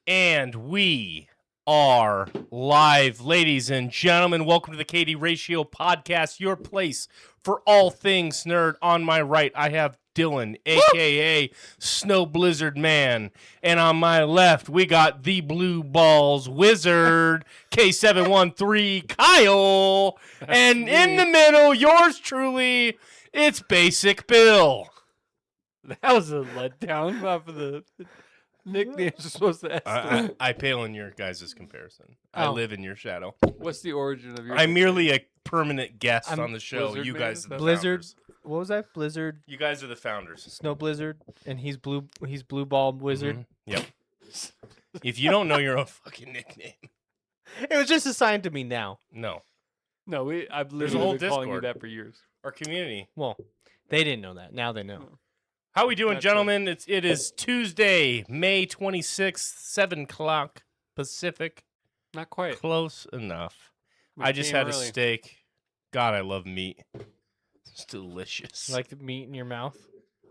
And we are live, ladies and gentlemen. Welcome to the KD Ratio Podcast, your place for all things nerd. On my right, I have Dylan, a.k.a. Snow Blizzard Man. And on my left, we got the Blue Balls Wizard, K713, Kyle. And in the middle, yours truly, it's Basic Bill. That was a letdown off of the nicknames you're supposed to estimate. I pale in your guys' comparison. I live in your shadow. What's the origin of your I'm merely a permanent guest on the show. Blizzard You Man? guys are the Blizzard. founders. What was that? Blizzard, You guys are the founders. Snow Blizzard, and he's blue ball wizard. Mhm. Yep. If you don't know your own fucking nickname, It was just assigned to me now. no. No, I've There's a literally whole been calling you Discord. that for years. Our community. Well, they didn't know that. Now they know. How we doing, That's gentlemen? It is Tuesday, May 26th, 7 o'clock Pacific. Not quite. Close enough. We I just came had a early. steak. God, I love meat. It's delicious. You like the meat in your mouth?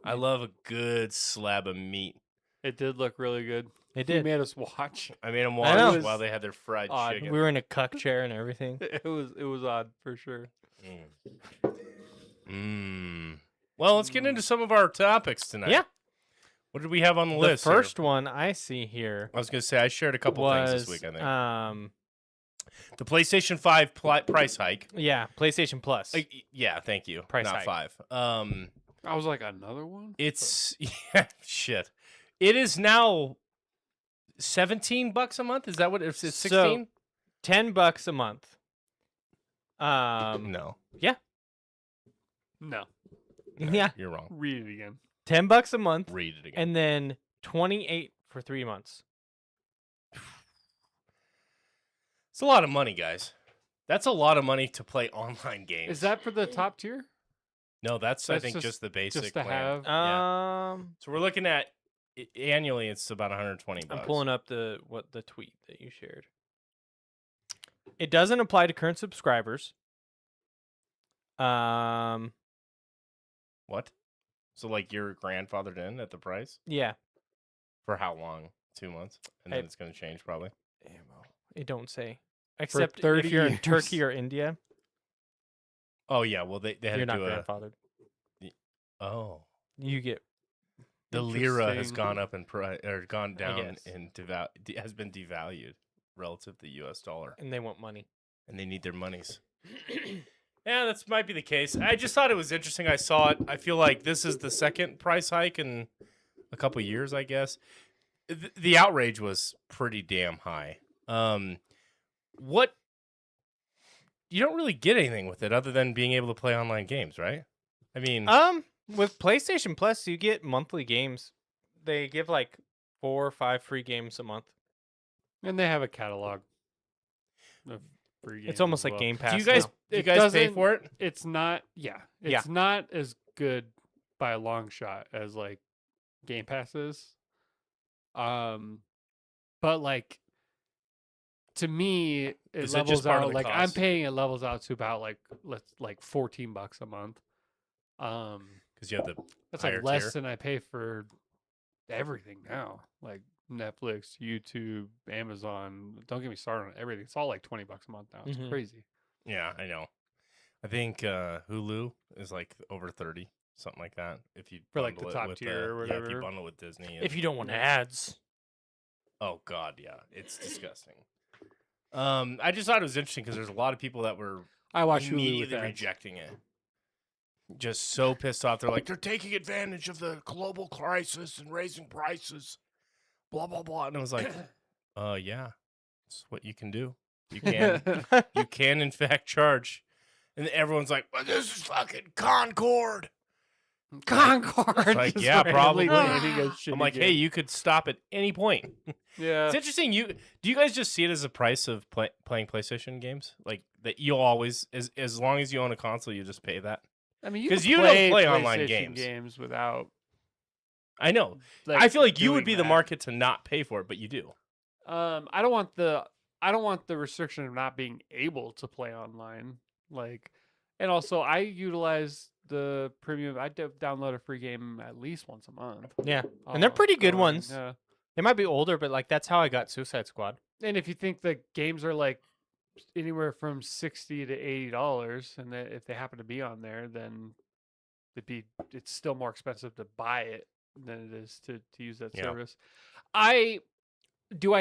I love a good slab of meat. It did look really good. It You did. made us watch. I made them I know. watch while they had their fried Odd. chicken. We were in a cuck chair and everything. It was odd for sure. Well, let's get into some of our topics tonight. Yeah. What did we have on the The list? here? first one I see here I was going to say I shared a couple things was this week. I think the the PlayStation 5 price hike. PlayStation Plus. Yeah, thank you. Price Not hike. 5. I was like, another one? It's shit. It is now $17 a month. Is that what it's 16? $10 a month. No, No. Yeah, you're wrong. Read it again. $10 a month, Read it again. and then 28 for 3 months. It's a lot of money, guys. That's a lot of money to play online games. Is that for the top tier? No, that's I That's think just the basic Just to plan. have? Yeah. So we're looking at annually. It's about $120. I'm pulling up the tweet that you shared. It doesn't apply to current subscribers. What? So like you're grandfathered in at the price Yeah, for how long? 2 months, and then I- it's going to change probably. it don't say. Except 30 if you're in years. Turkey or India, Oh yeah, well they had you're to not do grandfathered. Oh, You get the lira has Interesting. gone up in price or gone down guess. and has been devalued relative to the U.S. dollar, and they want money. and they need their monies. Yeah, that might be the case. I just thought it was interesting. I saw it. I feel like this is the second price hike in a couple years, I guess. The outrage was pretty damn high. What? You don't really get anything with it other than being able to play online games, right? I mean, With PlayStation Plus, you get monthly games. They give like 4 or 5 free games a month. And they have a catalog of free games. It's almost as like well. Game Pass. do you guys now. do you It guys pay doesn't- for it? It's not, yeah. It's Yeah. not as good by a long shot as like Game Pass is. But like to me, it Is it just levels part of out the like I'm cost? paying it levels out to about like $14 a month. Because you have the That's higher like less tier? than I pay for everything now. Like Netflix, YouTube, Amazon. Don't get me started on everything. It's all like $20 a month now. It's Mhm. crazy. Yeah, I know. I think Hulu is like over 30, something like that. If you For, like, bundle the it top with tier or Yeah, if you whatever. bundle with Disney. If you don't want ads. Oh God, yeah, it's disgusting. I just thought it was interesting because there's a lot of people that were I watch Hulu with immediately ads. rejecting it. Just so pissed off. They're like, they're taking advantage of the global crisis and raising prices. Blah blah blah. And I was like, yeah, it's what you can do. You can you can in fact charge. And everyone's like, well, this is fucking Concord. Concord. Like, just yeah, randomly probably. naming a I'm shitty like, game. hey, you could stop at any point. yeah. It's interesting. Do you guys just see it as a price of playing PlayStation games? Like that you'll always, as long as you own a console, you just pay that. I mean, 'Cause can you don't play online PlayStation games. without. I know. I feel like you would be the market to not pay for it, but you do. I don't want the restriction of not being able to play online. Like, and also I utilize the premium. I download a free game at least once a month. Yeah. And they're pretty good ones. Yeah. They might be older, but like that's how I got Suicide Squad. And if you think the games are like anywhere from $60 to $80, and that if they happen to be on there, then it's still more expensive to buy it than it is to use that Yeah. service. I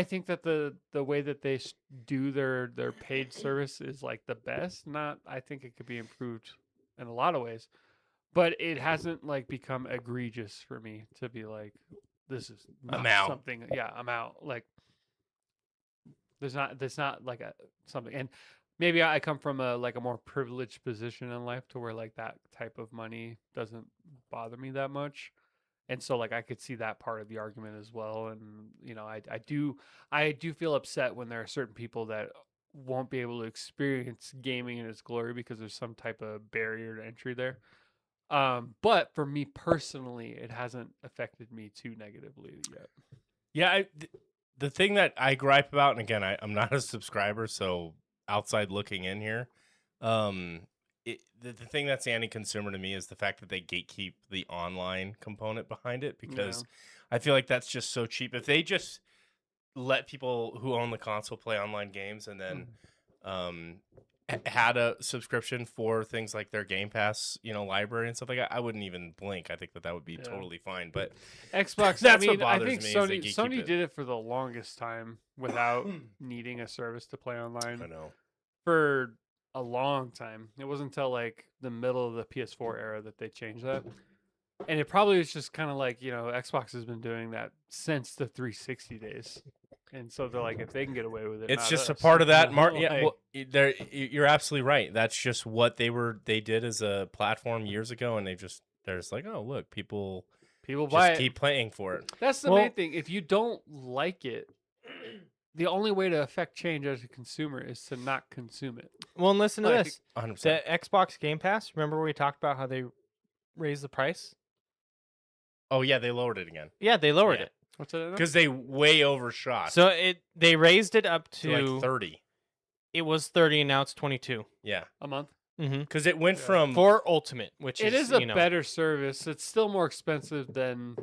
think that the way that they do their paid service is like the best. Not, I think it could be improved in a lot of ways, but it hasn't like become egregious for me to be like, this is I'm not out. something. Yeah, I'm out. Like there's not like a something. And maybe I come from a more privileged position in life to where like that type of money doesn't bother me that much. And so like I could see that part of the argument as well. And I do feel upset when there are certain people that won't be able to experience gaming in its glory because there's some type of barrier to entry there. But for me personally, it hasn't affected me too negatively yet. Yeah, the thing that I gripe about, and again, I'm not a subscriber, so outside looking in here, the thing that's anti-consumer to me is the fact that they gatekeep the online component behind it, because I feel like that's just so cheap. If they just let people who own the console play online games and then had a subscription for things like their Game Pass, library and stuff like that, I wouldn't even blink. I think that would be totally fine. But Xbox, that's I what mean, I bothers think me is they Sony gatekeep it. did it for the longest time without needing a service to play online. I know. For a long time. It wasn't until like the middle of the PS4 era that they changed that. And it probably was just kind of like, Xbox has been doing that since the 360 days. And so they're like, if they can get away with it, It's not just a us, part of that. like- You're absolutely right. That's just what they did as a platform years ago, and they're just like, oh look, people buy just it. keep playing for it. That's the main thing. If you don't like it, the only way to affect change as a consumer is to not consume it. Well, and listen to Like, this. 100%. The Xbox Game Pass, remember we talked about how they raised the price? Oh yeah, they lowered it again. Yeah, they lowered Yeah. it. What's it? Because they way overshot. So they raised it up to like 30. It was 30 and now it's 22. Yeah. A month? Mm-hmm. Because it went from For Ultimate, which It is a better service. It's still more expensive than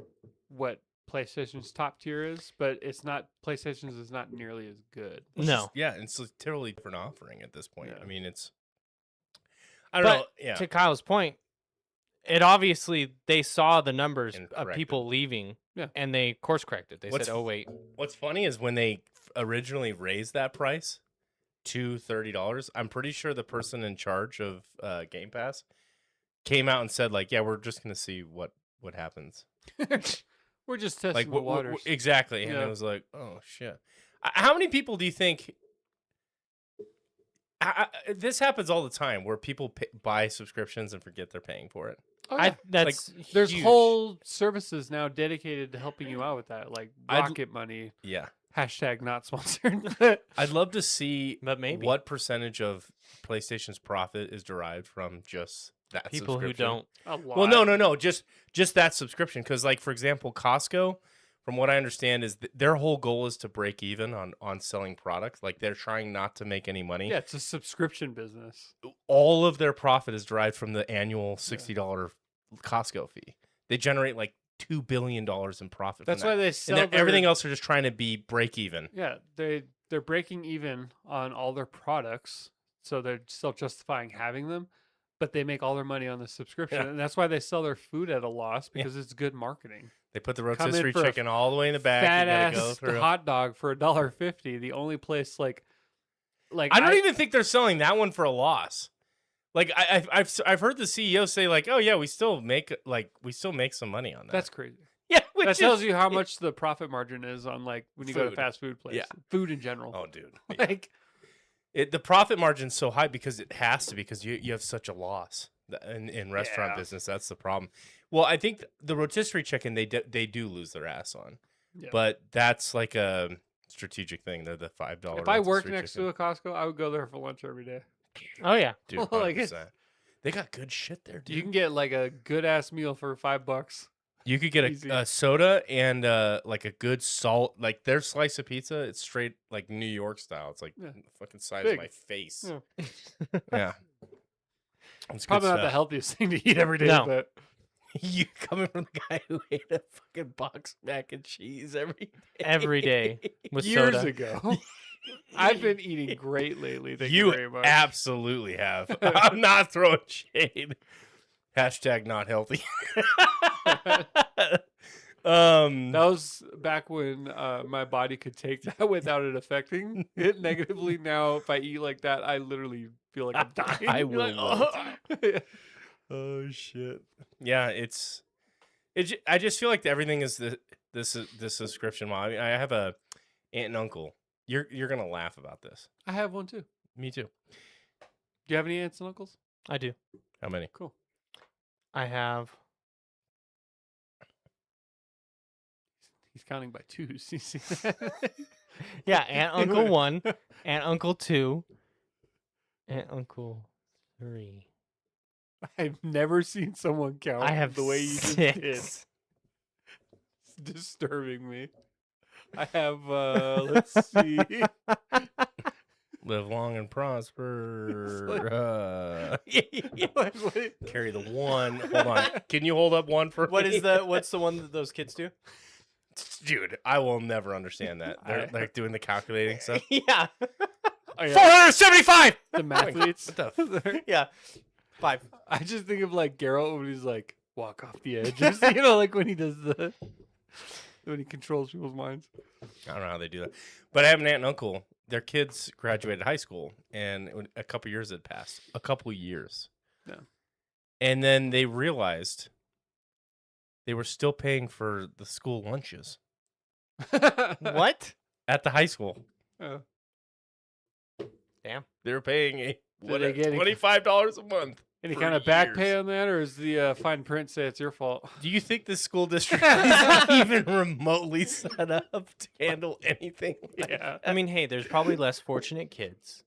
what PlayStation's top tier is, but it's not. PlayStation's is not nearly as good. No. Yeah, it's a totally different offering at this point. Yeah. I mean, I don't know. But Yeah. to Kyle's point, it obviously they saw the numbers And of people leaving, Yeah. and they course corrected. They What's said, "Oh wait, What's funny is when they originally raised that price to $30, I'm pretty sure the person in charge of Game Pass came out and said, like, yeah, we're just going to see what happens. We're just testing Like, the waters. exactly. And Yeah. it was like, oh, shit. How many people do you think... this happens all the time where people buy subscriptions and forget they're paying for it. Oh, yeah. that's There's huge. whole services now dedicated to helping you out with that, like Rocket Money. Yeah. Hashtag not sponsored. But I'd love to see But maybe. what percentage of PlayStation's profit is derived from just that people who subscription. don't." a lot. Well, no, just that subscription. Because, like, for example, Costco, from what I understand, is their whole goal is to break even on selling products. Like, they're trying not to make any money. Yeah, it's a subscription business. All of their profit is derived from the annual $60 Costco fee. They generate like $2 billion in profit. That's from why that. they sell And everything else are just trying to be break even. Yeah, they're breaking even on all their products, so they're still justifying having them, but they make all their money on the subscription, Yeah. and that's why they sell their food at a loss because it's good marketing. They put the Come in rotisserie for a chicken all the way in the back. Fat You gotta go ass through. hot dog for $1.50. The only place like I don't even think they're selling that one for a loss. Like I've heard the CEO say like, oh yeah, we still make some money on that. That's crazy. yeah, That tells you how much the profit margin is on like when you go to Food. fast food place. Yeah. Food in general. Oh, dude. Yeah. Like The profit margin's so high because it has to, because you have such a loss in restaurant Yeah. business. That's the problem. Well, I think the rotisserie chicken they do lose their ass on, Yeah. but that's like a strategic thing. They're the $5. if I worked rotisserie next chicken. to a Costco, I would go there for lunch every day. Oh yeah, Dude, like 100%. They got good shit there, dude. You can get like a good ass meal for $5. You could get Easy. a soda and like a good salt, like their slice of pizza. It's straight like New York style. It's like Yeah. the fucking size Big. of my face. Yeah. Yeah. It's good Probably not the stuff. healthiest thing to eat every day, No. but You coming from the guy who ate a fucking box of mac and cheese Every day with Years soda. ago. I've been eating great lately. Thank you You very much. absolutely have. I'm not throwing shade. Hashtag not healthy. That was back when my body could take that without it affecting it negatively. Now, if I eat like that, I literally feel like I'm dying. I You're will like, oh shit. Yeah, I just feel like everything is this subscription model. I mean, I have a aunt and uncle. You're gonna laugh about this. I have one too. Me too. Do you have any aunts and uncles? I do. How many? Cool. I have. He's counting by twos. You see that? Yeah, Aunt Uncle 1, Aunt Uncle 2, Aunt Uncle 3. I've never seen someone count I have the way you just 6. did. It's disturbing me. I have, let's see. Live long and prosper. What? Carry the 1. Hold on. Can you hold up 1 for me? What's the one that those kids do? Dude, I will never understand that. They're like doing the calculating stuff. Yeah. Oh, yeah. 475. The mathletes. What the Yeah. 5. I just think of like Geralt when he's like walk off the edge, or, you know, like when he does when he controls people's minds. I don't know how they do that. But I have an aunt and uncle. Their kids graduated high school, and a couple years had passed. A couple years. Yeah. And then they realized they were still paying for the school lunches What? at the high school. Oh. Damn. They were paying they get any- $25 a month. Any for kind of back years. pay on that, or is the fine print say it's your fault? Do you think the school district is even remotely set up to handle anything? Like Yeah. I mean, hey, there's probably less fortunate kids.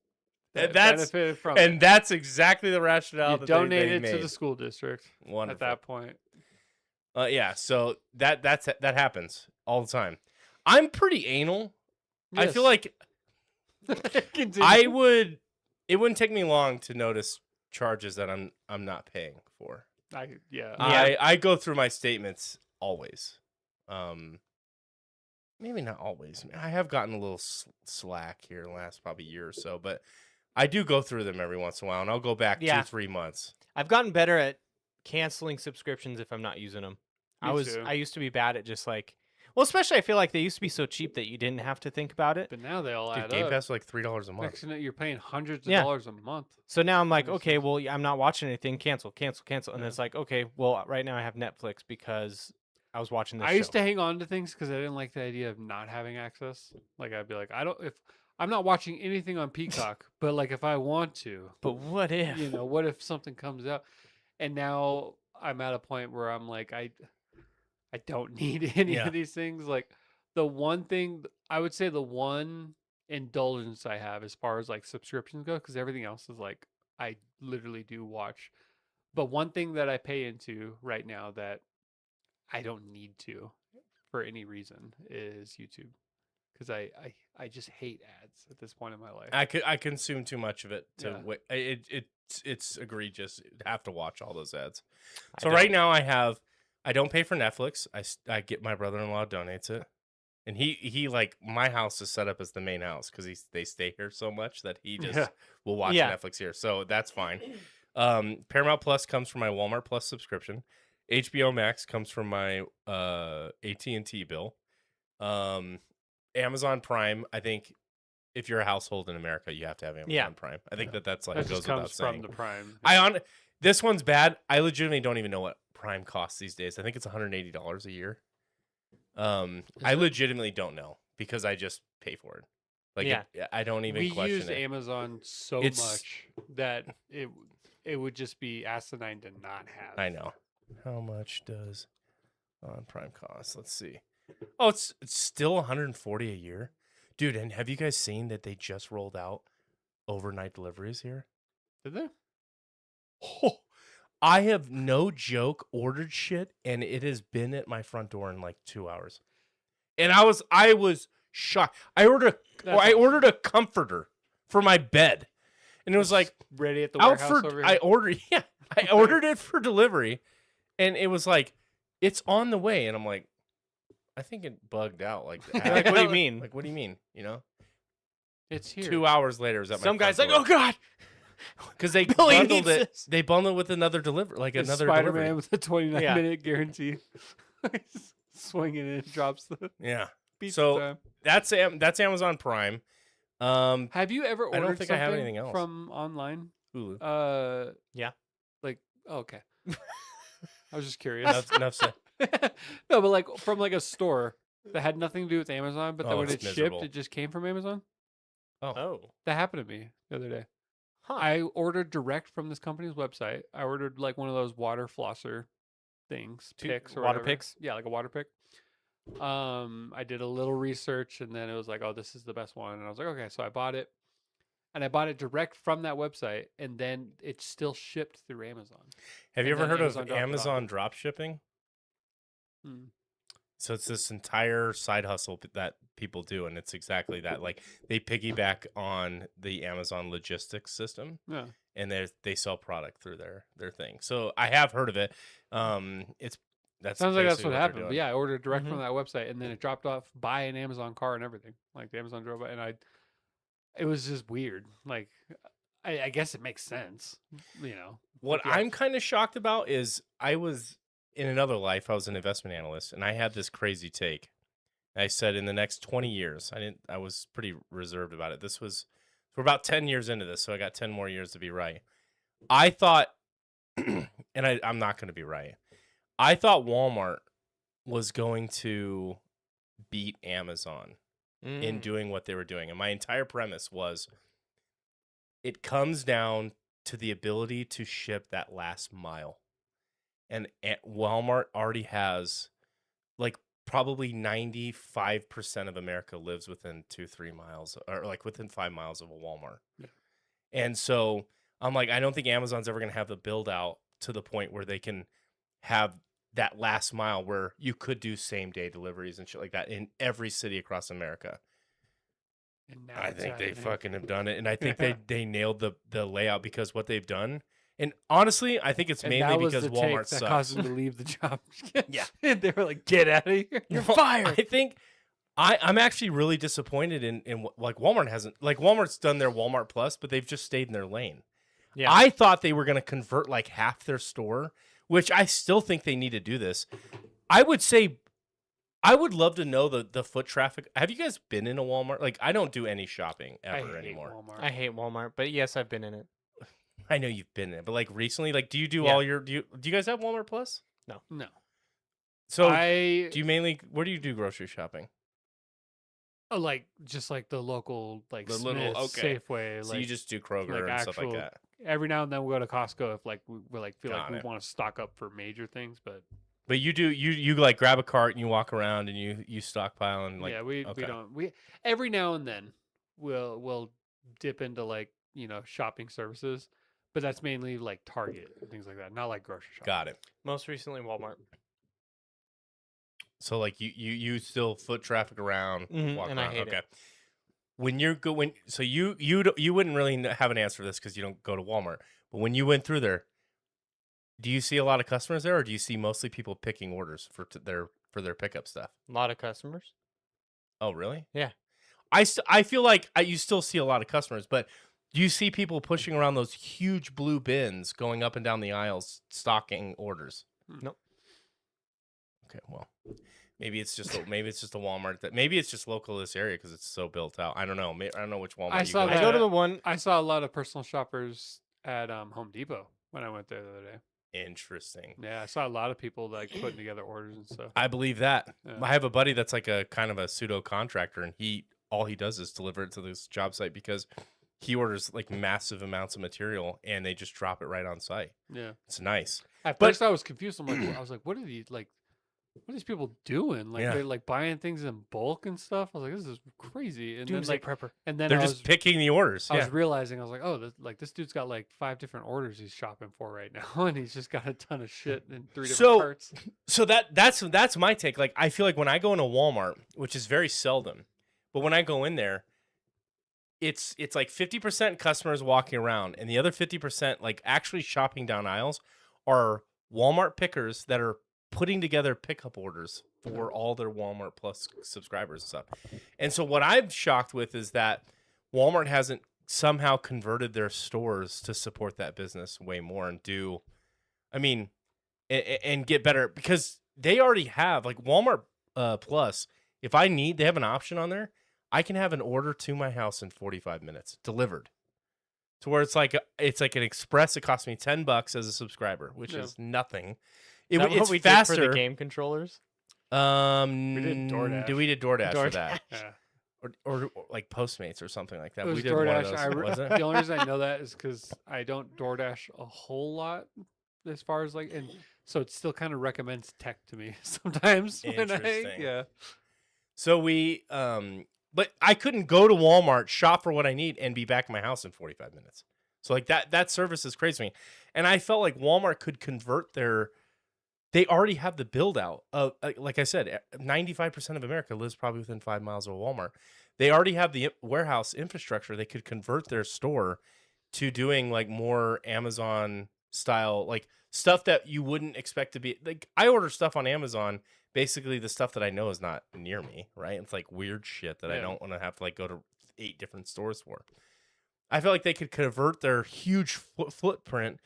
And that's benefited from and it. that's exactly the rationale You that donate they it to made. the school district Wonderful. at that point. Yeah, so that happens all the time. I'm pretty anal. I feel like Continue. it wouldn't take me long to notice charges that I'm not paying for. Yeah. I go through my statements always. Maybe not always. I have gotten a little slack here in the last probably year or so, but I do go through them every once in a while, and I'll go back 2-3 months. I've gotten better at canceling subscriptions if I'm not using them. Me too. I used to be bad at just like, well, especially I feel like they used to be so cheap that you didn't have to think about it. But now they all Dude, add Game up. Pass is like $3 a month. Next minute, you're paying hundreds of Yeah. dollars a month. So now I'm like, Makes okay, sense. well, I'm not watching anything. Cancel. And Yeah. it's like, okay, well, right now I have Netflix because I was watching this I show. used to hang on to things because I didn't like the idea of not having access. Like I'd be like, if I'm not watching anything on Peacock, but like if I want to, But what if? you know, what if something comes out? And now I'm at a point where I'm like, I don't need any Yeah. of these things. Like the one thing I would say, the one indulgence I have as far as like subscriptions go, because everything else is like I literally do watch. But one thing that I pay into right now that I don't need to for any reason is YouTube, because I just hate ads at this point in my life. I consume too much of it to Yeah. wait. It's egregious. I have to watch all those ads. I So don't. right now I don't pay for Netflix. I get my brother-in-law donates it, and he like my house is set up as the main house because they stay here so much that he just Yeah. will watch Yeah. Netflix here. So that's fine. Paramount Plus comes from my Walmart Plus subscription. HBO Max comes from my AT&T bill. Amazon Prime, I think if you're a household in America, you have to have Amazon Yeah. Prime. I think Yeah. that's like That goes just without comes from saying. the Prime. This one's bad. I legitimately don't even know what Prime costs these days. I think it's $180 a year. I it? legitimately don't know because I just pay for it. Like Yeah. I don't even We question use it. Amazon so It's- much that it would just be asinine to not have. I know. How much does on Prime cost? Let's see. Oh, it's still $140 a year, dude. And have you guys seen that they just rolled out overnight deliveries here? Did they? Oh, I have no joke ordered shit, and it has been at my front door in like 2 hours. And I was shocked. I ordered a comforter for my bed, and it was like Ready at the out warehouse for over here. I ordered it for delivery, And it was like, it's on the way. And I'm like, I think it bugged out. Like, Like, what do you mean? Like, what do you mean? You know? It's here. 2 hours later, is that Some guy's like, oh god, because they Billy bundled needs it. this. They bundled it with another delivery, like It's another Spider-Man delivery. with a 29 Yeah. minute guarantee. Swinging in, drops the Yeah. pizza So time. that's Amazon Prime. Have you ever ordered I don't think I have something anything else. from online? Hulu. Yeah. Like, oh, okay. I was just curious. Enough said. No, but like from like a store that had nothing to do with Amazon, but then Oh, when it's it miserable. shipped, it just came from Amazon. Oh, That happened to me the other day. huh. I ordered direct from this company's website. I ordered like one of those water flosser things, picks or water whatever. picks? Yeah, like a water pick. I did a little research and then it was like, oh, this is the best one. And I was like, okay, so I bought it. And I bought it direct from that website, and then it's still shipped through Amazon. Have you And ever then heard of Amazon dropped it off. Amazon drop shipping? Hmm. So it's this entire side hustle that people do, and it's exactly that. Like they piggyback on the Amazon logistics system, Yeah. and they sell product through their thing. So I have heard of it. That's Sounds like that's basically what they're happened. But doing. yeah, I ordered direct Mhm. from that website, and then it dropped off by an Amazon car and everything. Like the Amazon drove by, and it was just weird. Like, I guess it makes sense, you know. What Yeah. I'm kind of shocked about is I was in another life. I was an investment analyst, and I had this crazy take. I said in the next 20 years, I was pretty reserved about it. We're about 10 years into this, so I got 10 more years to be right. I thought, and I'm not going to be right. I thought Walmart was going to beat Amazon in Mm. doing what they were doing. And my entire premise was it comes down to the ability to ship that last mile. And Walmart already has like probably 95% of America lives within 2-3 miles or like within 5 miles of a Walmart. Yeah. And so I'm like, I don't think Amazon's ever going to have the build out to the point where they can have that last mile where you could do same day deliveries and shit like that in every city across America. And now I it's think they happening. fucking have done it. And I think they nailed the layout because what they've done. And honestly, I think it's And mainly that was because the take Walmart that sucks. caused them to leave the job. Yeah. And they were like, "Get out of here! You're Well, fired." I think I'm actually really disappointed in like Walmart hasn't like Walmart's done their Walmart Plus, but they've just stayed in their lane. Yeah. I thought they were going to convert like half their store, which I still think they need to do this. I would say I would love to know the foot traffic. Have you guys been in a Walmart? Like I don't do any shopping I ever hate anymore. Walmart. I hate Walmart, but yes, I've been in it. I know you've been in it, but like recently, like do you do Yeah. all your do you guys have Walmart Plus? No. So I do you mainly where do you do grocery shopping? like just like the local like The little- Smith's, okay. Safeway. So like you just do Kroger like and stuff like actual- that. every now and then we go to Costco if like we're like feel like Got we it. want to stock up for major things, but But you do you like grab a cart and you walk around and you stockpile and like yeah, we okay. don't we every now and then we'll dip into like shopping services, but that's mainly like Target and things like that, not like grocery shopping. Got it. Most recently, Walmart. So like you still foot traffic around, Mhm, walk and I around. hate it. Okay. When you're going, so you wouldn't really have an answer for this because you don't go to Walmart. But when you went through there, do you see a lot of customers there, or do you see mostly people picking orders for their pickup stuff? A lot of customers. Oh, really? Yeah. I feel like you still see a lot of customers, but do you see people pushing around those huge blue bins going up and down the aisles stocking orders? Nope. Okay, well, maybe it's just a Walmart maybe it's just local to this area because it's so built out. I don't know. I don't know which Walmart I you saw go I to. go to that- the one. I saw a lot of personal shoppers at Home Depot when I went there the other day. Interesting. Yeah, I saw a lot of people like putting together orders and stuff. I believe that. Yeah. I have a buddy that's like a kind of a pseudo contractor, and all he does is deliver it to this job site because he orders like massive amounts of material and they just drop it right on site. Yeah. It's nice. At But- first, I was confused. I was like, "What are these like? What are these people doing? Like, Yeah. they're like buying things in bulk and stuff." I was like, "This is crazy." And Doomsday then like, prepper. and then They're I just was, picking the orders. I Yeah. was realizing I was like, "Oh, this dude's got like 5 different orders he's shopping for right now, and he's just got a ton of shit in 3 different So- carts." So that's my take. Like I feel like when I go into Walmart, which is very seldom, but when I go in there, it's like 50% customers walking around, and the other 50% like actually shopping down aisles are Walmart pickers that are putting together pickup orders for all their Walmart Plus subscribers and stuff. And so what I'm shocked with is that Walmart hasn't somehow converted their stores to support that business way more and do, I mean, and get better, because they already have like Walmart Plus. If they have an option on there, I can have an order to my house in 45 minutes delivered. To where it's like an express. It costs me $10 as a subscriber, which is nothing. Is that It's what we faster. did for the game controllers? We did DoorDash. We did DoorDash for that, Yeah. or like Postmates or something like that. It was We did one of DoorDash. those. Was it? The only reason I know that is because I don't DoorDash a whole lot as far as like, and so it still kind of recommends tech to me sometimes. Interesting. So but I couldn't go to Walmart, shop for what I need, and be back in my house in 45 minutes. So like that service is crazy to me. And I felt like Walmart could convert they already have the build out of, like I said, 95% of America lives probably within 5 miles of a Walmart. They already have the warehouse infrastructure. They could convert their store to doing like more Amazon style, like stuff that you wouldn't expect to be. Like I order stuff on Amazon, basically the stuff that I know is not near me, right? It's like weird shit that I don't want to have to like go to 8 different stores for. I feel like they could convert their huge footprint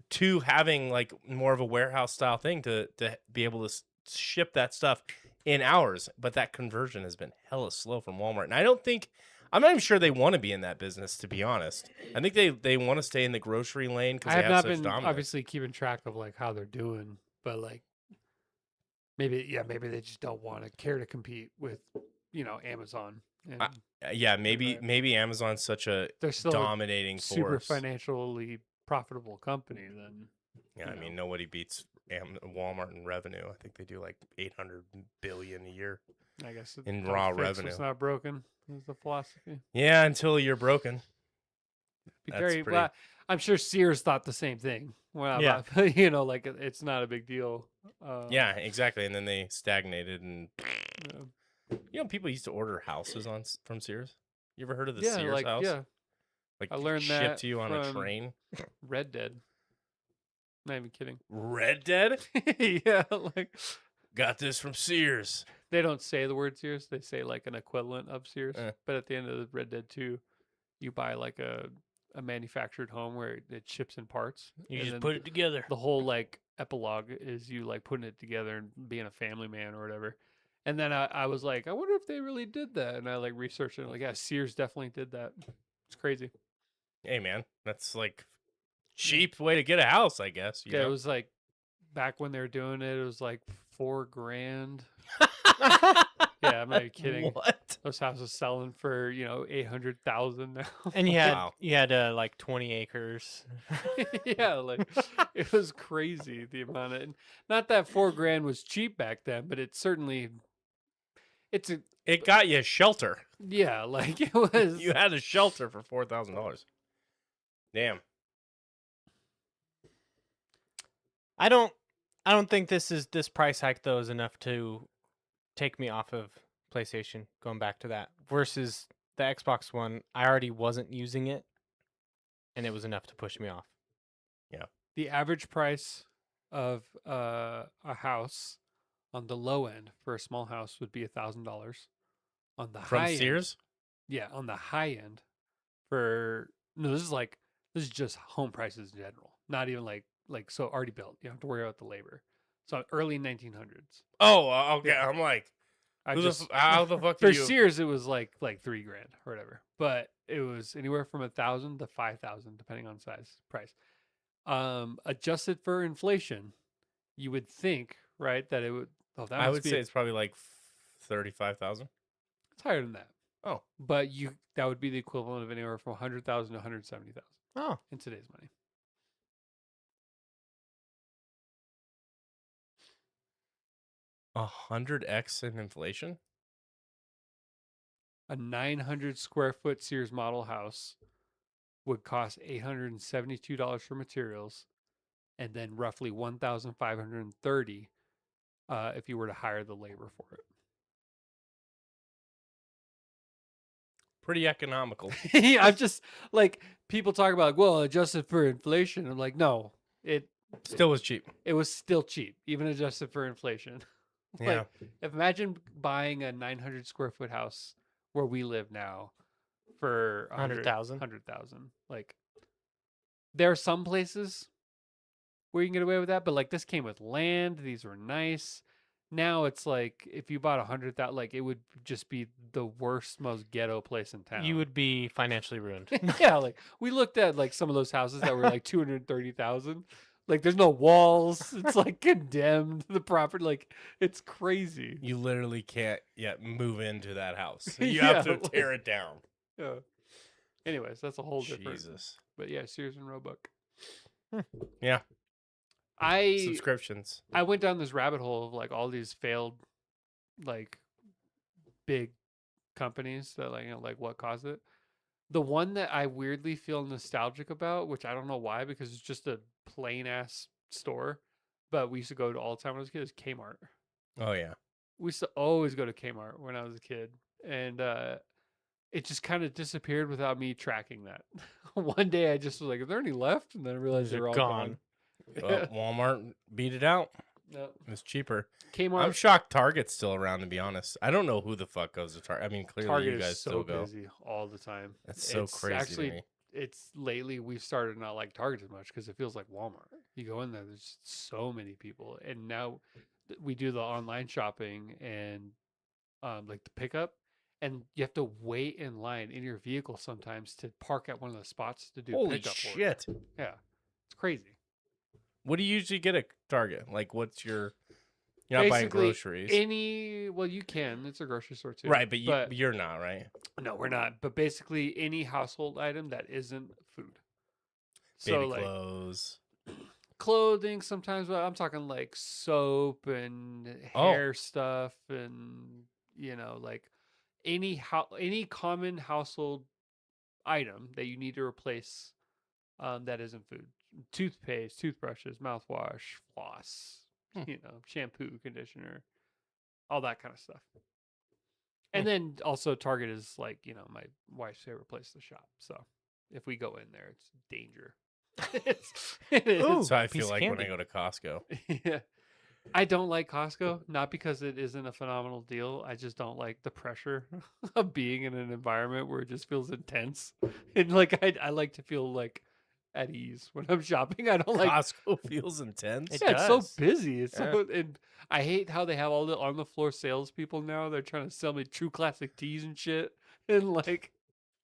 to having like more of a warehouse style thing to be able to ship that stuff in hours. But that conversion has been hella slow from Walmart. And I'm not even sure they want to be in that business, to be honest. I think they want to stay in the grocery lane because I they have have not such been dominance. obviously keeping track of like how they're doing, but like maybe they just don't want to care to compete with Amazon. And maybe Amazon's such a they're still dominating a super force. financially profitable company. Then Yeah, I mean nobody beats Walmart in revenue. I think they do like 800 billion a year. I guess in don't raw fix revenue. It's not broken. Is the philosophy. Yeah, until you're broken. Well, I'm sure Sears thought the same thing. Well, Yeah. like it's not a big deal. Yeah, exactly. And then they stagnated, and Yeah. People used to order houses from Sears. You ever heard of the Yeah, Sears like house? yeah, Like I learned shipped that to you on a from- train. Red Dead. Not even kidding. Red Dead? Yeah, like Got this from Sears. they don't say the word Sears. They say like an equivalent of Sears. Eh. But at the end of the Red Dead 2, you buy like a manufactured home where it ships in parts. You and just then put it together. the whole like epilogue is you like putting it together and being a family man or whatever. And then I was like, I wonder if they really did that. And I like researched it. And like, yeah, Sears definitely did that. It's crazy. Hey, man, that's like cheap way to get a house, I guess. You Yeah, know? it was like back when they were doing it. It was like $4,000. Yeah, I'm not even kidding. What? Those houses selling for 800,000 now. And you had Wow. like 20 acres. Yeah, like it was crazy the amount of. Not that $4,000 was cheap back then, but it certainly. It got you shelter. Yeah, like it was. You had a shelter for $4,000. Damn. I don't think this price hike though is enough to take me off of PlayStation, going back to that, versus the Xbox One. I already wasn't using it, and it was enough to push me off. The average price of a house on the low end for a small house would be $1,000. On the From high end, Sears? yeah, on the high end this is just home prices in general. Not even like so already built. You don't have to worry about the labor. So early 1900s. Oh, okay. Yeah. I'm like, I how just the fuck for do you? Sears it was like $3,000 or whatever, but it was anywhere from 1,000 to 5,000 depending on size price. Adjusted for inflation, you would think, right, that it would. Oh, that I must would be say it's probably like 35,000. it's higher than that. Oh. But that would be the equivalent of anywhere from 100,000 to 170,000 Oh, in today's money. $100x in inflation? A 900 square foot Sears model house would cost $872 for materials, and then roughly $1,530 if you were to hire the labor for it. Pretty economical. I'm just like people talk about like, well, adjusted for inflation. I'm like, no, Still was cheap. It was still cheap, even adjusted for inflation. Yeah. Like, imagine buying a 900 square foot house where we live now for 100,000. 100,000. Like, there are some places where you can get away with that, but like this came with land. These were nice. Now it's like if you bought 100,000, like it would just be the worst, most ghetto place in town. You would be financially ruined. Yeah, like we looked at like some of those houses that were like 230,000. Like there's no walls. It's like condemned. The property, like it's crazy. You literally can't yet move into that house. You Yeah, have to like- tear it down. Yeah. Anyways, that's a whole different. Jesus. But yeah, Sears and Roebuck. Yeah. I Subscriptions. I went down this rabbit hole of like all these failed, like big companies that like like what caused it. The one that I weirdly feel nostalgic about, which I don't know why, because it's just a plain ass store, but we used to go to all the time when I was a kid, is Kmart. Oh yeah. We used to always go to Kmart when I was a kid, and it just kind of disappeared without me tracking that. One day I just was like, "Are there any left?" And then I realized They're they're all gone. gone. Well, Walmart beat it out. No. It's cheaper. Kmart. I'm shocked Target's still around, to be honest. I don't know who the fuck goes to Target. I mean, clearly Target you guys is so still go. busy all the time. That's so It's crazy Actually, to me. it's lately we've started to not like Target as much because it feels like Walmart. You go in there, there's so many people, and now we do the online shopping and like the pickup, and you have to wait in line in your vehicle sometimes to park at one of the spots to do Holy pickup order. shit. Yeah, it's crazy. What do you usually get at Target? Like, what's your... You're not buying Basically, groceries. Well, you can. It's a grocery store too. Right, but you're not, right? No, we're not. But basically, any household item that isn't food. Baby So like clothes. clothing sometimes, but I'm talking like soap and Oh. hair stuff, and like any common household item that you need to replace that isn't food. Toothpaste, toothbrushes, mouthwash, floss, shampoo, conditioner, all that kind of stuff. And then also Target is like, my wife's favorite place to shop. So if we go in there, it's danger. It is. Ooh. So I piece feel of like when candy. I go to Costco. Yeah. I don't like Costco, not because it isn't a phenomenal deal. I just don't like the pressure of being in an environment where it just feels intense. And like I like to feel like at ease when I'm shopping. I don't like Costco feels intense. It yeah, it's so does. busy. It's Yeah. so, and I hate how they have all the on the floor salespeople now. They're trying to sell me true classic teas and shit, and like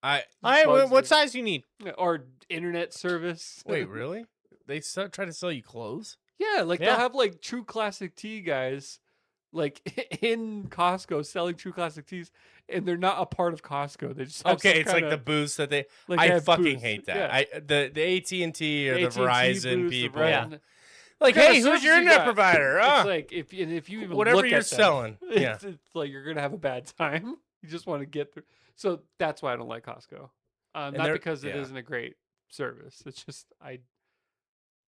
I All right, bugs what me. size you need? or internet service. Wait, really? They try to sell you clothes? Yeah, like Yeah. they'll have like true classic tea guys, like in Costco selling true classic teas, and they're not a part of Costco. They just have Okay, some it's like kinda- the booths that they. like they I have fucking booths. hate that. Yeah. The AT&T or the AT&T Verizon booths, the people. Verizon- Like, What kind hey, of who's service your you internet got? provider? It's Ah, like if you even whatever look you're at them, selling. Yeah. it's like you're gonna have a bad time. You just want to get through. So that's why I don't like Costco. Not they're- because it yeah. isn't a great service. It's just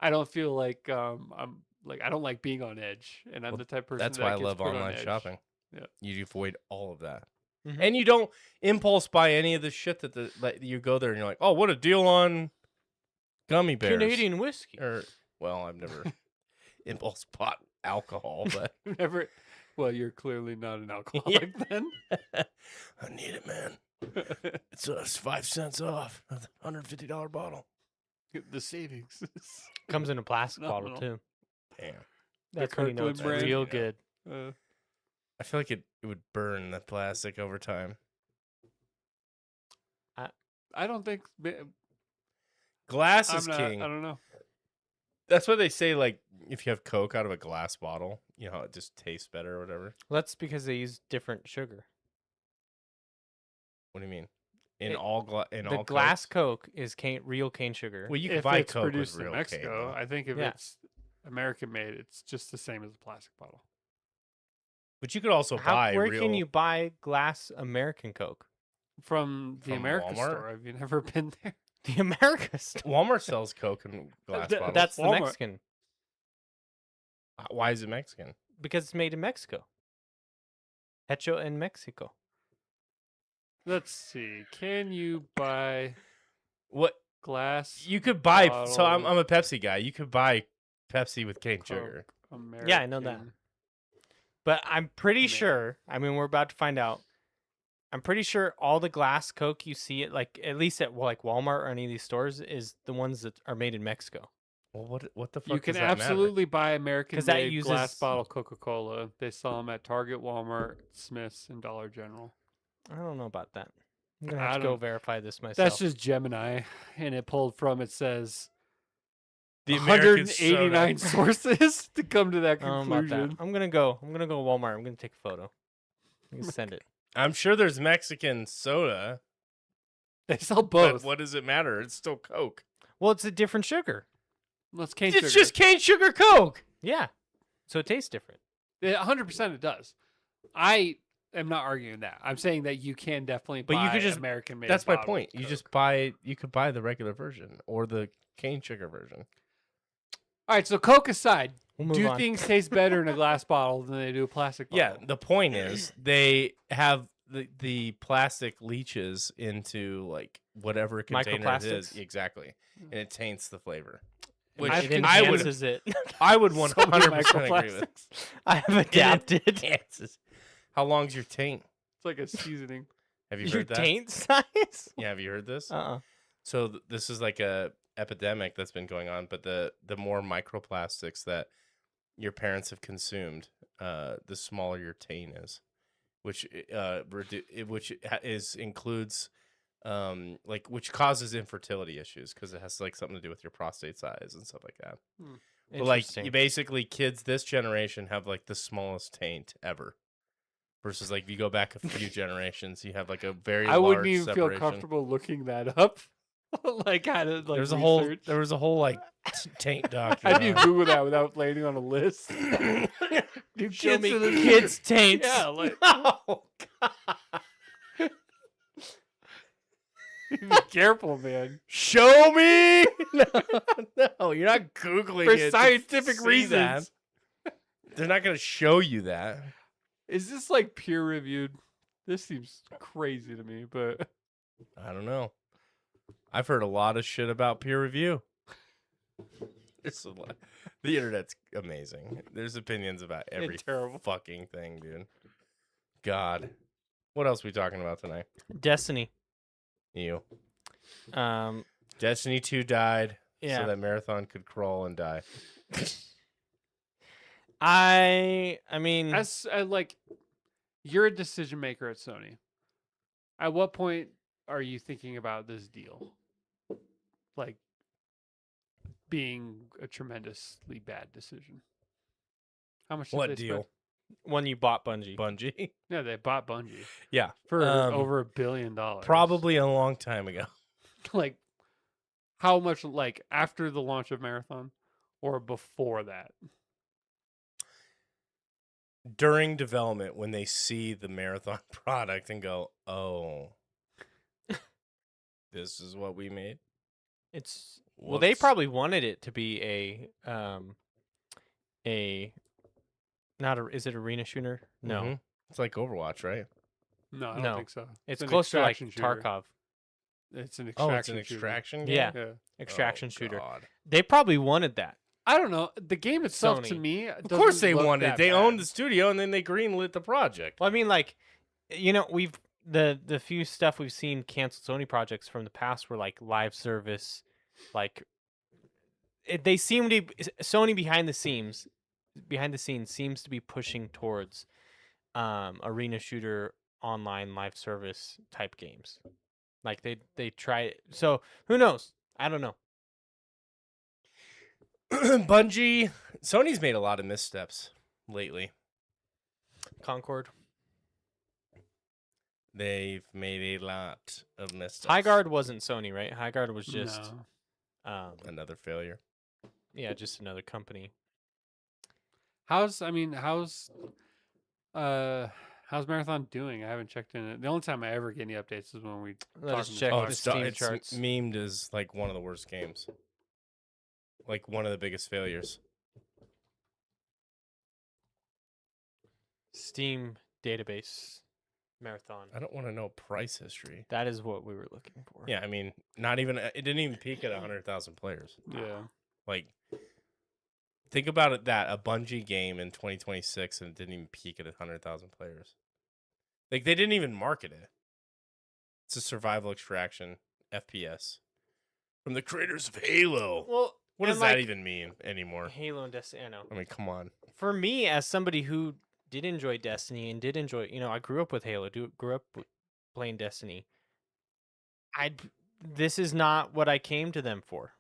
I don't feel like I'm like I don't like being on edge, and I'm Well, the type of person That's that why I gets love put on online edge. shopping. Yeah. You avoid all of that. Mhm. And you don't impulse buy any of the shit that you go there and you're like, oh, what a deal on gummy bears. Canadian whiskey. Or, well, I've never impulse bought alcohol, but Never. Well, you're clearly not an alcoholic then. I need it, man. It's 5 cents off. $150 bottle. The savings. is- Comes in a plastic bottle Phenomenal. too. Damn. That's when you know Kirkland it's brand. real Yeah. good. I feel like it would burn the plastic over time. I don't think. Glass I'm is not. king. I don't know. That's why they say, like, if you have Coke out of a glass bottle, you know, it just tastes better or whatever. Well, that's because they use different sugar. What do you mean? In It- all The glass Coke is real cane sugar. Well, you can If buy it's Coke produced with in real Mexico, cane, I think if Yeah. it's American made, it's just the same as a plastic bottle. but you could also buy Where real. can you buy glass American Coke? From the From America Walmart? store. Have you never been there? The America store. Walmart sells Coke in glass Th- bottles. That's the Walmart. Mexican Why is it Mexican? because it's made in Mexico. Hecho in Mexico. Let's see. Can you buy What glass? you could buy? So I'm Bottle. a Pepsi guy. You could buy Pepsi with cane Coke sugar. Yeah, I know that. American. But I'm pretty Man. sure. I mean, we're about to find out. I'm pretty sure all the glass Coke you see at least at like Walmart or any of these stores is the ones that are made in Mexico. Well, what the fuck You can does that matter? absolutely buy American 'Cause that made glass uses- bottle Coca-Cola. They sell them at Target, Walmart, Smith's, and Dollar General. I don't know about that. I'm gonna I have to go don't- verify this myself. That's just Gemini, and it pulled from, it says, The American 189 sources to come to that I don't know about that. conclusion. I'm gonna go Walmart. I'm gonna take a photo. I'm gonna send it. I'm sure there's Mexican soda, They sell but both. what does it matter? It's still Coke. Well, it's a different sugar. Let's cane It's sugar. just cane sugar Coke. Yeah, so it tastes different. 100% it does. I am not arguing that. I'm saying that you can definitely But you buy could just- American made. That's my bottled point. You Coke. just you could buy the regular version or the cane sugar version. All right, so Coke aside, We'll move do on. things taste better in a glass bottle than they do a plastic bottle? Yeah, the point is they have the plastic leaches into like whatever container it is. Microplastics? Exactly. And it taints the flavor. Which Which it I would enhances it. I would So many 100% agree with. microplastics. I have adapted. Enhances. How long's your taint? It's like a seasoning. Have you Your heard that? taint size? Yeah, have you heard this? Uh-uh. So this is like a epidemic that's been going on, but the more microplastics that your parents have consumed, the smaller your taint is, which includes which causes infertility issues because it has like something to do with your prostate size and stuff like that. But like Interesting. you basically kids this generation have like the smallest taint ever. Versus like if you go back a few generations, you have like a very I large wouldn't even separation. feel comfortable looking that up. Like kind of like There was a whole like taint doctor. How do you Google that without landing on a list? Do Show me in the kids' taints. Yeah, like Oh, God. be careful, man. Show me. No, you're not googling For it to scientific see reasons. that. They're not going to show you that. Is this like peer reviewed? This seems crazy to me, but I don't know. I've heard a lot of shit about peer review. It's a lot. The internet's amazing. There's opinions about every terrible. fucking thing, dude. God. What else are we talking about tonight? Destiny. You. Um, Destiny 2 died yeah. so that Marathon could crawl and die. I mean, as like you're a decision maker at Sony. At what point are you thinking about this deal? Like being a tremendously bad decision. How much did What they deal? spend? when you bought Bungie. Bungie? Yeah, they bought Bungie Yeah. for Um, over $1 billion. Probably a long time ago. Like how much, like after the launch of Marathon or before that? During development, when they see the Marathon product and go, oh, this is what we made? It's well, they Whoops. probably wanted it to be not a is it arena shooter? No, Mhm. It's like Overwatch, right? No, I don't No. think so. it's an close to like extraction shooter. Tarkov. It's an Oh, extraction it's an shooter. extraction Yeah. game? Yeah. Extraction Oh, shooter. God. They probably wanted that. I don't know. The game itself to Sony. me, Of course they wanted it. it. They owned the studio and then they greenlit the project. Well, I mean, like, we've the few stuff we've seen canceled Sony projects from the past were like live service, like they seem to Sony behind the scenes seems to be pushing towards arena shooter online live service type games. Like they try so who knows? I don't know. Bungie, Sony's made a lot of missteps lately. Concord. They've made a lot of missteps. Highguard wasn't Sony, right? Highguard was just No. Another failure. yeah, just another company. How's Marathon doing? I haven't checked in it. The only time I ever get any updates is when we Let talk us in the check Oh, the podcast. it's, Steam it's charts. memed as like one of the worst games. Like one of the biggest failures. Steam database Marathon. I don't want to know price history. That is what we were looking for. Yeah, I mean, not even it didn't even peak at 100,000 players. Yeah. Like think about it that a Bungie game in 2026 and it didn't even peak at 100,000 players. Like they didn't even market it. It's a survival extraction FPS from the creators of Halo. Well, What and, does that like, even mean anymore? Halo and Destiny, I know. I mean, come on. For me, as somebody who did enjoy Destiny and did enjoy, I grew up with Halo, grew up playing Destiny. This is not what I came to them for.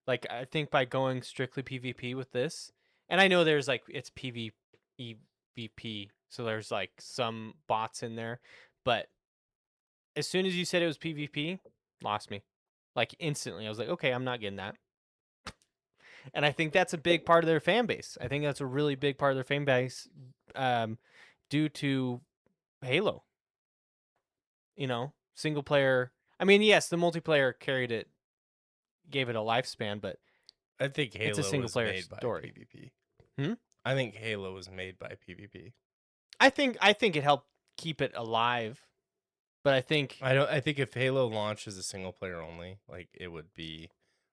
Like, I think by going strictly PvP with this, and I know there's like it's PvEVP, so there's like some bots in there, but as soon as you said it was PvP, lost me. Like instantly, I was like, okay, I'm not getting that. And I think that's a big part of their fan base. I think that's a really big part of their fan base, due to Halo. Single player. I mean, yes, the multiplayer carried it, gave it a lifespan, but I think Halo it's a single was player made story. by PvP. Hmm? I think Halo was made by PvP. I think it helped keep it alive, but I think I think if Halo launched as a single player only, like it would be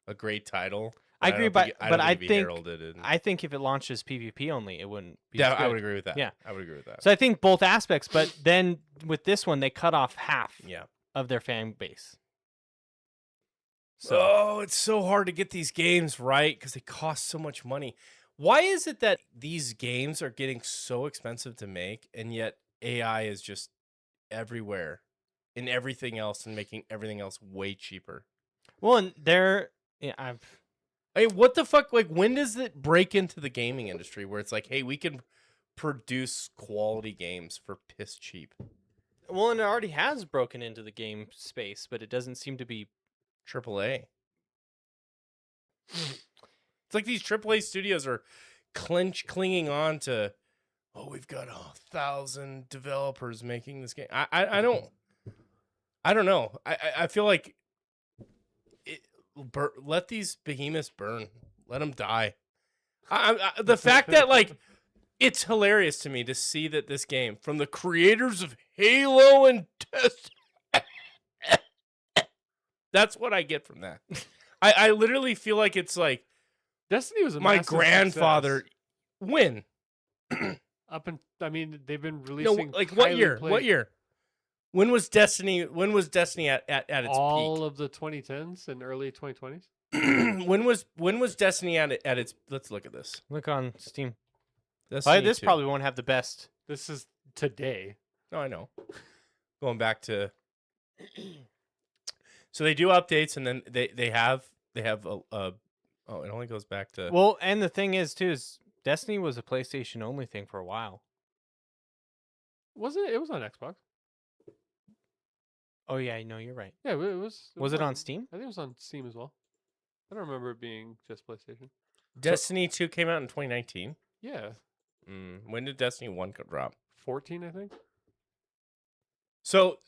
a great title. I agree, don't but think it- but don't I it'd be think heralded in- I think if it launched as PvP only, it wouldn't be. yeah, as I good. would agree with that. Yeah. I would agree with that. So I think both aspects, but then with this one, they cut off half Yeah. of their fan base. So Oh, it's so hard to get these games right because they cost so much money. Why is it that these games are getting so expensive to make, and yet AI is just everywhere in everything else and making everything else way cheaper? well, and Hey, what the fuck? Like, when does it break into the gaming industry where it's like, hey, we can produce quality games for piss cheap? and it already has broken into the game space, but it doesn't seem to be. AAA. It's like these AAA studios are clinging on to, oh, we've got 1,000 developers making this game. I don't know. I feel like let these behemoths burn. Let them die. The fact that like it's hilarious to me to see that this game from the creators of Halo and that's what I get from that. I literally feel like it's like Destiny was a my massive grandfather. success. When? I mean, they've been No, releasing. like what highly year? played- What year? When was Destiny at its All of the 2010s and early 2020s. peak? when was Destiny at its? Let's look at this. Look on Steam. Destiny This 2. probably won't have the best. This is today. No, I know. Going back to. So they do updates, and then they have a oh, it only goes back to. Well, and the thing is too is Destiny was a PlayStation only thing for a while. Wasn't it? It was on Xbox. Oh yeah, I know you're right. Yeah, it was. Was it on Steam? I think it was on Steam as well. I don't remember it being just PlayStation. Destiny 2 came out in 2019. Yeah, When did Destiny 1 drop? 14, I think. So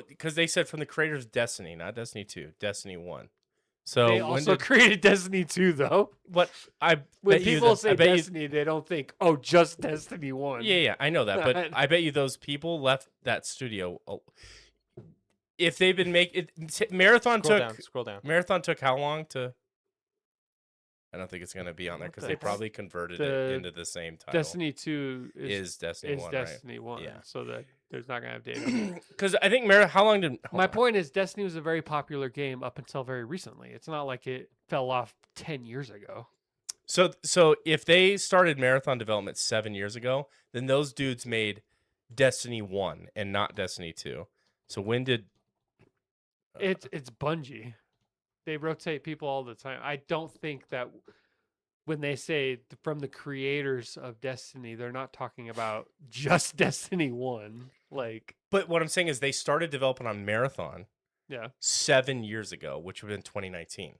because they said from the creators of Destiny, not Destiny 2, Destiny 1. So They when also did created Destiny 2, though. what I When bet you people that- say I bet you- Destiny, they don't think, oh, just Destiny 1. yeah, I know that, but I bet you those people left that studio. If they've been making Marathon Scroll down. Marathon took how long to? I don't think it's gonna be on there What because the they heck? probably converted The it into the same title. Destiny 2 is Destiny 1, Destiny 1, Yeah. so that there's not going to have data. right? Because I think how long did My point is, Destiny was a very popular game up until very recently. It's not like it fell off 10 years ago. So if they started Marathon development 7 years ago, then those dudes made Destiny 1 and not Destiny 2. So when did It's Bungie. They rotate people all the time. I don't think that when they say from the creators of Destiny, they're not talking about just Destiny 1. Like, But what I'm saying is they started developing on Marathon yeah. 7 years ago, which would have been 2019.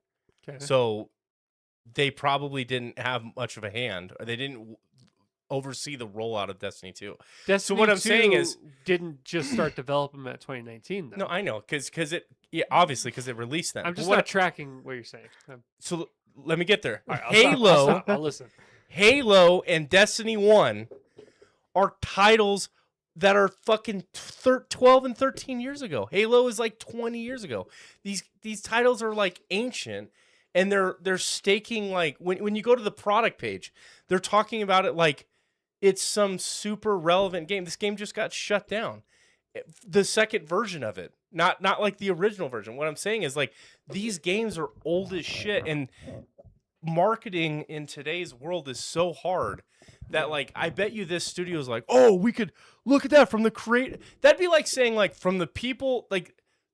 Okay. So they probably didn't have much of a hand, or they didn't oversee the rollout of Destiny 2. Destiny what I'm saying 2 is- didn't just start development at 2019, though. No, I know, because it obviously because it released them. I'm But just what not tracking what you're saying. so let me get there. All right, I'll stop, Halo, I'll stop, I'll listen. Halo, and Destiny 1 are titles that are fucking 12 and 13 years ago. Halo is like 20 years ago. These titles are like ancient, and they're staking like when you go to the product page, they're talking about it like it's some super relevant game. This game just got shut down. The second version of it, not like the original version. What I'm saying is like these games are old as shit, and marketing in today's world is so hard that like I bet you this studio is like, oh, we could look at that from the create. That'd be like saying like from the people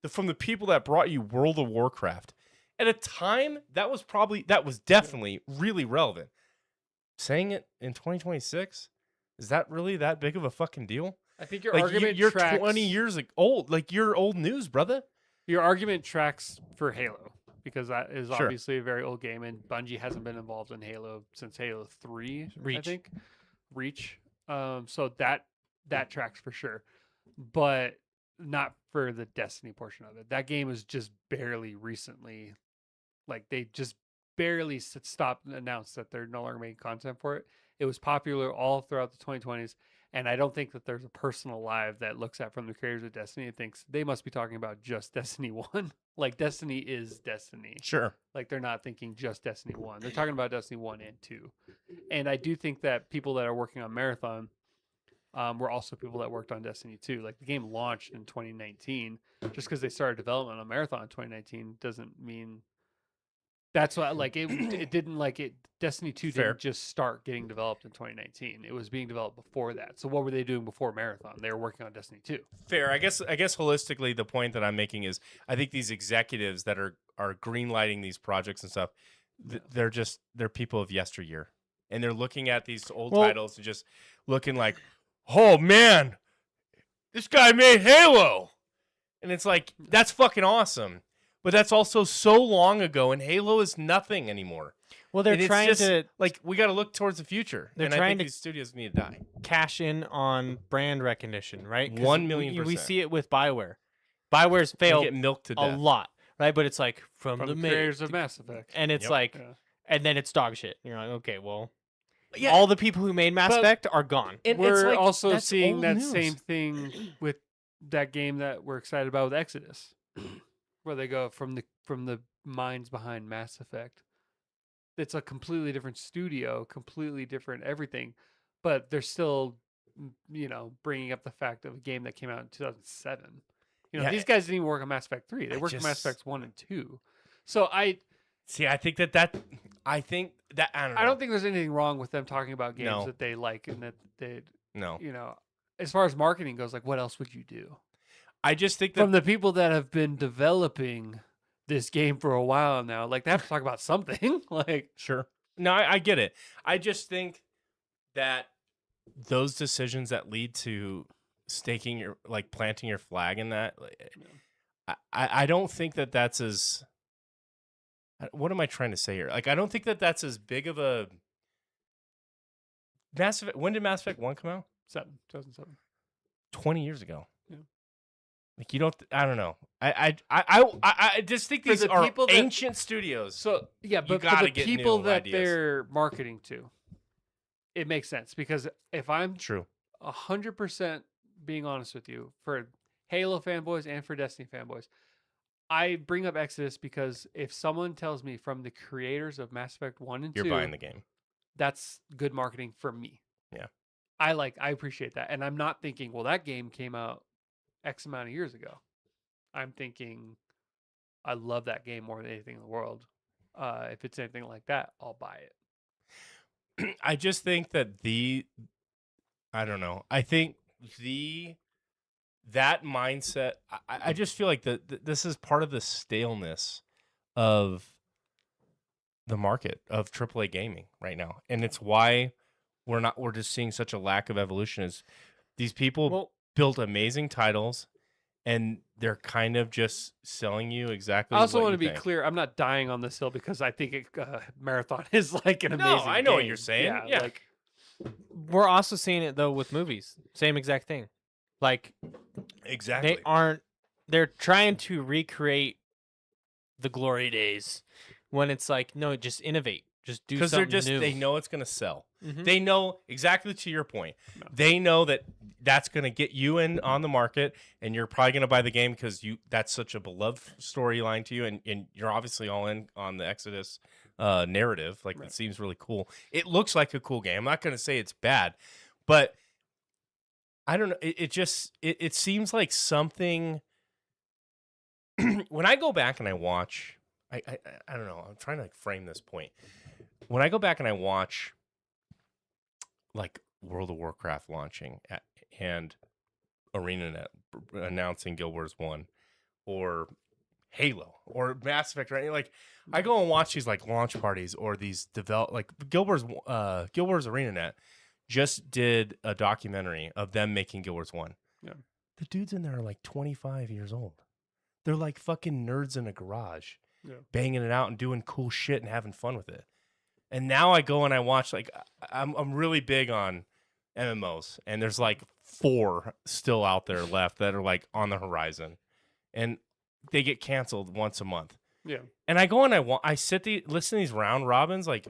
from the people that brought you World of Warcraft at a time that was definitely really relevant. Saying it in 2026, is that really that big of a fucking deal? I think your Like argument you're tracks, 20 years old. Like you're old news, brother. Your argument tracks for Halo because that is Sure. obviously a very old game, and Bungie hasn't been involved in Halo since Halo 3, I Reach. think. Reach. So that tracks for sure, but not for the Destiny portion of it. That game was just barely recently, like they just barely stopped and announced that they're no longer making content for it. It was popular all throughout the 2020s. And I don't think that there's a person alive that looks at from the creators of Destiny and thinks they must be talking about just Destiny 1. Like, Destiny is Destiny. Sure. Like, they're not thinking just Destiny 1. They're talking about Destiny 1 and 2. And I do think that people that are working on Marathon were also people that worked on Destiny 2. Like, the game launched in 2019. Just because they started development on Marathon in 2019 doesn't mean... That's why, like, it didn't, like, it. Destiny 2 Fair. didn't just start getting developed in 2019. It was being developed before that. So what were they doing before Marathon? They were working on Destiny 2. Fair. I guess holistically the point that I'm making is I think these executives that are greenlighting these projects and stuff, they're people of yesteryear. And they're looking at these old titles and just looking like, "Oh man, this guy made Halo." And it's like, that's fucking awesome. But that's also so long ago, and Halo is nothing anymore. Well, they're And it's trying just, to like, we got to look towards the future. They're and I trying think to- these studios need to die. cash in on brand recognition, right? 'Cause 1,000,000%. We see it with BioWare. BioWare's They failed get milked to a death. lot, right? But it's like from From the the main, creators of Mass Effect. and it's Yep. like, Yeah. and then it's dog shit. You're like, okay, well, Yeah. all the people who made Mass But- Effect are gone. And it's We're like, also that's seeing old that news. same thing with that game that we're excited about with Exodus, where they go from the minds behind Mass Effect. It's a completely different studio, completely different everything, but they're still, bringing up the fact of a game that came out in 2007. Yeah, These guys didn't even work on Mass Effect 3. They I worked on Mass just- Effects 1 and 2. So I See, I think that I don't know. don't think there's anything wrong with them talking about games No. that they like and that they, No. as far as marketing goes, like what else would you do? I just think that From the people that have been developing this game for a while now, like they have to talk about something. Like, sure. No, I get it. I just think that those decisions that lead to staking planting your flag in that, I don't think that that's as. What am I trying to say here? Like, I don't think that that's as big of a. Mass Effect. When did Mass Effect 1 come out? 2007. 20 years ago. Yeah. Like, you don't. I don't know. I just think For these the are people that- ancient studios. So yeah, but for gotta the get people new that ideas. they're marketing to, it makes sense because if I'm True. 100% being honest with you, for Halo fanboys and for Destiny fanboys, I bring up Exodus because if someone tells me from the creators of Mass Effect 1 and 2, You're buying the game. that's good marketing for me. Yeah. I appreciate that. And I'm not thinking, well, that game came out X amount of years ago. I'm thinking, I love that game more than anything in the world. If it's anything like that, I'll buy it. I just think that I don't know. I think that mindset, I just feel like this is part of the staleness of the market of AAA gaming right now. And it's why we're just seeing such a lack of evolution is these people built amazing titles and they're kind of just selling you exactly I also what want you to be think. clear. I'm not dying on this hill because I think Marathon is like an amazing I know what game. you're saying. Yeah. Like, We're also seeing it though with movies. Same exact thing. Like Exactly. they're trying to recreate the glory days when it's like, no, just innovate. Just do because something new. they know it's going to sell. Mhm. They know exactly to your point. No. They know that that's going to get you in on the market, and you're probably going to buy the game because that's such a beloved storyline to you, and you're obviously all in on the Exodus narrative. Like, Right. it seems really cool. It looks like a cool game. I'm not going to say it's bad, but I don't know. It seems like something. When I go back and I watch, I don't know. I'm trying to frame this point. When I go back and I watch, like, World of Warcraft launching and ArenaNet announcing Guild Wars 1, or Halo or Mass Effect, right? Like, I go and watch these like launch parties or these like Guild Wars ArenaNet just did a documentary of them making Guild Wars 1. Yeah. The dudes in there are like 25 years old. They're like fucking nerds in a garage, banging it out and doing cool shit and having fun with it. And now I go and I watch, like, I'm really big on MMOs, and there's like 4 still out there left that are like on the horizon, and they get canceled once a month. Yeah. And I go and I listen to these round robins. Like,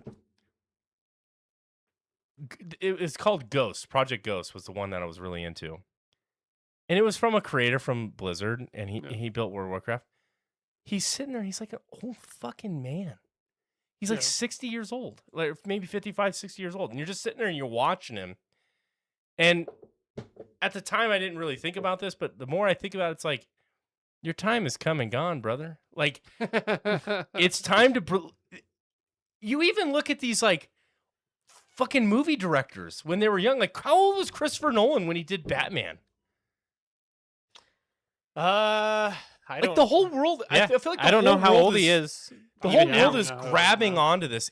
it's called Ghost. Project Ghost was the one that I was really into, and it was from a creator from Blizzard, and he built World of Warcraft. He's sitting there. He's like an old fucking man. He's like 60 years old, like maybe 55, 60 years old. And you're just sitting there and you're watching him. And at the time, I didn't really think about this, but the more I think about it, it's like, your time is come and gone, brother. Like, it's time to... You even look at these, like, fucking movie directors when they were young. Like, how old was Christopher Nolan when he did Batman? I don't. Like, the whole world... Yeah, I feel like I don't know how old he is. The Even whole now, world is no, grabbing no. onto this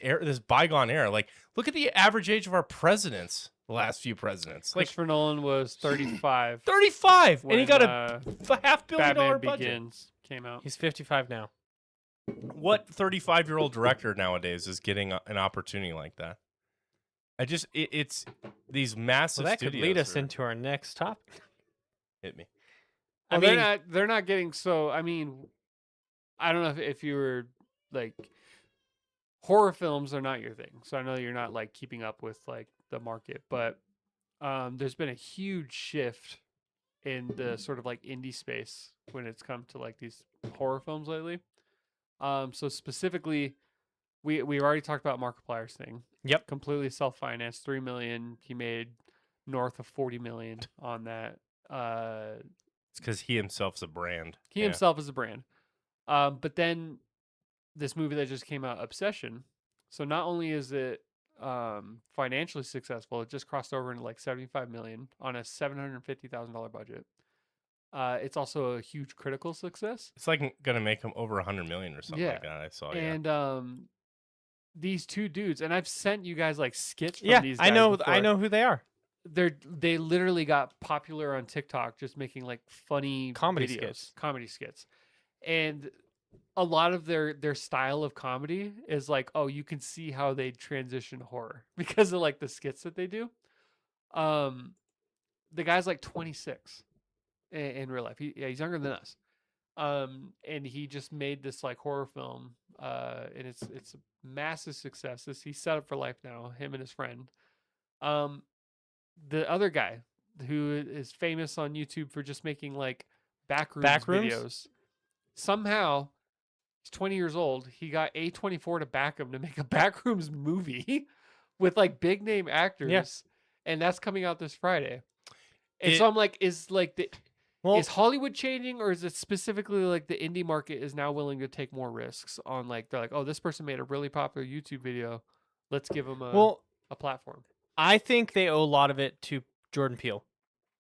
bygone era. Like, look at the average age of our presidents, the last few presidents. Like, Christopher Nolan was 35. 35, and he when, got a $500 million Batman budget. Begins came out. He's 55 now. What 35-year-old director nowadays is getting an opportunity like that? It's these massive Well, that could lead us studios into our next topic. hit me. Well, I mean, they're not getting so. I mean, I don't know if you were like, horror films are not your thing. So I know you're not like keeping up with like the market, but there's been a huge shift in the sort of like indie space when it's come to like these horror films lately. So specifically, we already talked about Markiplier's thing. Yep. Completely self-financed, $3 million. He made north of $40 million on that. It's because he himself is a brand. He himself is a brand. But then this movie that just came out, Obsession. So not only is it financially successful, it just crossed over into like 75 million on a $750,000 budget. It's also a huge critical success. It's like gonna make him over 100 million or something like that. I saw. And these two dudes, and I've sent you guys like skits from yeah, these guys I know before. who they are. They literally got popular on TikTok just making like funny Comedy videos, comedy skits. And a lot of their style of comedy is like, oh, you can see how they transition horror because of like the skits that they do. The guy's like 26 in real life. He's younger than us. And he just made this like horror film, and it's a massive success. He's set up for life now, him and his friend. The other guy who is famous on YouTube for just making like backrooms videos, somehow he's 20 years old. He got A24 to back him to make a backrooms movie with like big name actors, and that's coming out this Friday. And so I'm like, is Hollywood changing, or is it specifically like the indie market is now willing to take more risks on like, they're like, oh, this person made a really popular YouTube video, let's give them a platform. I think they owe a lot of it to Jordan Peele.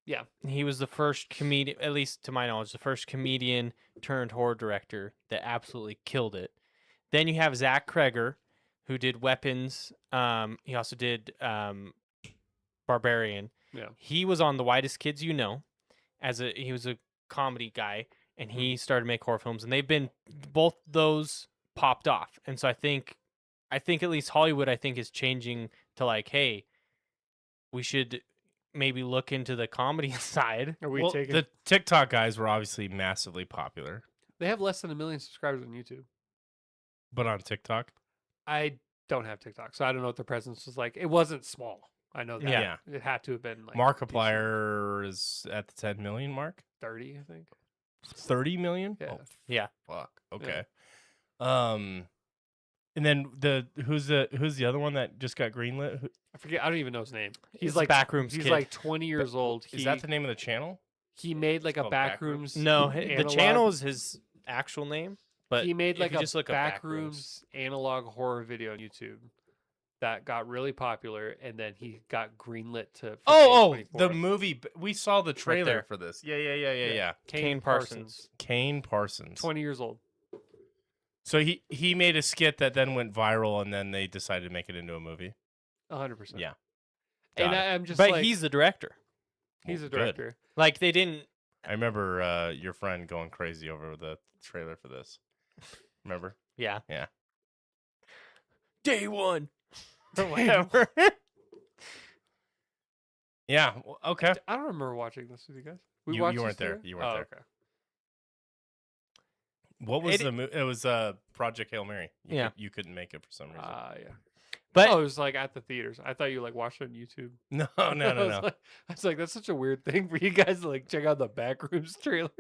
Yeah. He was the first comedian, at least to my knowledge, the first comedian turned horror director that absolutely killed it. Then you have Zach Kreger, who did Weapons. He also did Barbarian. Yeah. He was on The Whitest Kids You Know. He was a comedy guy, and he started to make horror films, and they've been, both those popped off. And so I think at least Hollywood, I think, is changing to like, hey, we should maybe look into the comedy side. Are we taking? The TikTok guys were obviously massively popular, They have less than 1 million subscribers on YouTube. but on TikTok, I don't have TikTok, so I don't know what their presence was like. It wasn't small. I know that. Yeah. It had to have been like Markiplier is at the 10 million mark. 30, I think. 30 million? Yeah. Oh, Yeah. fuck. Okay. And then who's the other one that just got greenlit? I forget. I don't even know his name. He's It's like Backrooms He's Kid. like 20 years old. Is that the name of the channel? He made like a called Backrooms. No, the analog- channel is his actual name, but he made if like you a just look up Backrooms analog horror video on YouTube that got really popular, and then he got greenlit to. for Oh, A24. the movie. We saw the trailer there. for this. Yeah. Kane Parsons. Kane Parsons. 20 years old. So he made a skit that then went viral, and then they decided to make it into a movie. 100%. Yeah. And Got it. I'm just But like, he's the director. he's Well, a good. director. Like they didn't. I remember your friend going crazy over the trailer for this. Remember? Yeah. Yeah. Day one. Or whatever. Yeah. Okay. I don't remember watching this with you guys. We You watched this weren't there. together? You weren't Oh, there. okay. What was It- the movie? It was Project Hail Mary. Yeah. You couldn't make it for some reason. Yeah. But Oh, it was like at the theaters. I thought you like watched it on YouTube. No. I was like, that's such a weird thing for you guys to like check out the Backrooms trailer.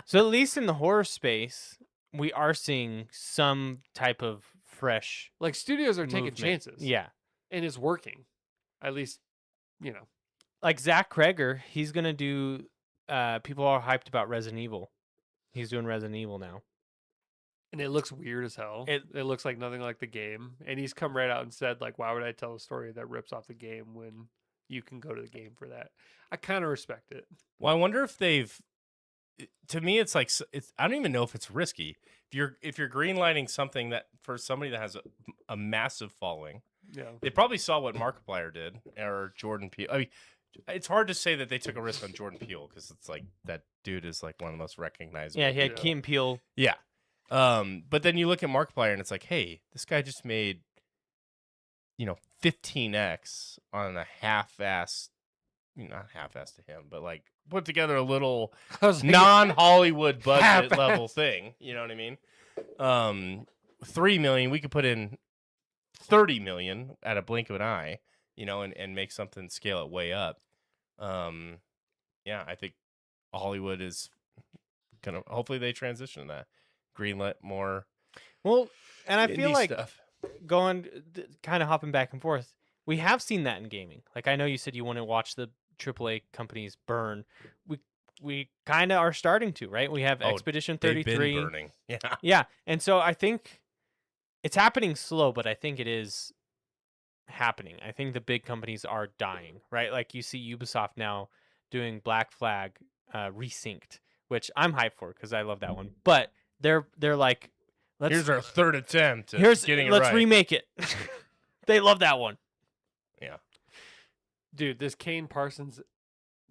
so at least in the horror space, we are seeing some type of fresh Like studios are taking movement. chances. Yeah. And it's working. At least, you know. Like Zach Kreger, he's gonna do. People are hyped about Resident Evil. He's doing Resident Evil now. And it looks weird as hell. It- It looks like nothing like the game. And he's come right out and said, like, why would I tell a story that rips off the game when you can go to the game for that? I kind of respect it. Well, I wonder if they've. To me, it's like it's. I don't even know if it's risky. If you're greenlighting something that for somebody that has a massive following, Yeah. they probably saw what Markiplier did or Jordan Peele. I mean, it's hard to say that they took a risk on Jordan Peele because it's like that dude is like one of the most recognizable. Yeah, he had Yeah. Key and Peele. Yeah. But then you look at Markiplier and it's like, hey, this guy just made, 15x on a half-ass, not half-ass to him, but like put together a little I was like, non-Hollywood budget Half-ass. level thing. You know what I mean? 3 million, we could put in 30 million at a blink of an eye, and make something scale it way up. Yeah, I think Hollywood is gonna. Hopefully, they transition to that. Greenlit more. Well, and I feel indie like stuff. going kind of hopping back and forth. We have seen that in gaming. Like I know you said you want to watch the AAA companies burn. We kind of are starting to, right? We have Oh, Expedition They've 33. been burning. Yeah. Yeah, and so I think it's happening slow, but I think it is happening. I think the big companies are dying, right? Like you see Ubisoft now doing Black Flag resynced, which I'm hyped for because I love that one. But they're like, Here's our third attempt at let's getting it right. remake it. They love that one. Yeah. dude, this Kane Parsons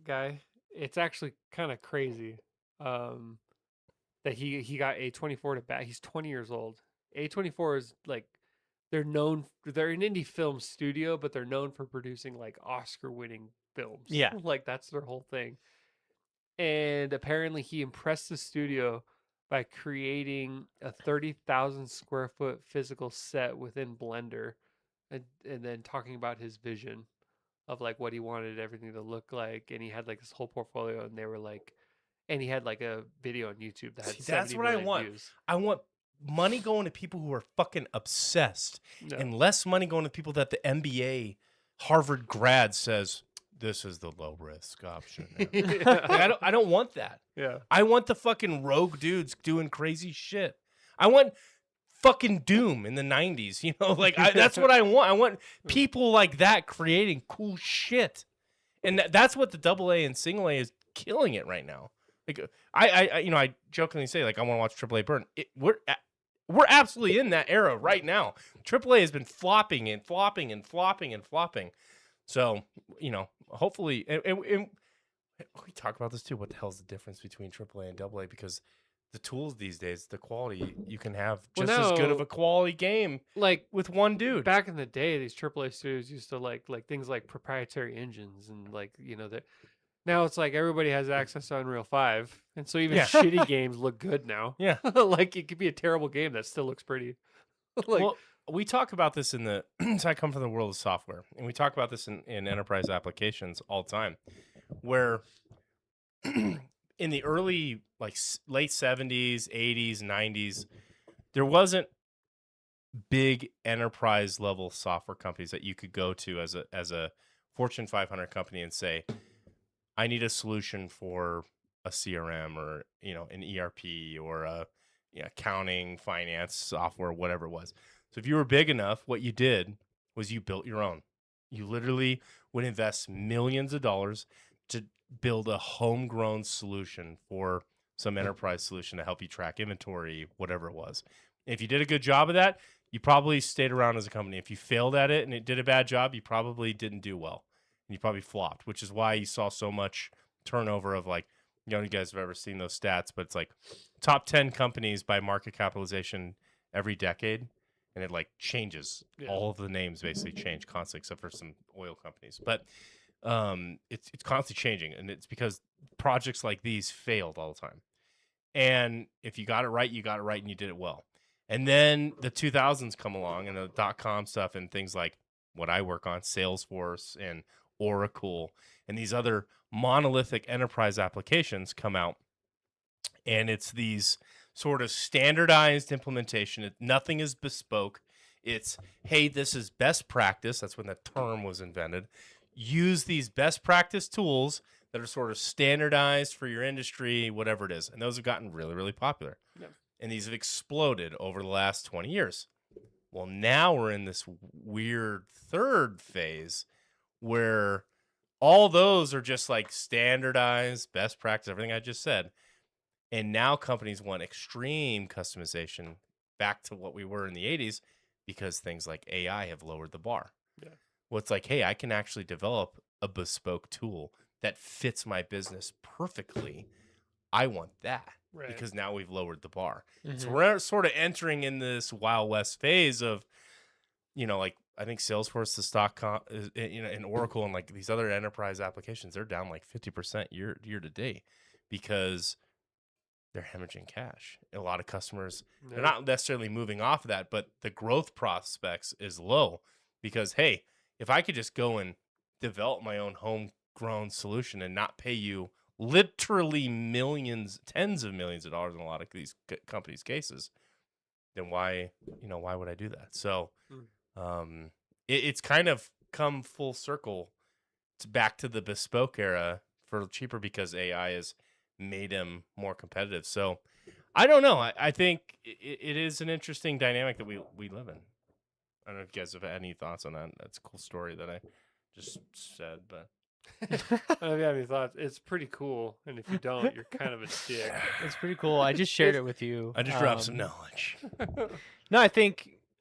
guy, it's actually kind of crazy that he got A24 to bat. He's 20 years old. A24 is like they're an indie film studio, but they're known for producing like Oscar-winning films. Yeah. Like that's their whole thing. And apparently he impressed the studio by creating a 30,000 square foot physical set within Blender and then talking about his vision of like what he wanted everything to look like. And he had like this whole portfolio and they were like, and he had like a video on YouTube that had See, that's 70 what I million want. views. I want money going to people who are fucking obsessed, No. and less money going to people that the MBA, Harvard grad says this is the low risk option. Like, I don't want that. Yeah. I want the fucking rogue dudes doing crazy shit. I want fucking Doom in the 90s, like that's what I want. I want people like that creating cool shit. And that's what the AA and single A is killing it right now. Like I jokingly say like I want to watch AAA burn. We're absolutely in that era right now. AAA has been flopping and flopping and flopping and flopping. So, hopefully and we talk about this too. What the hell is the difference between AAA and AA? Because the tools these days, the quality, you can have Well, just as good of no. a quality game Like with one dude. back in the day, these AAA studios used to like things like proprietary engines and like that. Now it's like everybody has access to Unreal 5, and so even Yeah. shitty games look good now. Yeah. Like it could be a terrible game that still looks pretty. Like Well, we talk about this in the so I come from the world of software, and we talk about this in enterprise applications all the time, where in the early late 70s, 80s, 90s, there wasn't big enterprise level software companies that you could go to as a Fortune 500 company and say, I need a solution for a CRM or an ERP or a accounting, finance software, whatever it was. So if you were big enough, what you did was you built your own. You literally would invest millions of dollars to build a homegrown solution for some enterprise solution to help you track inventory, whatever it was. If you did a good job of that, you probably stayed around as a company. If you failed at it and it did a bad job, you probably didn't do well. And you probably flopped, which is why you saw so much turnover of you guys have ever seen those stats, but it's like top 10 companies by market capitalization every decade. And it changes. Yeah. All of the names basically change constantly, except for some oil companies. But it's constantly changing. And it's because projects like these failed all the time. And if you got it right, you got it right and you did it well. And then the 2000s come along and the .com stuff and things like what I work on, Salesforce and Oracle and these other monolithic enterprise applications come out. And it's these sort of standardized implementation. Nothing is bespoke. It's, hey, this is best practice. That's when the term was invented. Use these best practice tools that are sort of standardized for your industry, whatever it is. And those have gotten really, really popular. Yep. And these have exploded over the last 20 years. Well, now we're in this weird third phase where all those are just standardized, best practice, everything I just said. And now companies want extreme customization back to what we were in the 80s because things like AI have lowered the bar. Yeah. Well, it's hey, I can actually develop a bespoke tool that fits my business perfectly. I want that. Right. Because now we've lowered the bar. Mm-hmm. So we're sort of entering in this Wild West phase of, I think Salesforce, the stock, and Oracle and these other enterprise applications, they're down 50% year to date because they're hemorrhaging cash. A lot of customers, they're not necessarily moving off of that, but the growth prospects is low because, hey, if I could just go and develop my own homegrown solution and not pay you literally millions, tens of millions of dollars in a lot of these companies' cases, then why would I do that? So it's kind of come full circle back to the bespoke era for cheaper because AI has made them more competitive. So I don't know. I think it is an interesting dynamic that we live in. I don't know if you guys have any thoughts on that. That's a cool story that I just said, but I don't have any thoughts. It's pretty cool, and if you don't, you're kind of a dick. It's pretty cool. I just shared it with you. I just dropped some knowledge. No,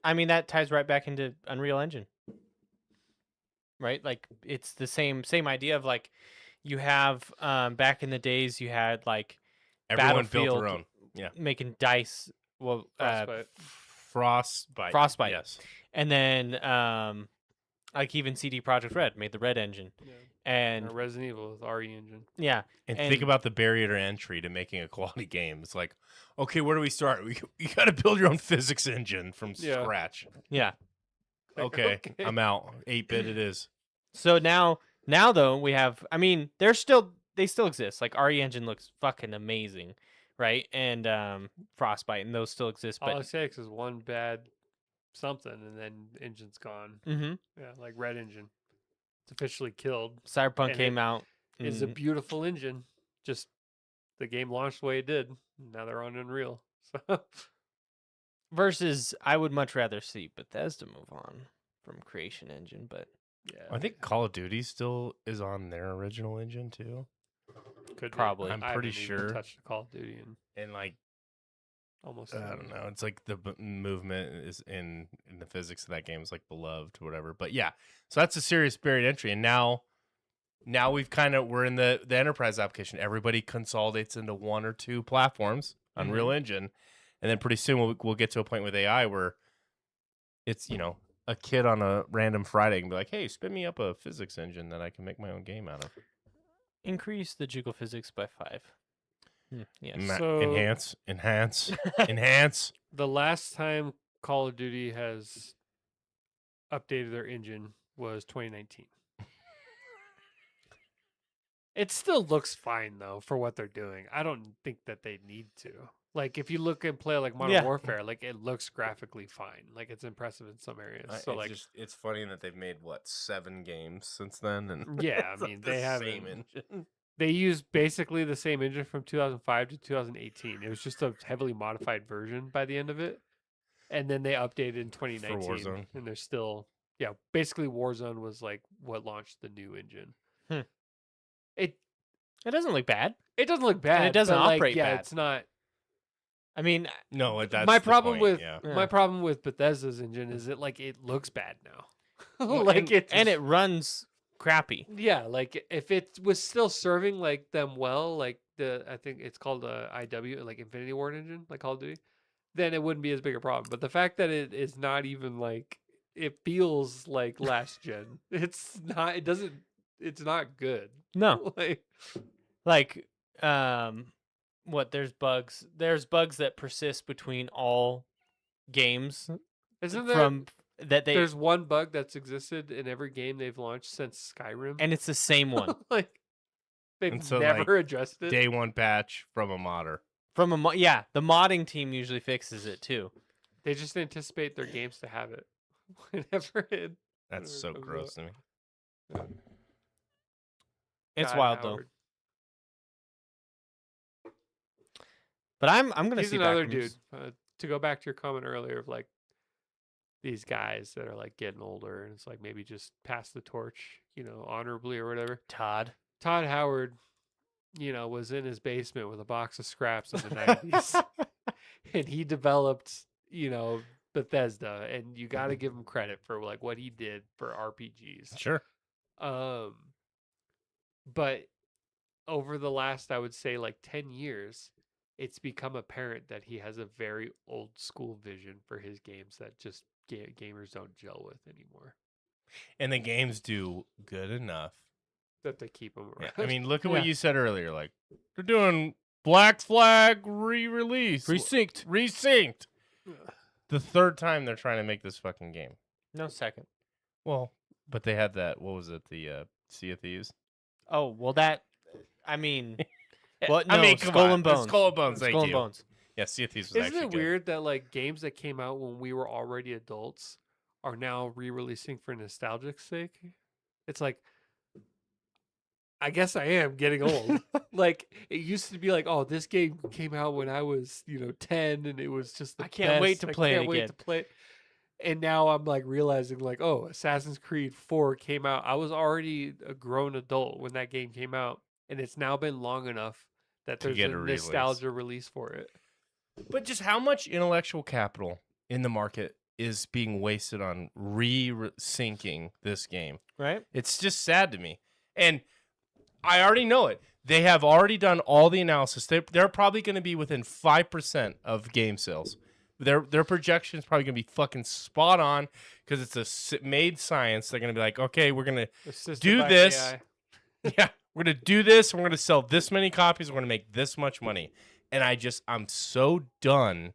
I mean that ties right back into Unreal Engine, right? It's the same idea of you have back in the days you had everyone built their own, making dice. Well, Frostbite, yes, and then even CD Projekt Red made the Red engine. Yeah. And Resident Evil with RE engine. Yeah. And think about the barrier to entry to making a quality game. It's okay, where do we start? You got to build your own physics engine from scratch. Yeah. Okay, I'm out. 8-bit it is. So now though, we have, they still exist. RE engine looks fucking amazing, right? And Frostbite and those still exist. But Politics 6 is one bad something and then the engine's gone. Mm-hmm. Yeah, Red engine. It's officially killed. Cyberpunk came out. It's a beautiful engine. Just the game launched the way it did. Now they're on Unreal. So. Versus, I would much rather see Bethesda move on from Creation Engine, but yeah, I think Call of Duty still is on their original engine too. Could probably. I'm pretty sure. Touched Call of Duty and almost. I don't know. It's the movement is in the physics of that game is beloved, whatever. But yeah, so that's a serious buried entry. And now we're in the enterprise application. Everybody consolidates into one or two platforms, Unreal Engine, and then pretty soon we'll get to a point with AI where it's a kid on a random Friday can be like, hey, spin me up a physics engine that I can make my own game out of. Increase the jiggle physics by 5. Yes. So, enhance. The last time Call of Duty has updated their engine was 2019. It still looks fine though for what they're doing. I don't think that they need to. Like if you look and play like Modern Yeah. Warfare, like it looks graphically fine. Like it's impressive in some areas. So like it's funny that they've made what 7 games since then, and yeah, it's I like mean the they have same engine. They used basically the same engine from 2005 to 2018. It was just a heavily modified version by the end of it. And then they updated in 2019. Warzone. And they're still, yeah, basically Warzone was like what launched the new engine. Hmm. It It doesn't look bad. it doesn't look bad. it doesn't but, like, operate yeah, bad. it's not. I mean, No, that's my the problem point, with yeah. Yeah. my problem with Bethesda's engine is it like it looks bad now. well, like and it runs crappy. yeah, like if it was still serving like them well, like I think it's called IW, like Infinity Ward engine, like Call of Duty, then it wouldn't be as big a problem. But the fact that it is not even like it feels like last gen, it's not. It doesn't. It's not good. No, like what? There's bugs. There's bugs that persist between all games isn't there? from that they. There's one bug that's existed in every game they've launched since Skyrim, and it's the same one like they've And so, never like, addressed it. Day 1 patch from a modder. from a yeah. The modding team usually fixes it too. They just anticipate their games to have it whenever it. That's so comes gross to me. It's God, wild Howard. though. But I'm gonna He's see another Backrooms. dude. To go back to your comment earlier of like these guys that are like getting older, and it's like maybe just pass the torch, honorably or whatever. Todd. Todd Howard, was in his basement with a box of scraps in the 90s, and he developed, Bethesda, and you got to give him credit for like what he did for RPGs. Sure. But over the last, I would say, like 10 years, it's become apparent that he has a very old school vision for his games that just gamers don't gel with anymore. And the games do good enough. That they keep him around. Yeah. I mean, look at what Yeah. you said earlier. Like, they're doing Black Flag re-release. Resynced. The third time they're trying to make this fucking game. No second. Well, but they had that, what was it, the Sea of Thieves? Oh well, that. I mean, well, I no, mean, come Skull on. and Bones. Skull and Bones, thank Skull and you. Bones. Yeah, Sea of Thieves was Isn't actually it good. weird that like games that came out when we were already adults are now re-releasing for nostalgic sake? It's like, I guess I am getting old. Like it used to be like, oh, this game came out when I was, 10, and it was just the I can't wait best. to I play it can't wait again. to play it. And now I'm like realizing like, oh, Assassin's Creed 4 came out. I was already a grown adult when that game came out, and it's now been long enough that To there's get a a release. nostalgia release for it. But just how much intellectual capital in the market is being wasted on re-syncing this game? Right. It's just sad to me. And I already know it. They have already done all the analysis. They're probably going to be within 5% of game sales. Their projection is probably going to be fucking spot on because it's a made science. They're going to be like, okay, we're going to Assisted do by this. AI. Yeah, we're going to do this. And we're going to sell this many copies. We're going to make this much money. And I'm so done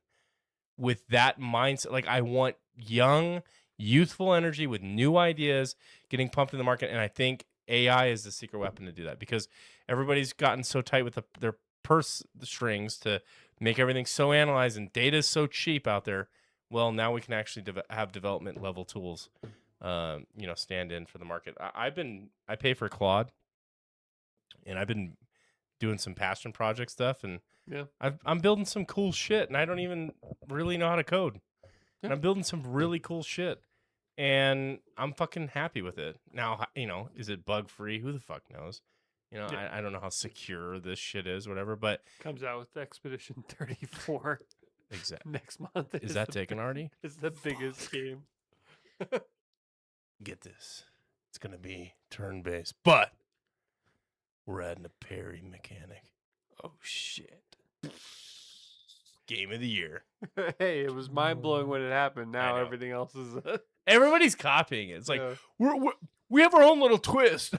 with that mindset. Like, I want young, youthful energy with new ideas getting pumped in the market. And I think AI is the secret weapon to do that because everybody's gotten so tight with their purse strings to make everything so analyzed, and data is so cheap out there. Well, now we can actually have development level tools, stand in for the market. I pay for Claude, and I've been doing some passion project stuff, and Yeah. I'm building some cool shit, and I don't even really know how to code. And Yeah. I'm building some really cool shit, and I'm fucking happy with it. Now, is it bug free? Who the fuck knows? Yeah. I don't know how secure this shit is, whatever. But Comes out with Expedition 34 exactly, next month. is that taken already? It's the biggest game. Get this, it's gonna be turn based, but we're adding a parry mechanic. Oh shit. Game of the year. Hey, it was mind blowing when it happened. Now know. everything else is. Everybody's copying it. It's like Yeah. we have our own little twist.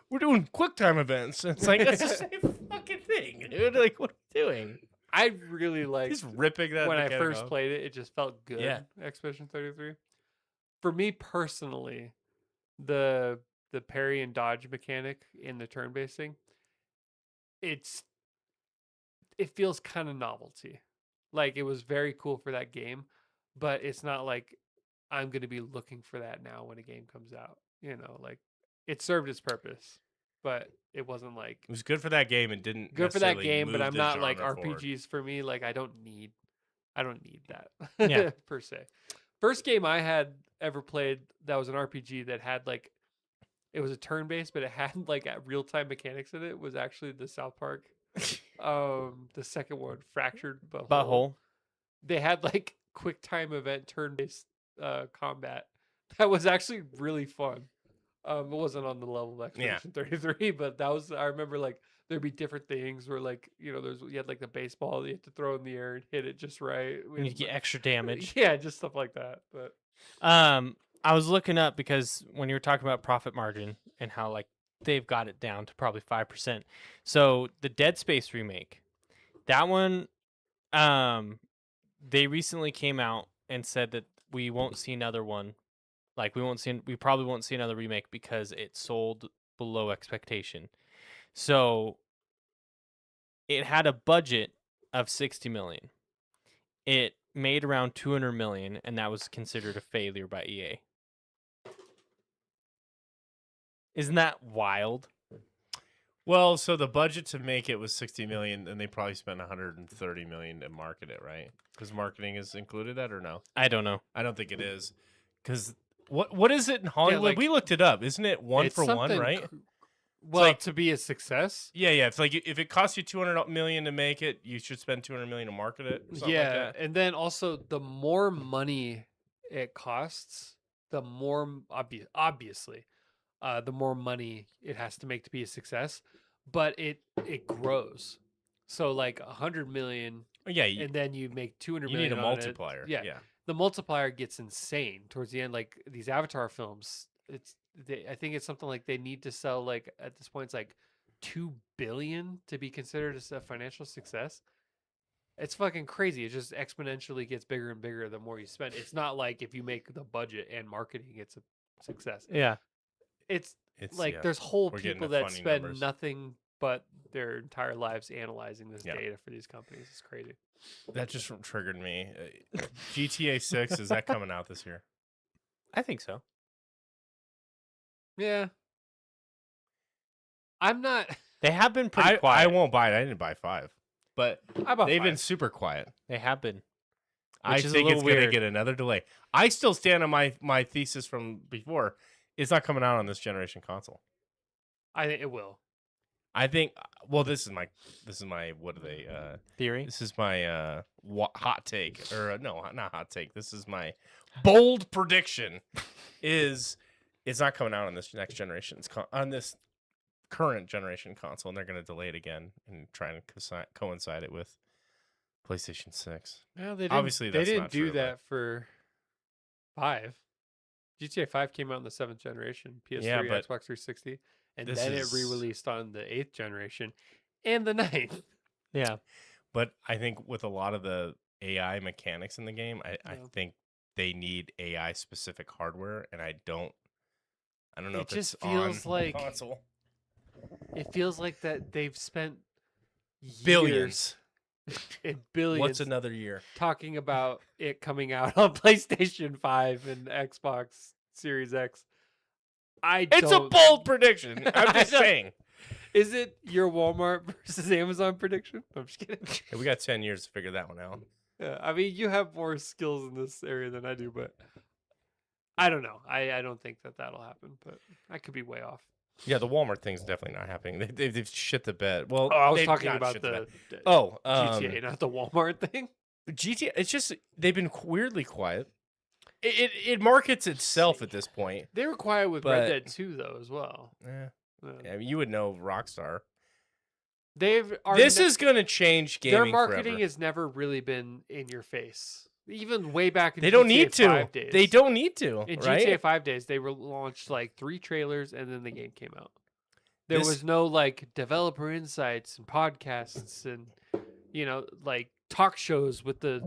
We're doing QuickTime events. It's like it's the same fucking thing, dude. Like, what are you doing? I really like He's ripping that when I mechanic first off. played it. It just felt good. Yeah. Expedition 33. for me personally, the parry and dodge mechanic in the turn-based thing, it feels kind of novelty. Like it was very cool for that game, but it's not like I'm going to be looking for that now when a game comes out. Like it served its purpose, but it wasn't like It was good for that game and didn't good for that necessarily game, but move I'm the not like genre forward. RPGs for me. Like I don't need that Yeah. per se. First game I had ever played that was an RPG that had like it was a turn based, but it had like real time mechanics in it was actually the South Park. The second one, Fractured Butthole. They had like quick time event turn based combat that was actually really fun. It wasn't on the level of Expedition 33, but that was I remember like there'd be different things where like you had like the baseball that you had to throw in the air and hit it just right. And you get extra damage. Yeah, just stuff like that. But I was looking up because when you were talking about profit margin and how like they've got it down to probably 5%. So the Dead Space remake, that one, they recently came out and said that we won't see another one. Like we probably won't see another remake because it sold below expectation. So it had a budget of 60 million. It made around 200 million, and that was considered a failure by EA. Isn't that wild? Well, so the budget to make it was 60 million, and they probably spent 130 million to market it, right? Because marketing is included that or no? I don't know. I don't think it is. Because what is it in Hollywood? like- we looked it up. Isn't it one it's for one, something right? Well, like- to be a success. Yeah. It's like if it costs you 200 million to make it, you should spend 200 million to market it. Something Yeah, like that. and then also the more money it costs, the more obviously, the more money it has to make to be a success. But it grows. So like 100 million, Yeah, you, and then you make 200 you need million a on it. multiplier. Yeah, the multiplier gets insane towards the end. Like these Avatar films, I think it's something like they need to sell like at this point it's like 2 billion to be considered a financial success. It's fucking crazy. It just exponentially gets bigger and bigger the more you spend. It's not like if you make the budget and marketing, it's a success. Yeah. It's like yeah. there's whole We're getting people to that funny spend numbers. nothing but their entire lives analyzing this Yeah. data for these companies. It's crazy. That just triggered me. GTA 6, is that coming out this year? I think so. Yeah. I'm not. They have been pretty quiet. I won't buy it. I didn't buy 5. But I bought they've been 5. super quiet. They have been. I Which is a think it's little going to weird. get another delay. I still stand on my thesis from before. It's not coming out on this generation console. I think it will. I think. Well, this is my. What are they? Theory. This is my hot take, or no, not hot take. This is my bold prediction. Is it's not coming out on this next generation's on this current generation console, and they're going to delay it again and try and coincide it with PlayStation 6. No, they didn't. Obviously, they that's didn't not do true, but- that for 5. GTA 5 came out in the 7th generation, PS3, Yeah, but Xbox 360, and this then is- it re-released on the 8th generation and the 9th. Yeah. But I think with a lot of the AI mechanics in the game, I Yeah. think they need AI specific hardware, and I don't know It if just it's feels on like- console. It feels like that they've spent Billions. years and billions What's another year? talking about it coming out on PlayStation 5 and Xbox Series X. It's a bold prediction. I'm just I know. saying. Is it your Walmart versus Amazon prediction? I'm just kidding. Hey, we got 10 years to figure that one out. Yeah, I mean, you have more skills in this area than I do, but I don't know. I don't think that'll happen, but I could be way off. Yeah, the Walmart thing's definitely not happening. They've shit the bed. Well, Oh, I was they've talking not about shit the bed. Oh, GTA, not the Walmart thing. GTA. It's just they've been weirdly quiet. It markets itself at this point. They were quiet with But- Red Dead 2, though, as well. Yeah, I mean, you would know Rockstar. This Is going to change gaming their marketing forever. has never really been in your face. Even way back in They don't GTA need to. 5 days. They don't need to. In right? GTA 5 days, they launched like 3 trailers and then the game came out. There This- was no like developer insights and podcasts and like talk shows with the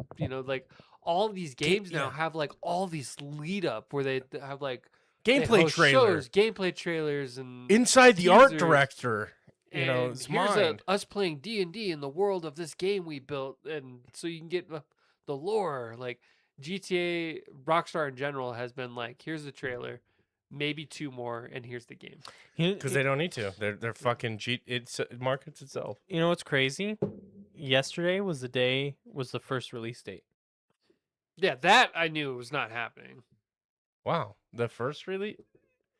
like all these games now yeah. have like all these lead up where they have like Gameplay trailer gameplay trailers, and inside the art teasers, director. and It's here's mind. us playing D&D in the world of this game we built, and so you can get the lore. Like GTA, Rockstar in general has been like, here's the trailer, maybe 2 more, and here's the game. Because they don't need to. They're fucking it markets itself. You know what's crazy? Yesterday was the first release date. Yeah, that I knew was not happening. Wow, the first release.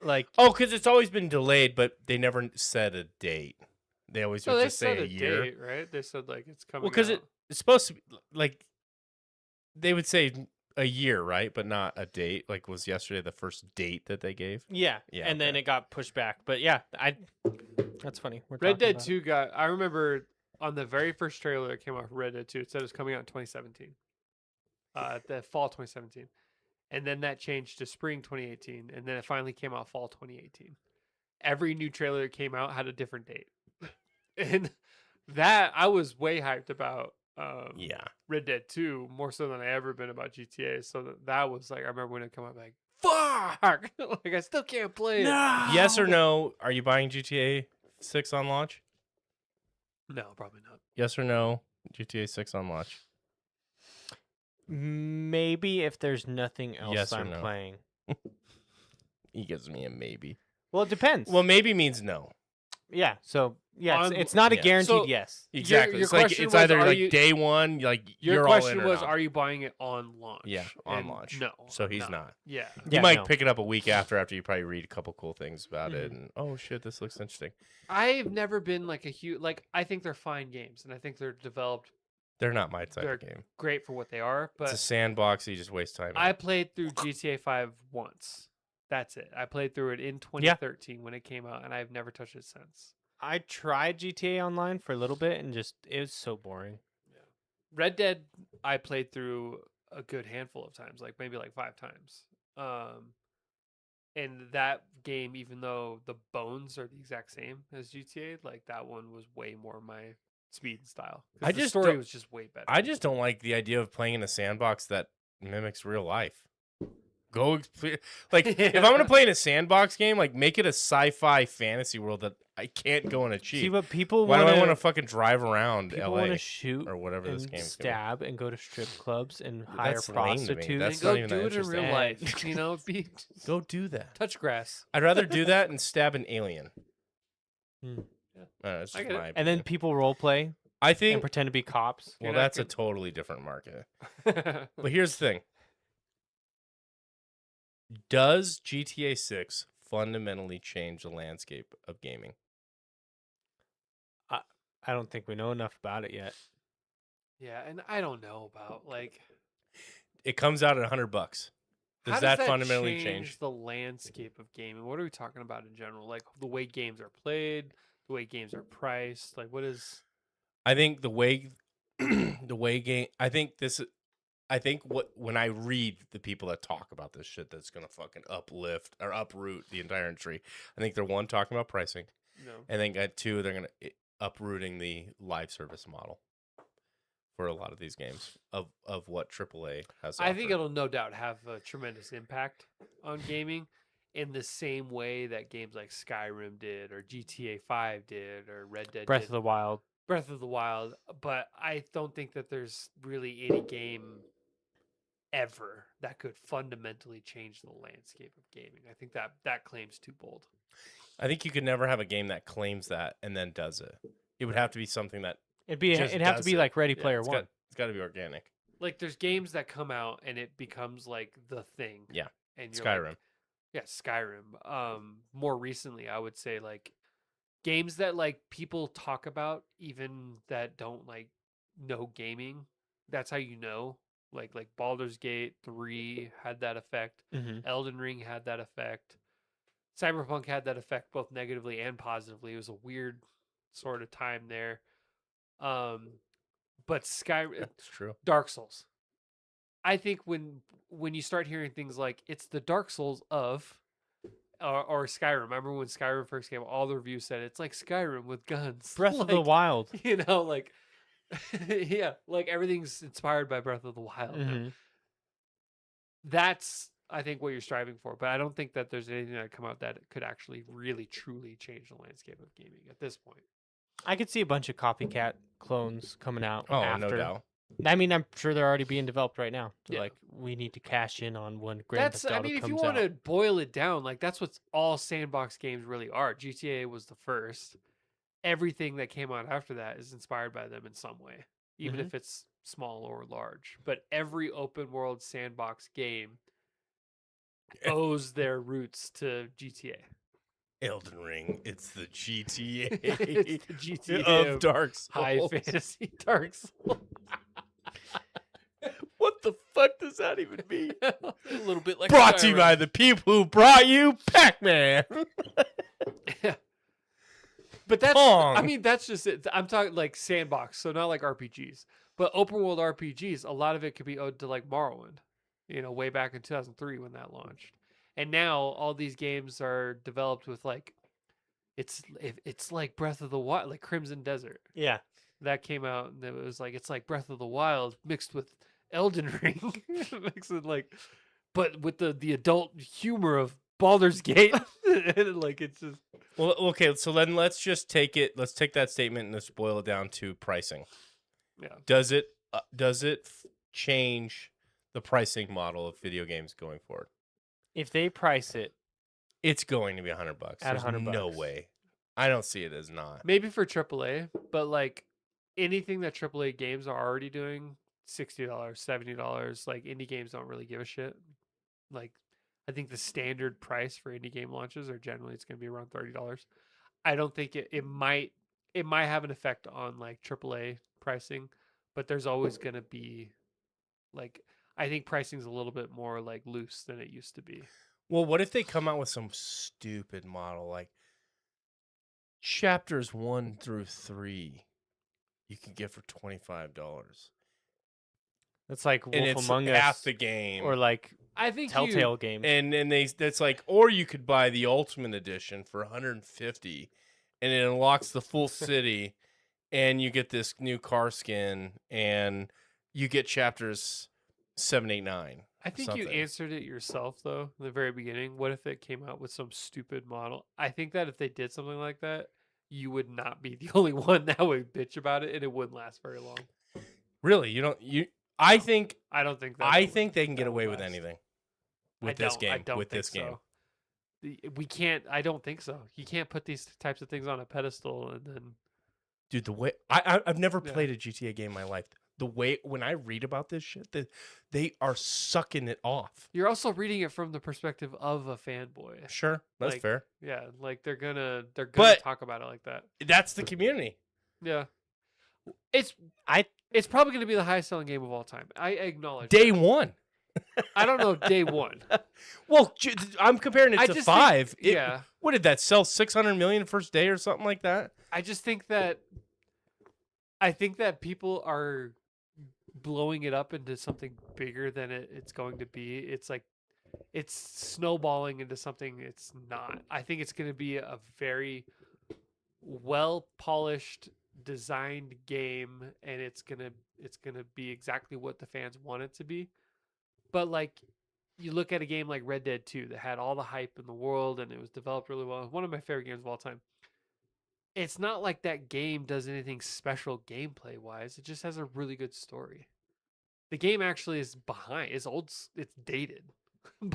Like, Oh, because it's always been delayed, but they never said a date. They always So would they just say said a year. date, right? They said like it's coming. Well, because out. it's supposed to be like they would say a year, right? But not a date. Like, was yesterday the first date that they gave? yeah, Yeah, and then okay. it got pushed back. But yeah, that's funny. We're Red talking Dead about it. 2 got. I remember on the very first trailer that came out for Red Dead 2, it said it was coming out in 2017. The fall 2017, and then that changed to spring 2018, and then it finally came out fall 2018. Every new trailer that came out had a different date, and that I was way hyped about. Yeah. Red Dead 2 more so than I ever been about GTA. So that was like, I remember when it came out, like, fuck, like I still can't play it. Yes or no? Are you buying GTA 6 on launch? No, probably not. Yes or no? GTA 6 on launch. Maybe if there's nothing else Yes or I'm no? playing. He gives me a maybe. Well, it depends. Well, maybe means no. yeah. So yeah, On- it's not a yeah. guaranteed So- yes. Exactly. your it's like question it's was, either are like you- day one, like Your you're question all in or was, not. are you buying it on launch? Yeah, on And launch. No. So I'm he's not. Yeah. You Yeah, might no. pick it up a week after you probably read a couple cool things about it, and oh shit, this looks interesting. I've never been like a huge, like, I think they're fine games, and I think they're developed They're not my type They're of game. great for what they are, It's but a sandbox. You just waste time. in. I played through GTA 5 once. That's it. I played through it in 2013 when it came out, and I've never touched it since. I tried GTA Online for a little bit and just it was so boring. Red Dead, I played through a good handful of times, like maybe like 5 times. And that game, even though the bones are the exact same as GTA, like that one was way more my speed and style. 'Cause the story was just way better. I just don't like the idea of playing in a sandbox that mimics real life. Like if I'm gonna play in a sandbox game, like make it a sci-fi fantasy world that I can't go and achieve. See, but people Why do want I want to fucking drive around people LA want to shoot or whatever this and game's gonna be? stab and go to strip clubs and hire That's lame to me. prostitutes. That's And go not even do that it in interesting. real life. You know, Go do that. touch grass. I'd rather do that and stab an alien. Hmm. That's I just get it. my And then opinion. people role play I and think pretend to be cops. well, You're not that's a gonna- totally different market. But here's the thing: does GTA 6 fundamentally change the landscape of gaming? I don't think we know enough about it yet. Yeah, and I don't know about like It comes out at $100. how Does does that fundamentally change? the landscape of gaming? What are we talking about in general? Like the way games are played, the way games are priced. Like what is? I think the way I think what when I read the people that talk about this shit that's gonna fucking uplift or uproot the entire industry, I think they're one talking about pricing, No. and then two they're gonna uprooting the live service model for a lot of these games of what AAA has. I think offered. it'll no doubt have a tremendous impact on gaming in the same way that games like Skyrim did or GTA 5 did or Red Dead Breath did. of the Wild. Breath of the Wild, but I don't think that there's really any game ever that could fundamentally change the landscape of gaming. I think that claim's too bold. I think you could never have a game that claims that and then does it. It would have to be something that It'd have to does be it. like Ready Yeah, Player it's One. got to be organic. Like there's games that come out and it becomes like the thing. Yeah. And you're Skyrim. like, yeah, Skyrim. More recently, I would say like games that like people talk about, even that don't like know gaming. That's how you know. Like Baldur's Gate 3 had that effect. Mm-hmm. Elden Ring had that effect. Cyberpunk had that effect both negatively and positively. It was a weird sort of time there. But It's true. Dark Souls. I think when you start hearing things like it's the Dark Souls of or Skyrim. Remember when Skyrim first came out, all the reviews said it's like Skyrim with guns. Breath of the Like, Wild. You know, like yeah, like everything's inspired by Breath of the Wild. Mhm. That's I think what you're striving for, but I don't think that there's anything that come out that could actually really truly change the landscape of gaming at this point. I could see a bunch of copycat clones coming out Oh, after. no doubt. I mean, I'm sure they're already being developed right now. They're Yeah. like, we need to cash in on when Grand That's Theft Auto I mean, if you comes want out. to boil it down, like that's what all sandbox games really are. GTA was the first. Everything that came out after that is inspired by them in some way, even Mhm. if it's small or large. But every open world sandbox game owes their roots to GTA. Elden Ring. It's the GTA, It's the GTA of of Dark Souls. high fantasy Dark Souls. What the fuck does that even mean? A little bit like Brought to you Skyrim. by the people who brought you Pac-Man. Yeah. But that's Pong. I mean that's just it. I'm talking like sandbox, so not like RPGs. But open world RPGs, a lot of it could be owed to like Morrowind, way back in 2003 when that launched. And now all these games are developed with like it's like Breath of the Wild, like Crimson Desert. Yeah. That came out and it was like it's like Breath of the Wild mixed with Elden Ring. Mixed with like but with the adult humor of Baldur's Gate. And like it's just Well, okay, so then let's take that statement and let's boil it down to pricing. yeah. Does it change the pricing model of video games going forward? If they price it, It's going to be $100. At There's $100. no way. I don't see it as not. Maybe for AAA, but like anything that AAA games are already doing, $60, $70, like indie games don't really give a shit. Like I think the standard price for indie game launches are generally it's gonna be around $30. I don't think it might have an effect on like AAA pricing, but there's always gonna be like I think pricing's a little bit more like loose than it used to be. Well, what if they come out with some stupid model like chapters 1 through 3 you can get for $25, it's like and Wolf it's Among half Us the game, or like I think Telltale games. and that's like, or you could buy the Ultimate Edition for $150, and it unlocks the full city, and you get this new car skin, and you get chapters 7, 8, 9. I think you something. answered it yourself though in the very beginning. What if it came out with some stupid model? I think that if they did something like that, you would not be the only one that would bitch about it, and it wouldn't last very long. Really, I think I don't think that. I think they can get that would away with last. anything I with this don't- game. I don't With think this game, so. We can't. I don't think so. You can't put these types of things on a pedestal and then. dude. The way I've never Yeah. played a GTA game in my life. The way when I read about this shit, they are sucking it off. You're also reading it from the perspective of a fanboy. Sure, that's Like, fair. Yeah, like they're gonna But- talk about it like that. That's the community. Yeah, it's probably gonna be the highest selling game of all time. I acknowledge. Day that. one. I don't know day one. Well, I'm comparing it I to just 5. Think, yeah, What did that sell? 600 million first day or something like that? I just think that people are blowing it up into something bigger than it's going to be. It's like it's snowballing into something it's not. I think it's going to be a very well polished, designed game, and it's gonna be exactly what the fans want it to be. But like you look at a game like Red Dead 2 that had all the hype in the world and it was developed really well. It's one of my favorite games of all time. It's not like that game does anything special gameplay wise. It just has a really good story. The game actually is behind. It's old. It's dated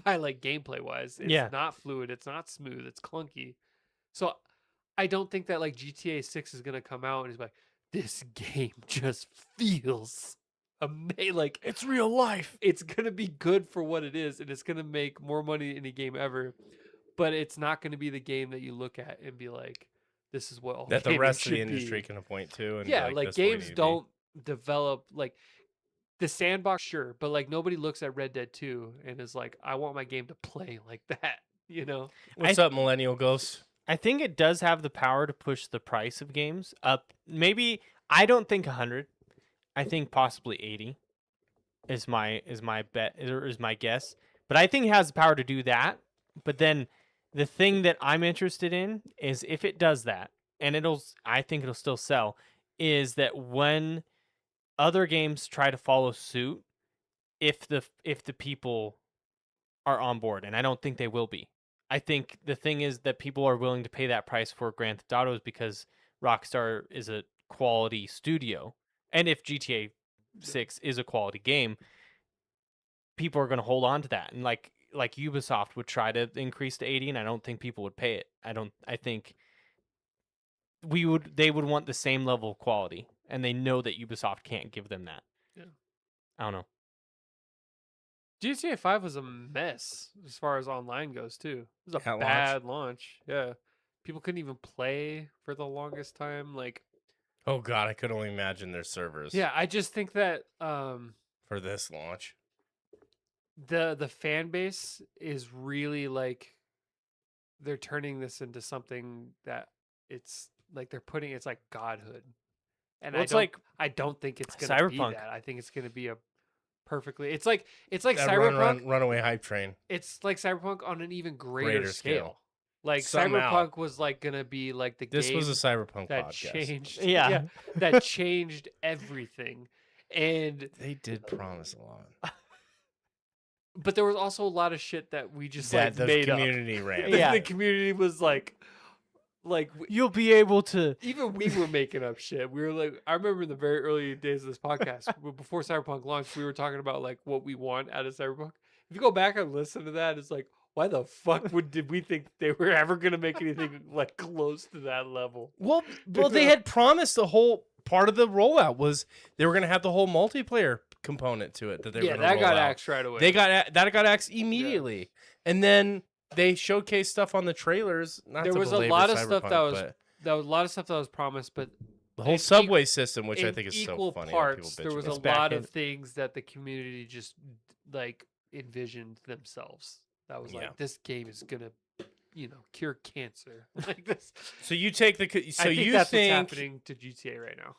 by like gameplay wise. It's Yeah. not fluid. It's not smooth. It's clunky. So I don't think that like GTA 6 is gonna come out and it's like this game just feels amazing. Like It's real life. it's gonna be good for what it is, and it's gonna make more money than any game ever. But it's not gonna be the game that you look at and be like, "This is what all That the gaming rest of the should be." industry can point to. And be Yeah, like like "This is what we games need to be." don't develop like the sandbox, sure, but like nobody looks at Red Dead 2 and is like, "I want my game to play like that," you know? What's up, Millennial Ghost? I think it does have the power to push the price of games up. Maybe I don't think 100. I think possibly 80 is my bet or is my guess. But I think it has the power to do that. But then the thing that I'm interested in is if it does that, and I think it'll still sell, is that when other games try to follow suit, if the people are on board, and I don't think they will be. I think the thing is that people are willing to pay that price for Grand Theft Auto is because Rockstar is a quality studio, and if GTA 6 is a quality game, people are going to hold on to that, and like Ubisoft would try to increase to 80, and I don't think people would pay it. I think they would want the same level of quality, and they know that Ubisoft can't give them that. Yeah. I don't know. GTA 5 was a mess as far as online goes too. It was a At launch? bad launch. Yeah. People couldn't even play for the longest time. Like, Oh god, I could only imagine their servers. yeah, I just think that For this launch. the fan base is really like they're turning this into something that it's like it's like godhood. And Well, it's like I don't think it's gonna be Cyberpunk. that. I think it's gonna be a perfectly it's like That Cyberpunk. runaway hype train. It's like Cyberpunk on an even greater Greater scale. scale. Like Somehow. Cyberpunk was like gonna be like the This game was a Cyberpunk that podcast. changed Yeah. that changed everything. And They did promise a lot. but there was also a lot of shit that we just That like the made community up. ran. Yeah. The community was like You'll be able to. even we were making up shit. We were like, I remember in the very early days of this podcast, before Cyberpunk launched, we were talking about like what we want out of Cyberpunk. If you go back and listen to that, it's like, why the fuck did we think they were ever gonna make anything like close to that level? Well, they had promised the whole part of the rollout was they were going to have the whole multiplayer component to it that they were Yeah, going to that roll got out. axed right away. That got axed immediately, and then they showcased stuff on the trailers. Not There to was a belabor lot of stuff Cyberpunk, that was but a lot of stuff that was promised, but the whole in subway system, which I in think is so equal funny. parts, People there was bitch a about. back lot in- of things that the community just like envisioned themselves. That was Yeah. like, this game is gonna, cure cancer. Like this. So you take the I think you that's think what's happening to GTA right now.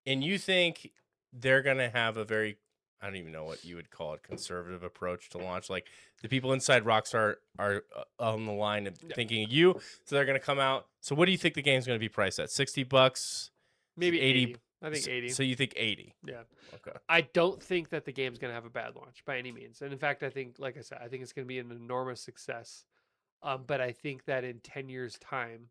and you think they're gonna have a very, I don't even know what you would call it, conservative approach to launch. Like the people inside Rockstar are on the line of thinking of you, so they're gonna come out. So what do you think the game's gonna be priced at? $60? Maybe 80 80. I think 80. So you think 80? Yeah. Okay. I don't think that the game's going to have a bad launch by any means. And in fact, I think, like I said, I think it's going to be an enormous success. But I think that in 10 years' time,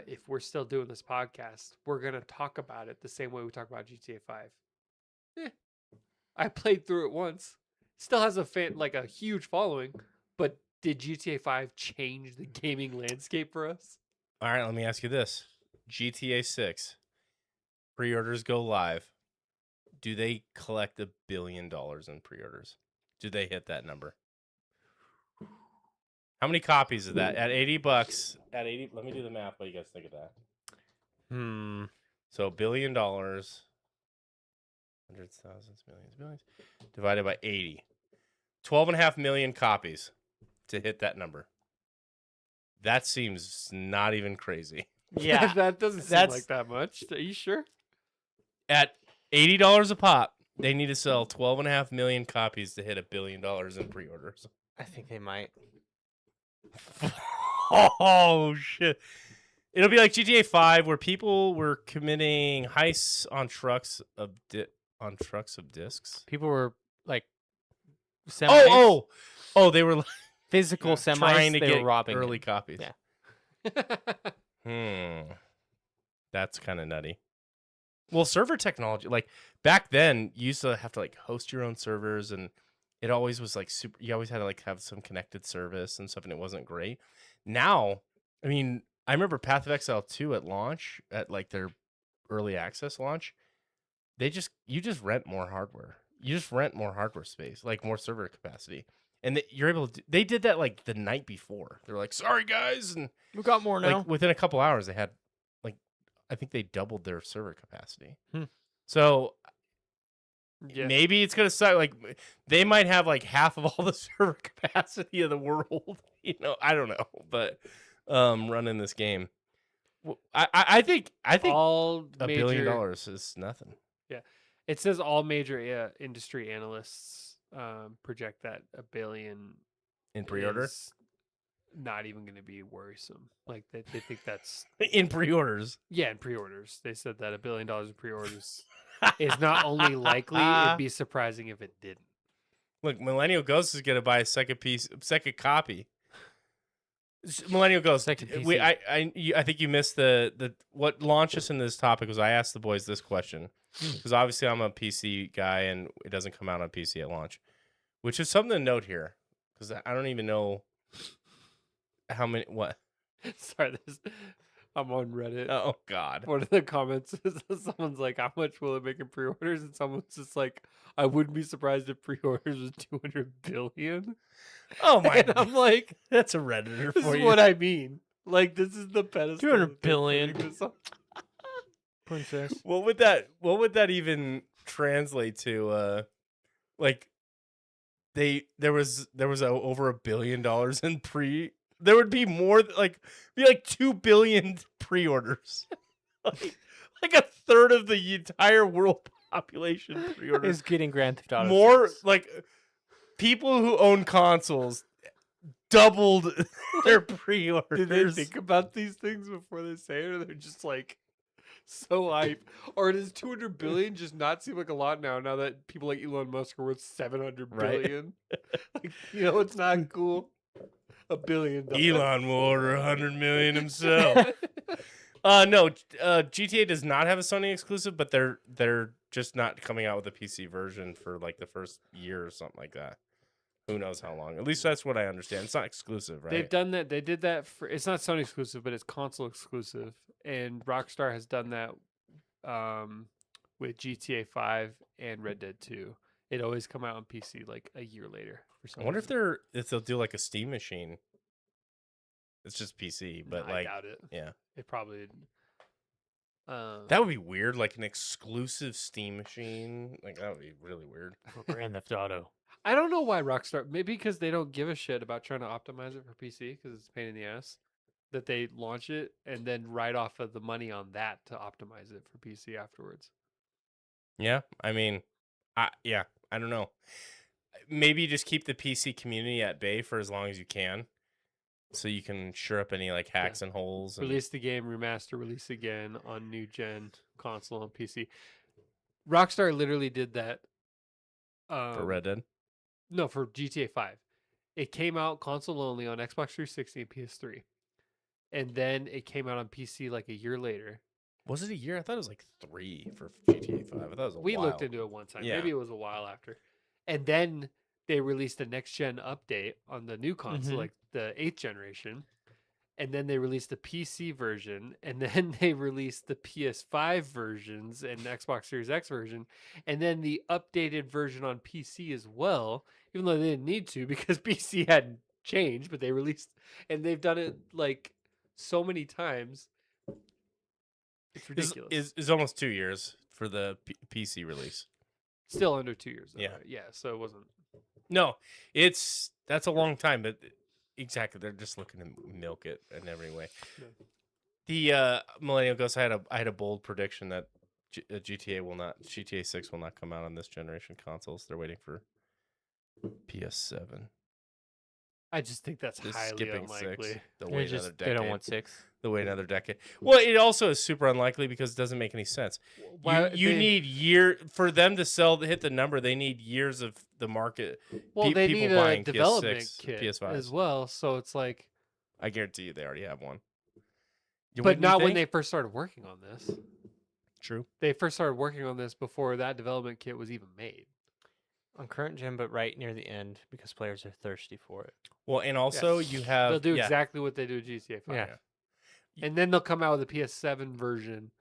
if we're still doing this podcast, we're going to talk about it the same way we talk about GTA 5. I played through it once. Still has a huge following. But did GTA 5 change the gaming landscape for us? All right, let me ask you this. GTA 6 pre-orders go live. Do they collect $1 billion in pre-orders? Do they hit that number? How many copies of that at $80? At 80, let me do the math. What do you guys think of that? So $1 billion, hundreds, thousands, millions, billions, divided by 80. 12.5 million copies to hit that number. That seems not even crazy. Yeah. That doesn't seem That's- like that much. Are you sure? At $80 a pop, they need to sell 12.5 million copies to hit $1 billion in pre-orders. I think they might. Oh shit! It'll be like GTA 5, where people were committing heists on trucks of discs. People were like semis, Oh! They were physical trying semis. to They get were robbing early it. copies. Yeah. That's kind of nutty. Well, server technology, like back then, you used to have to like host your own servers, and it always was like super. You always had to like have some connected service and stuff, and it wasn't great. Now, I mean, I remember Path of Exile 2 at launch, at like their early access launch. You just rent more hardware. You just rent more hardware space, like more server capacity, and you're able to. They did that like the night before. They were like, "Sorry guys," and We got more now. like within a couple hours, they had like, I think they doubled their server capacity. Hmm. So Yeah. maybe it's gonna suck. Like they might have like half of all the server capacity of the world. I don't know, but running this game, I think all $1 major, billion is nothing. It says all major industry analysts project that $1 billion In pre-order, is not even going to be worrisome. Like they think that's in pre-orders. in pre-orders. They said that $1 billion in pre-orders is not only likely, it'd be surprising if it didn't. Look, Millennial Ghost is gonna buy a second copy. Millennial Ghost. Second PC. I think you missed the what launched us into this topic was I asked the boys this question because obviously I'm a PC guy and it doesn't come out on PC at launch, which is something to note here because I don't even know how many what. Sorry, I'm on Reddit. Oh God. One of the comments is someone's like, "How much will it make in pre-orders?" And someone's just like, "I wouldn't be surprised if pre-orders was 200 billion." Oh my! And I'm like, That's a Redditor "This for is you. what I mean. Like, this is the pedestal. 200 that they're billion. putting this on." Princess. What would that even translate to? Like there was over $1 billion in pre. There would be more like 2 billion pre-orders. like a third of the entire world population pre-orders. Is getting Grand Theft Auto. More 6. like people who own consoles doubled their Do they pre-orders. think about these things before they say it, or they're just like so hype? Or does 200 billion just not seem like a lot now that people like Elon Musk are worth 700 Right. billion? Like, it's not cool. $1 billion. Elon will order 100 million himself. No, GTA does not have a Sony exclusive, but they're just not coming out with a PC version for like the first year or something like that. Who knows how long? At least that's what I understand. It's not exclusive, right? They've done that. They did that for. It's not Sony exclusive, but it's console exclusive. And Rockstar has done that with GTA 5 and Red Dead 2. It always come out on PC like a year later. For some I wonder reason. if they'll do like a Steam machine. It's just PC, but I like doubt it. yeah, It probably. that would be weird. Like an exclusive Steam machine, like that would be really weird. Grand Theft Auto. I don't know why Rockstar. Maybe because they don't give a shit about trying to optimize it for PC because it's a pain in the ass. That they launch it and then write off of the money on that to optimize it for PC afterwards. Yeah, I mean, I don't know. Maybe just keep the PC community at bay for as long as you can, so you can sure up any like hacks and holes. And... Release the game, remaster, release again on new gen console and PC. Rockstar literally did that for Red Dead. No, for GTA 5. It came out console only on Xbox 360 and PS3. And then it came out on PC like a year later. Was it a year? I thought it was like 3 for GTA 5. I thought it was a We while. looked into it one time. Yeah. Maybe it was a while after. And then they released a next gen update on the new console, like the 8th generation. And then they released the PC version, and then they released the PS5 versions and Xbox Series X version, and then the updated version on PC as well, even though they didn't need to because PC hadn't changed, but they released, and they've done it like so many times. It's ridiculous. Is almost 2 years for the PC release. Still under 2 years. Though, Yeah. right? Yeah. So it wasn't. No, that's a long time, but exactly, they're just looking to milk it in every way. Yeah. The Millennial Ghost, I had a bold prediction that GTA 6 will not come out on this generation consoles. They're waiting for PS7. I just think that's Just highly skipping unlikely. 6. They'll wait another decade. They don't want 6. They'll wait another decade. Well, it also is super unlikely because it doesn't make any sense. You need for them to hit the number. They need years of the market. Well, they people need a buying development PS6, kit PS5s. as well. So it's like, I guarantee you they already have one. but not when they first started working on this. True. They first started working on this before that development kit was even made. On current gen, but right near the end because players are thirsty for it. Well, and also you have They'll do exactly what they do with GTA 5. Yeah. And then they'll come out with a PS7 version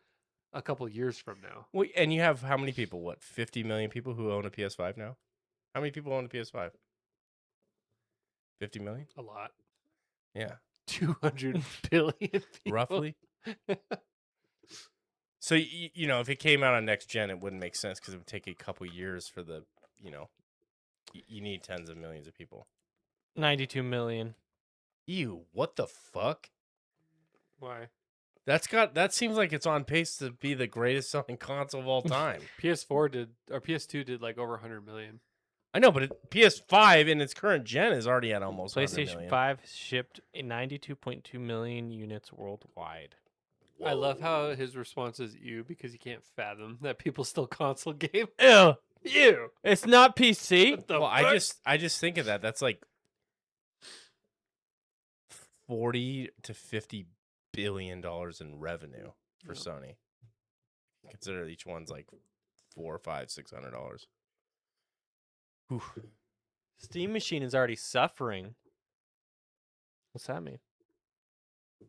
a couple years from now. Well, and you have how many people? What, 50 million people who own a PS5 now? How many people own a PS5? 50 million? A lot. Yeah. 200 billion people. Roughly. So, if it came out on next gen, it wouldn't make sense because it would take a couple years for the, you need tens of millions of people. 92 million. Ew, what the fuck? Why? That seems like it's on pace to be the greatest selling console of all time. PS2 did like over 100 million. I know, but PS5 in its current gen is already at almost 100 PlayStation million. 5 shipped 92.2 million units worldwide. Whoa. I love how his response is "ew" because he can't fathom that people still console game. Ew. Ew. It's not PC. What the Well, fuck? I just think of that. That's like 40 to 50 billion dollars in revenue for Yeah. Sony. Consider each one's like $400, $500, $600. Whew. Steam Machine is already suffering. What's that mean?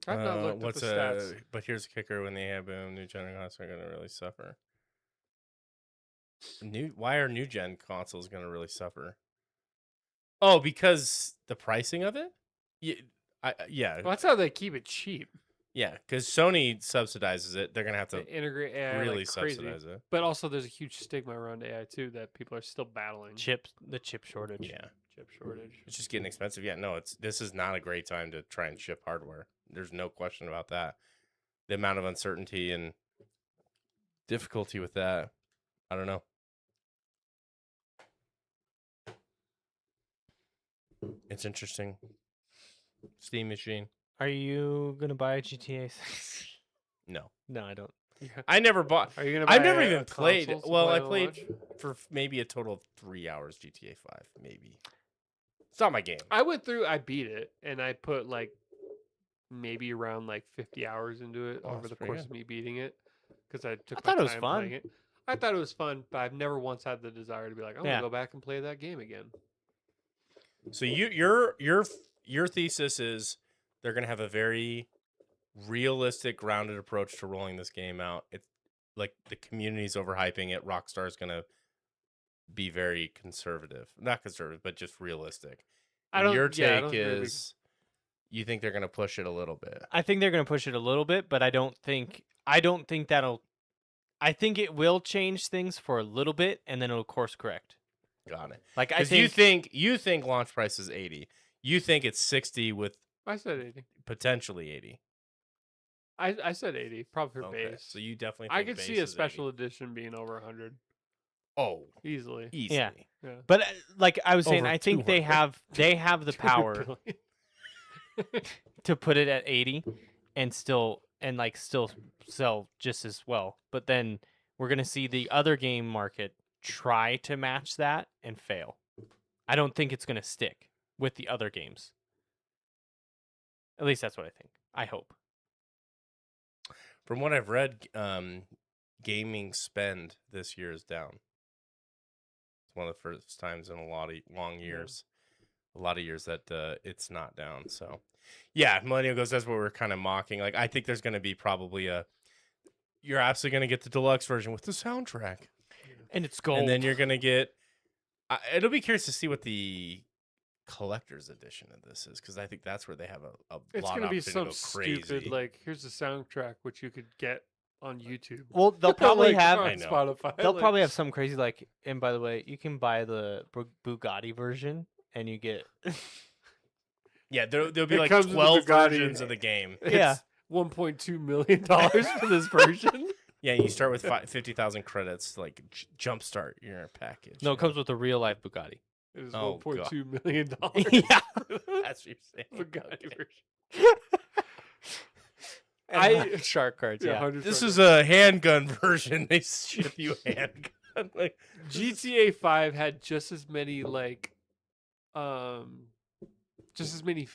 I've not looked at the stats. But here's the kicker: when they have boom, new gen consoles are going to really suffer. Why are new gen consoles going to really suffer? Oh, because the pricing of it. Yeah, Well, that's how they keep it cheap. yeah. Because Sony subsidizes it, they're going to have They to integrate AI really like crazy. subsidize it. But also, there's a huge stigma around AI too that people are still battling. The chip shortage. Yeah, Chip shortage. it's just getting expensive. Yeah, no, this is not a great time to try and ship hardware. There's no question about that. The amount of uncertainty and difficulty with that, I don't know. It's interesting. Steam Machine. Are you gonna buy a GTA 6? No, No, I don't. Yeah. I never bought. Are you gonna? Buy I've never a even played. console to Well, play I on played launch? for maybe a total of 3 hours GTA 5. Maybe it's not my game. I went through. I beat it, and I put like maybe around like 50 hours into it Oh, over that's the pretty course good. of me beating it because I took thought my it was time fun. playing it. I thought it was fun, but I've never once had the desire to be like, I'm Yeah. gonna go back and play that game again. So your thesis is they're gonna have a very realistic, grounded approach to rolling this game out. It's like the community's overhyping it. Rockstar's gonna be very conservative, not conservative, but just realistic. I And don't. your Yeah, I take don't think it'll be- is you think they're gonna push it a little bit. I think they're gonna push it a little bit, but I don't think that'll. I think it will change things for a little bit, and then it'll course correct. Got it. Like I Because think you think launch price is 80. You think it's 60 with I said 80. potentially 80. I said 80, probably for Okay. base. So you definitely think I could base see a is 80. special edition being over 100 Oh, easily. easily. Yeah. Yeah. But like I was saying, Over I think they 200. have the 200 power billion. to put it at 80 and still sell just as well. But then we're gonna see the other game market try to match that and fail. I don't think it's gonna stick with the other games. At least that's what I think. I hope. From what I've read, gaming spend this year is down. It's one of the first times in a lot of long years, a lot of years that it's not down. So, yeah, Millennial Goes, that's what we're kind of mocking. Like, I think there's going to be probably you're absolutely going to get the deluxe version with the soundtrack. And it's gold. And then you're going to get, it'll be curious to see what the collector's edition of this is, because I think that's where they have a It's lot gonna of be opportunity some to go stupid crazy. like here's the soundtrack which you could get on YouTube. Well, they'll probably Like, have on I know. Spotify. they'll like- probably have some crazy like. And by the way, you can buy the Bugatti version, and you get Yeah, there'll be It like comes with the 12 Bugatti. versions of the game. It's Yeah. $1.2 million for this version. Yeah, you start with 50,000 credits, like jumpstart your package. no. It comes with a real life Bugatti. It was Oh, $1.2 million. Yeah. That's what you're saying. Bugatti Okay. version. I shark cards. Yeah. 100 This percent. is a handgun version. They ship you a handgun. Like, GTA 5 had just as many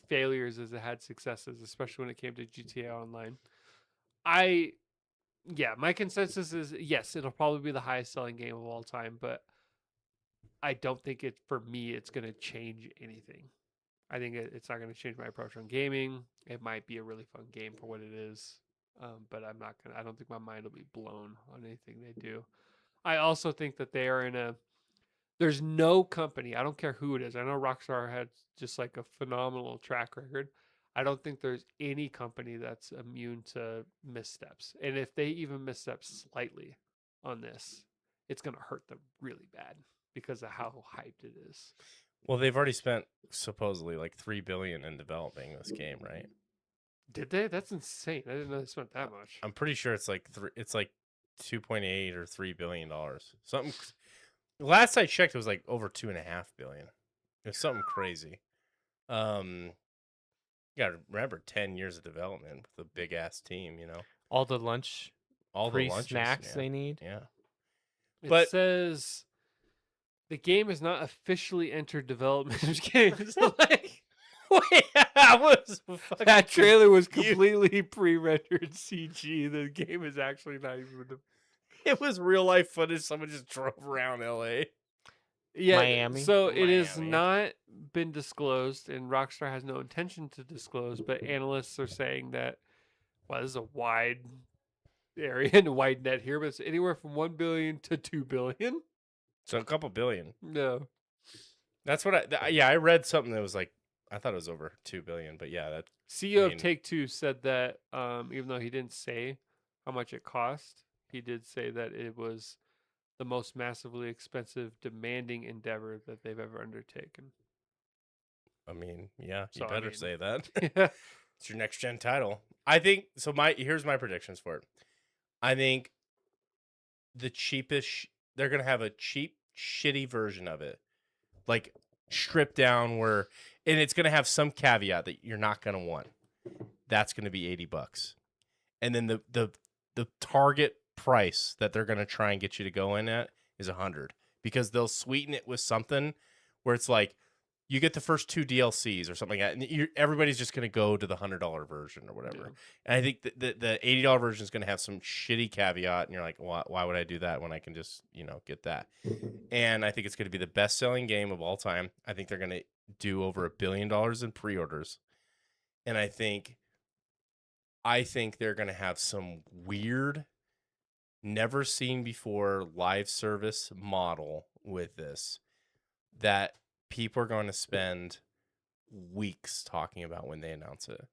failures as it had successes, especially when it came to GTA Online. My consensus is yes, it'll probably be the highest selling game of all time, but I don't think for me it's going to change anything. I think it's not going to change my approach on gaming. It might be a really fun game for what it is, but I don't think my mind will be blown on anything they do. I also think that they are there's no company, I don't care who it is. I know Rockstar had just like a phenomenal track record. I don't think there's any company that's immune to missteps. And if they even misstep slightly on this, it's going to hurt them really bad because of how hyped it is. well, they've already spent supposedly like $3 billion in developing this game, right? Did they? That's insane. I didn't know they spent that much. I'm pretty sure it's like 2.8 or $3 billion. Something. Last I checked, it was like over $2.5 billion. It's something crazy. You gotta remember 10 years of development with a big ass team. You know, All the lunch, all free the lunches, snacks yeah. they need. Yeah. It But- says The game has not officially entered development. I'm just kidding. So, like, Wait, I was fucking that trailer was confused. completely pre-rendered CG. The game is actually not even. It was real life footage. Someone just drove around L.A. Yeah, Miami? so it has Miami. not been disclosed, and Rockstar has no intention to disclose. But analysts are saying that, well, this is a wide area and a wide net here, but it's anywhere from 1 billion to 2 billion. So a couple billion. No, That's what I read something that was like, I thought it was over 2 billion, but yeah, that CEO I of mean- Take-Two said that even though he didn't say how much it cost, he did say that it was the most massively expensive, demanding endeavor that they've ever undertaken. I mean, yeah, you So, I better mean- say that. Yeah. It's your next gen title. I think so. Here's my predictions for it. I think the cheapest. They're gonna have a cheap, shitty version of it, like stripped down. And it's gonna have some caveat that you're not gonna want. That's gonna be $80, and then the target price that they're gonna try and get you to go in at is 100, because they'll sweeten it with something where it's like, you get the first 2 DLCs or something like that, and everybody's just going to go to the $100 version or whatever. Yeah. And I think the $80 version is going to have some shitty caveat, and you're like, why would I do that when I can just get that? And I think it's going to be the best selling game of all time. I think they're going to do over $1 billion in pre-orders, and I think they're going to have some weird, never seen before live service model with this that people are going to spend weeks talking about when they announce it.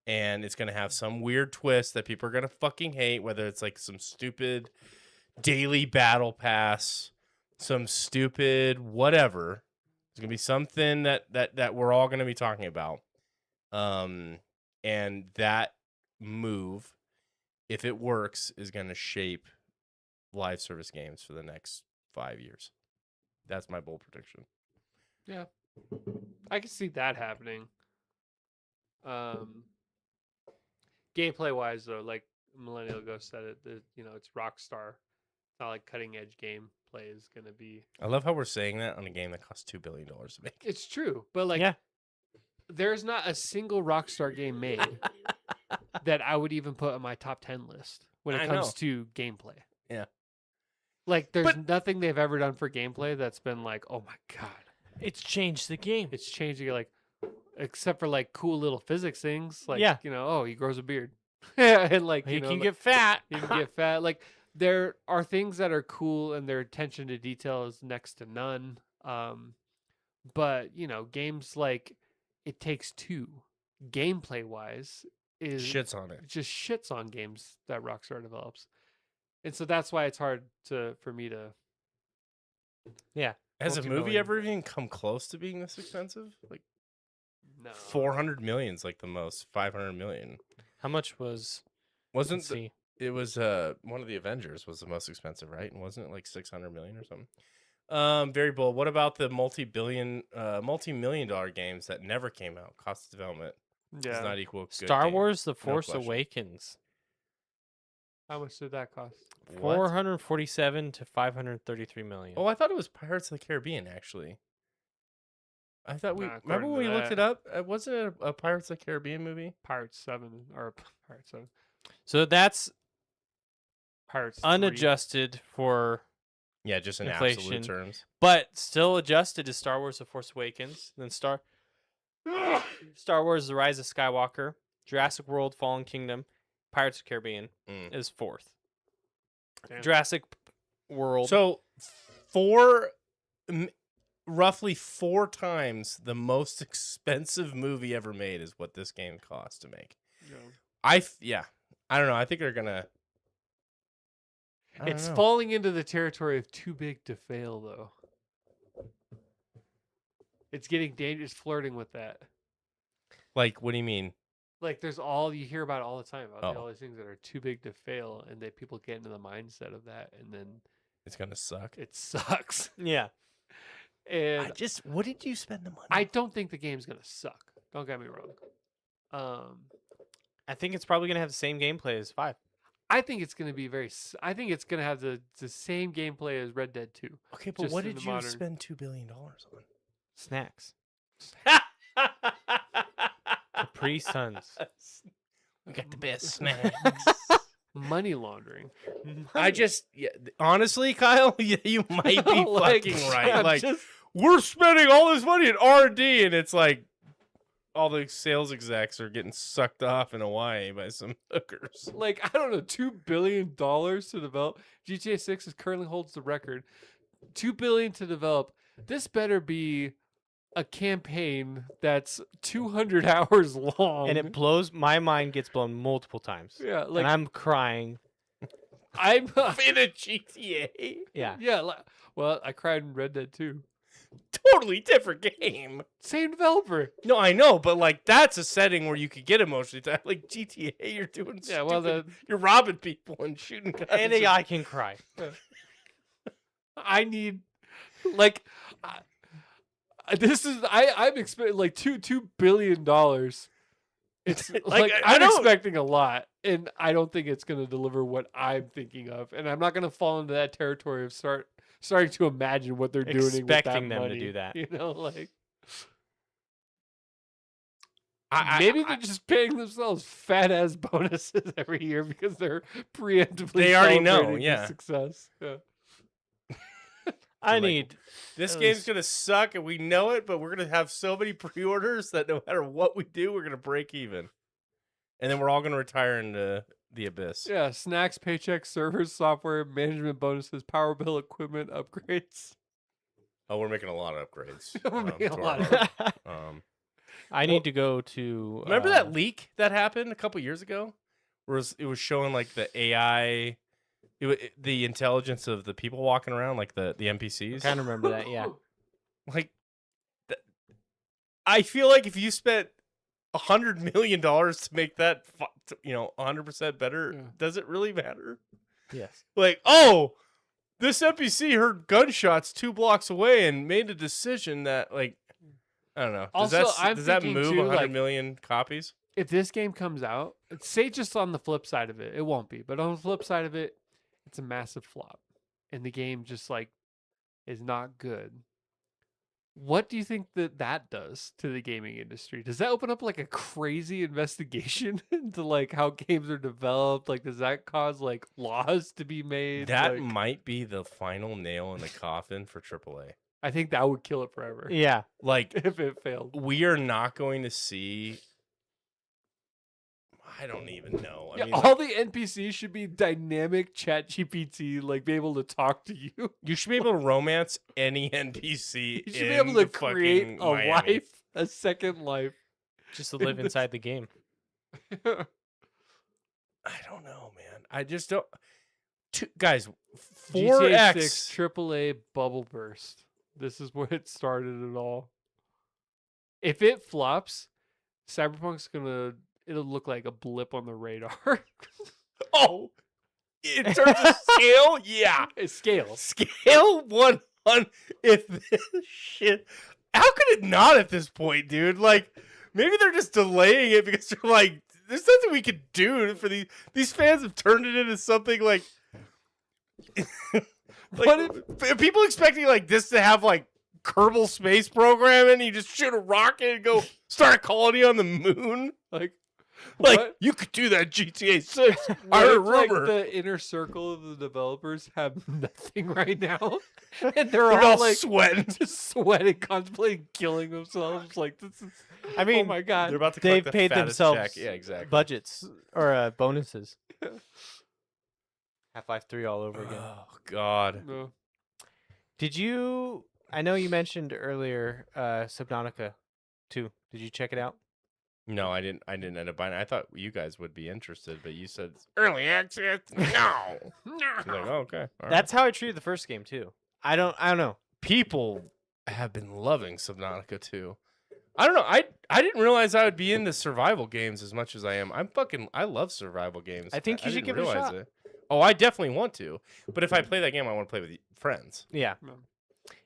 And it's going to have some weird twist that people are going to fucking hate, whether it's like some stupid daily battle pass, some stupid whatever. It's going to be something that we're all going to be talking about. And that move, if it works, is going to shape live service games for the next 5 years. That's my bold prediction. Yeah, I can see that happening. Gameplay wise, though, like Millennial Ghost said it, it's Rockstar. It's not like cutting edge gameplay is gonna be. I love how we're saying that on a game that costs $2 billion to make. It's true, but like, Yeah. there's not a single Rockstar game made that I would even put on my top 10 list when it I comes know. to gameplay. Yeah. Like, there's But- nothing they've ever done for gameplay that's been like, oh my god, It's changed the game. it's changing it, like, except for like cool little physics things, like, Yeah. oh, he grows a beard, and like, He can like, get fat. he can get fat. Like, there are things that are cool, and their attention to detail is next to none. But games like It Takes Two, gameplay wise, is Shits on it. just shits on games that Rockstar develops, and so that's why it's hard for me to. Yeah. Has a movie multi-billion. ever even come close to being this expensive? Like No. 400 million's like the most. 500 million. How much was? Wasn't Let's see. it was one of the Avengers was the most expensive, right? And wasn't it like 600 million or something? Very bold. What about the multi-million dollar games that never came out? Cost of development does Yeah. not equal good Star game. Wars: The Force question. Awakens. How much did that cost? What? 447 to 533 million. Oh, I thought it was Pirates of the Caribbean, actually. I thought we Nah, remember according when to we looked that. it up. Wasn't it a Pirates of the Caribbean movie? Pirates 7 or Pirates 7? So that's Pirates 3. unadjusted for, Yeah, just in Inflation. absolute terms. but still adjusted to Star Wars: The Force Awakens. Then Star Wars: The Rise of Skywalker, Jurassic World: Fallen Kingdom, Pirates of the Caribbean Mm. is fourth. Damn. Jurassic World. So, roughly 4 times the most expensive movie ever made is what this game cost to make. Yeah. I don't know. I think they're gonna. I don't It's know. falling into the territory of too big to fail, though. It's getting dangerous, flirting with that. Like, what do you mean? Like, you hear about it all the time about Oh. all these things that are too big to fail, and that people get into the mindset of that, and then It's gonna suck. it sucks. yeah. And What did you spend the money? I don't think the game's gonna suck. Don't get me wrong. I think it's probably gonna have the same gameplay as 5. I think it's going to be I think it's going to have the same gameplay as Red Dead 2. Okay, but Just what in did the you modern- spend $2 billion on? Snacks. Capri Suns. We got the best snacks. Money laundering. Honestly, Kyle, you might be Like, fucking right. I'm Like, just- we're spending all this money in R&D, and it's like all the sales execs are getting sucked off in Hawaii by some hookers. like, I don't know, $2 billion to develop. GTA 6 currently holds the record. $2 billion to develop. This better be a campaign that's 200 hours long. And it blows my mind gets blown multiple times. yeah, like and I'm crying. I'm In a GTA, Yeah. yeah. Well, I cried in Red Dead 2. totally different game. Same developer. No, I know, but like that's a setting where you could get emotionally tied. Like GTA, you're doing Yeah, well, stupid- you're robbing people and shooting guns. And I can cry. I need like this is I'm expecting like $2 billion. It's like I I'm don't- expecting a lot, and I don't think it's going to deliver what I'm thinking of, and I'm not going to fall into that territory of starting to imagine what they're doing with that Expecting them to money, do that. You know, like I- maybe they're just paying themselves fat ass bonuses every year because they're preemptively. They already know, celebrating the yeah. success. Yeah. I Like, need This At game's least- gonna suck, and we know it. But we're gonna have so many pre-orders that no matter what we do, we're gonna break even, and then we're all gonna retire into the abyss. Yeah, snacks, paychecks, servers, software, management bonuses, power bill, equipment upgrades. Oh, we're making a lot of upgrades. We're making a to lot our- of- I need to go to Remember that leak that happened a couple years ago, where it was showing like the AI, the intelligence of the people walking around, like the NPCs. kind of remember that, yeah. Like, I feel like if you spent $100 million to make that, 100% better, Yeah. does it really matter? Yes. Like, oh, this NPC heard gunshots 2 blocks away and made a decision that, like, I don't know. Also, I'm does that thinking move too, 100 like- million copies? If this game comes out, say just on the flip side of it, it won't be. But on the flip side of it, it's a massive flop, and the game just like is not good. What do you think that does to the gaming industry? Does that open up like a crazy investigation into like how games are developed? Like, does that cause like laws to be made? That Like, might be the final nail in the coffin for AAA. I think that would kill it forever. Yeah. Like, If it failed. we are not going to see. I don't even know. I Yeah, mean, all the NPCs should be dynamic chat GPT, like be able to talk to you. you should be able to romance any NPC. You should be in able to the create fucking a Miami. life, a second life. Just to live inside the game. I don't know, man. I just don't. Guys, GTA 4X. 6 AAA bubble burst. This is what it started it all. If it flops, Cyberpunk's it'll look like a blip on the radar. Oh, in terms of scale, yeah. It scales. Scale 100. If this shit, how could it not at this point, dude? Like, maybe they're just delaying it because they're like, there's nothing we could do for these fans have turned it into something like. What are people expecting like this to have like Kerbal Space Program and you just shoot a rocket and go start a colony on the moon? Like Like you could do that GTA 6. I what heard a if, like, rumor. the inner circle of the developers have nothing right now, and They're they're all all like sweating. just sweating, contemplating killing themselves. Like this is. I mean, oh my god. They're about to they've collect the paid fattest themselves check. Yeah, exactly. budgets or bonuses. Half-Life 3 all over again. Oh God. No. Did you? I know you mentioned earlier Subnautica 2. Did you check it out? No, I didn't end up buying it. I thought you guys would be interested, but you said early access. No. I was like, oh, okay. All right. That's how I treated the first game too. I don't know. People have been loving Subnautica 2. I don't know. I didn't realize I would be into survival games as much as I am. I love survival games. I think you should didn't give it a realize shot. Oh, I definitely want to. But if I play that game, I want to play with friends. Yeah, No.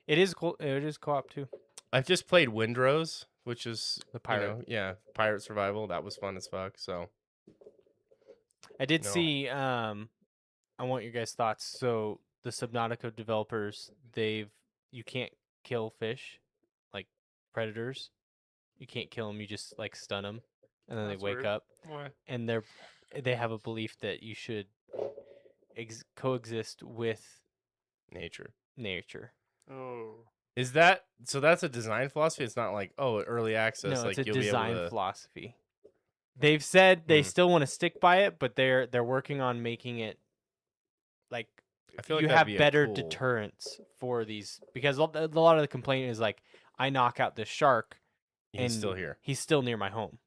it is cool. It is co-op too. I've just played Windrose, which is The pirate. pirate survival. That was fun as fuck. So I did No. see. I want your guys' thoughts. So the Subnautica developers, you can't kill fish, like predators. You can't kill them. You just like stun them, and then That's they wake weird. up. Why? And they have a belief that you should coexist with Nature. nature. Oh. Is that so? That's a design philosophy. It's not like early access. No, like it's a you'll be able design to. philosophy. They've said they Hmm. still want to stick by it, but they're working on making it like I feel like you that'd have be a better cool- deterrence for these, because a lot of the complaint is like, I knock out this shark He's and still here. he's still near my home.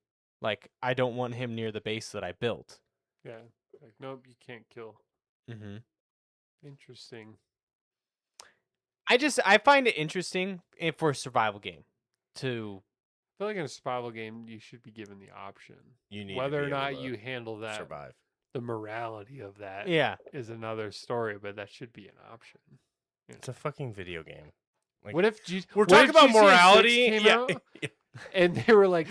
Like, I don't want him near the base that I built. Yeah. Like, nope, you can't kill. Mm-hmm. Interesting. I find it interesting for a survival game to I feel like in a survival game, you should be given the option. You need Whether to or be able not to you handle that, survive. the morality of that is yeah. another story, but that should be an option. It's a fucking video game. Like, What if we're what talking if about GTA 6 morality? came Yeah. out and they were like,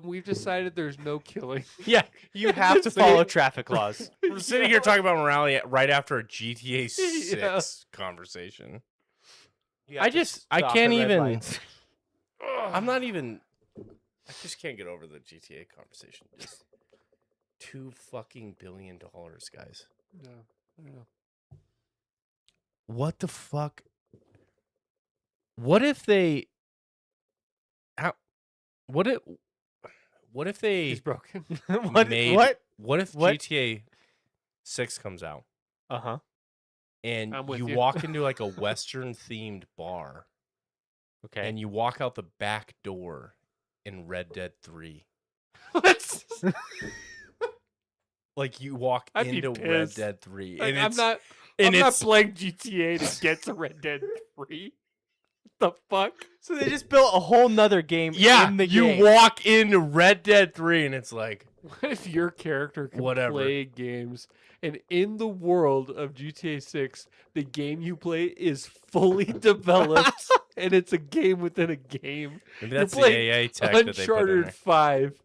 we've decided there's no killing. Yeah, you have to Just follow saying. traffic laws. We're sitting here talking about morality right after a GTA 6 Yeah. conversation. You I have to just- I stop can't at red even- lights. I'm not even. I just can't get over the GTA conversation. Just $2 fucking billion, guys. No, I don't know. What the fuck? What if they? How? What if? What if they He's broken. what? made? What? if What? GTA 6 comes out Uh huh. and I'm with you you. walk into like a Western themed bar Okay. and you walk out the back door in Red Dead 3? What? Like you walk I'd be into Red pissed. Dead 3 Like, and I'm it's not. and I'm not it's playing GTA to get to Red Dead 3. The fuck? So they just built a whole nother game yeah, in the you game. walk into Red Dead 3 and it's like What if your character can Whatever. play games, and in the world of GTA 6, the game you play is fully developed, and it's a game within a game? maybe that's the playing AA tech that they put in Uncharted there. 5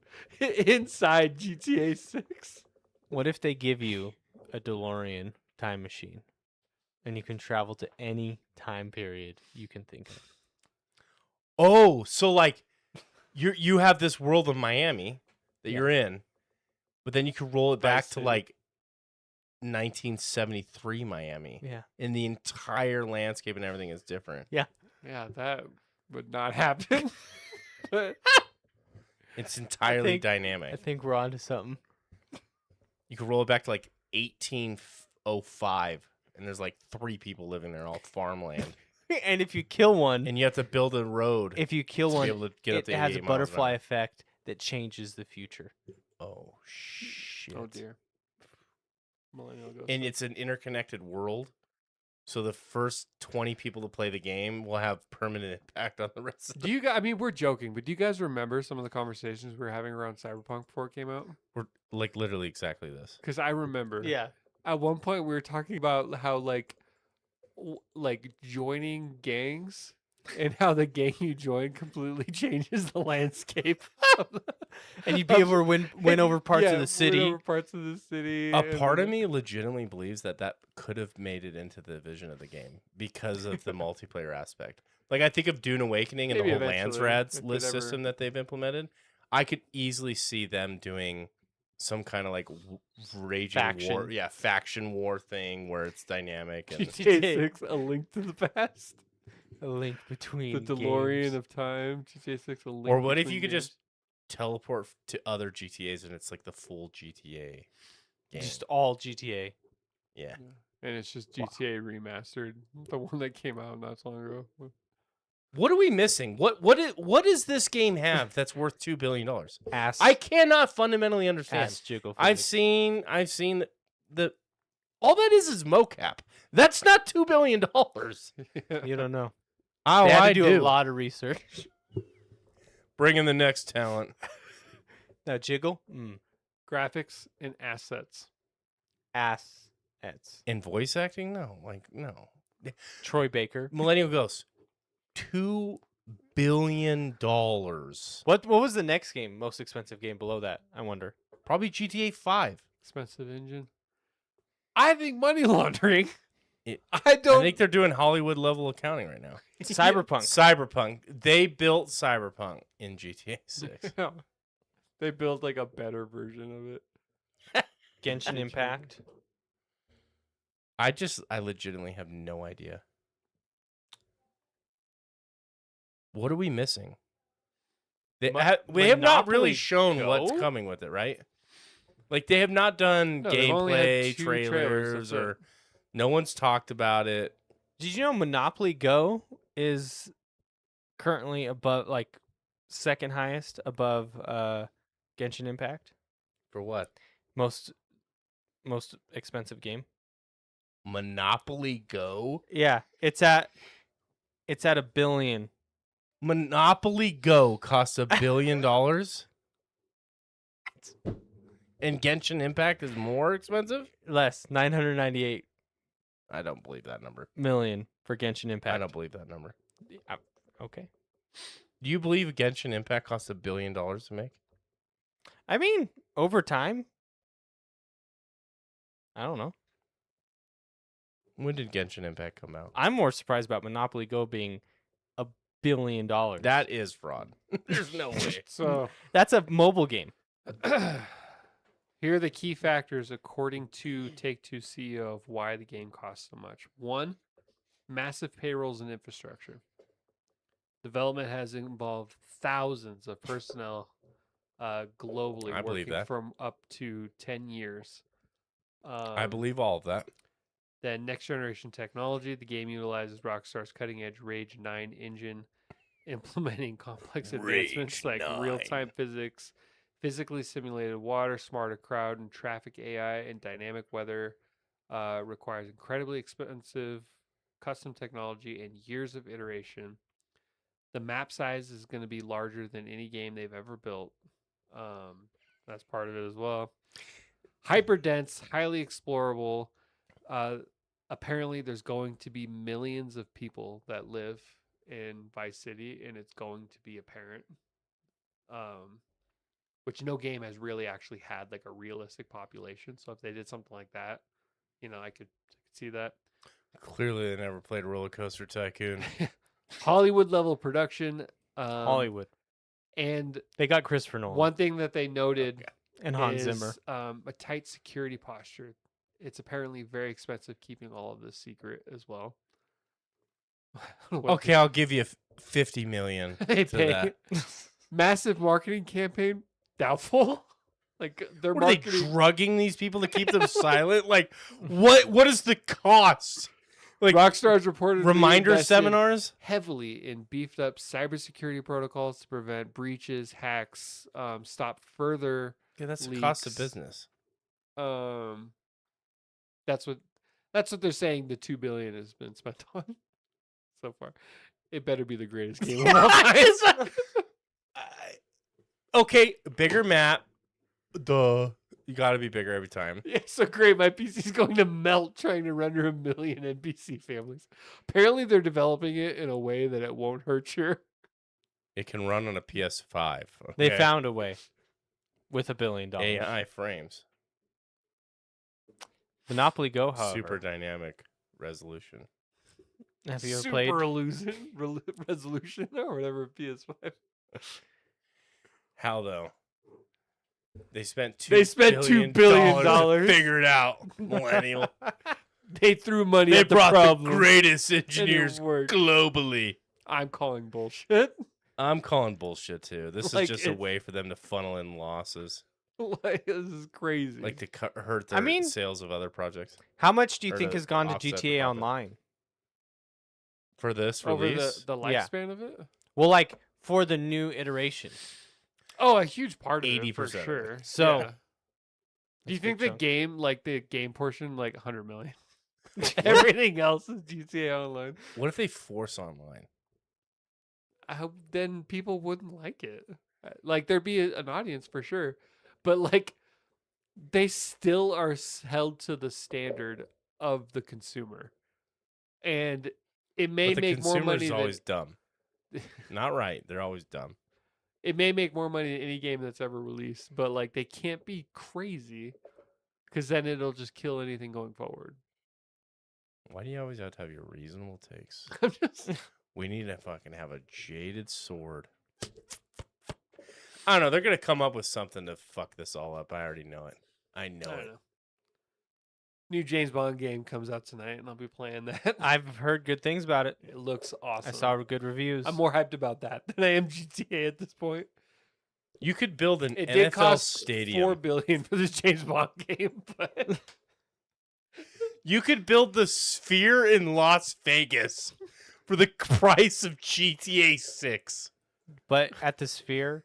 inside GTA 6. What if they give you a DeLorean time machine and you can travel to any time period you can think of? Oh, so like you have this world of Miami that Yeah. you're in, but then you can roll it back Vice to City. like 1973 Miami, Yeah. and the entire landscape and everything is different. Yeah, that would not happen. But It's entirely think- dynamic. I think we're on to something. You can roll it back to like 1805, and there's like 3 people living there, all farmland, And if you kill one, and you have to build a road. if you kill to be one, able to get up it to has a 88 miles an butterfly hour. effect that changes the future. Oh shit! oh dear. Millennial Ghost. And it's an interconnected world. So the first 20 people to play the game will have permanent impact on the rest of Do you guys? I mean, we're joking, but do you guys remember some of the conversations we were having around Cyberpunk before it came out? We're like literally exactly this. Because I remember. Yeah. At one point, we were talking about how like joining gangs and how the gang you join completely changes the landscape. And you'd be able to win over parts Yeah, of the city. win over parts of the city. A and part of then- me legitimately believes that could have made it into the vision of the game because of the multiplayer aspect. Like I think of Dune Awakening and Maybe the whole Lands eventually, Rads if it list ever- system that they've implemented. I could easily see them doing some kind of like raging war, Faction. faction war thing where it's dynamic. And GTA 6, A Link to the Past. A link between The DeLorean games. of time. GTA 6, A Link or what if between you could games. just teleport to other GTAs and it's like the full GTA game? Just all GTA. Yeah. And it's just GTA remastered, the one that came out not so long ago. What are we missing? What does this game have that's worth $2 billion? Ass. I cannot fundamentally understand. ass jiggle. I've seen the all that is mocap. That's not $2 billion. You don't know. Oh, They had to I do a lot of research. Bring in the next talent. Now jiggle. Graphics and assets. Assets. In voice acting? No. Troy Baker. Millennial Ghost. $2 billion. What was the next game? Most expensive game below that? I wonder. Probably GTA 5. expensive engine. I think money laundering. It- I I don't. think they're doing Hollywood level accounting right now. Cyberpunk. Cyberpunk. They built Cyberpunk in GTA 6. They built like a better version of it. Genshin Impact. I legitimately have no idea. What are we missing? We have not really Monopoly shown what's Go? coming with it, right? Like they have not done No, they've only had gameplay 2 trailers that's or it. no one's talked about it. Did you know Monopoly Go is currently above, like, second highest above Genshin Impact? For what? Most expensive game. Monopoly Go? Yeah, it's at $1 billion. Monopoly Go costs $1 billion? And Genshin Impact is more expensive? Less, 998 I don't believe that number. million for Genshin Impact. I don't believe that number. Okay. Do you believe Genshin Impact costs $1 billion to make? I mean, over time, I don't know. When did Genshin Impact come out? I'm more surprised about Monopoly Go being $1 billion. That is fraud. There's no way. So That's a mobile game. here are the key factors according to Take-Two CEO of why the game costs so much. 1, massive payrolls and infrastructure. Development has involved thousands of personnel globally I believe working that. from up to 10 years. I believe all of that. Then next generation technology. The game utilizes Rockstar's cutting edge Rage 9 engine, implementing complex advancements Rage like 9. real time physics, physically simulated water, smarter crowd and traffic AI, and dynamic weather. Requires incredibly expensive custom technology and years of iteration. The map size is going to be larger than any game they've ever built. That's part of it as well. Hyper dense, highly explorable. Apparently, there's going to be millions of people that live in Vice City, and it's going to be apparent. Which no game has really actually had like a realistic population. So if they did something like that, I could see that. Clearly, they never played Roller Coaster Tycoon. Hollywood level production. Hollywood. And They got Christopher Nolan one thing that they noted and Hans is Zimmer. a tight security posture. It's apparently very expensive keeping all of this secret as well. Okay, I'll give you 50 million They to pay. that. Massive marketing campaign. Doubtful. Like they're What are they marketing. drugging these people to keep them silent? Like, what is the cost? Like Rockstar's reported reminder seminars? heavily in beefed up cybersecurity protocols to prevent breaches, hacks, stop further. Yeah, that's the cost of leaks. business. That's what they're saying. The $2 billion has been spent on so far. It better be the greatest game of all time. Okay, bigger map. Duh. You got to be bigger every time. Yeah, so great. My PC's going to melt trying to render 1 million NPC families. Apparently, they're developing it in a way that it won't hurt your. It can run on a PS5. They okay? found a way with $1 billion. AI frames. Monopoly Go, however. Super dynamic resolution. Have you ever super played? resolution or whatever PS5. How though? They spent $2 $2 billion to figure it out. Millennial. They threw money They at the brought problem. the greatest and it engineers worked. globally. I'm calling bullshit. I'm calling bullshit too. This Like, is just a it's- way for them to funnel in losses, Like, this is crazy. like to hurt their mean- sales of other projects. How much do you Or think to has gone to offset the GTA profit. Online? For this over release, the Yeah. lifespan of it. Well, like for the new iteration. Oh, a huge part of it 80% for of it. sure. So- Yeah. Do you That's a think good the chunk. game, like the game portion, like 100 million? Everything else is GTA Online. what if they force online? I hope then people wouldn't like it. Like there'd be an audience for sure, but like they still are held to the standard of the consumer, and it may But the make more consumer money. is Than, always dumb. Not right. They're always dumb. it may make more money than any game that's ever released, but like they can't be crazy. because then it'll just kill anything going forward. Why do you always have to have your reasonable takes? I'm just We need to fucking have a jaded sword. I don't know. They're gonna come up with something to fuck this all up. I already know it. I know I it. don't know. New James Bond game comes out tonight, and I'll be playing that. I've heard good things about it. It looks awesome. I saw good reviews. I'm more hyped about that than I am GTA at this point. You could build an It NFL did cost stadium. $4 billion for this James Bond game, but You could build the Sphere in Las Vegas for the price of GTA 6. But at the Sphere,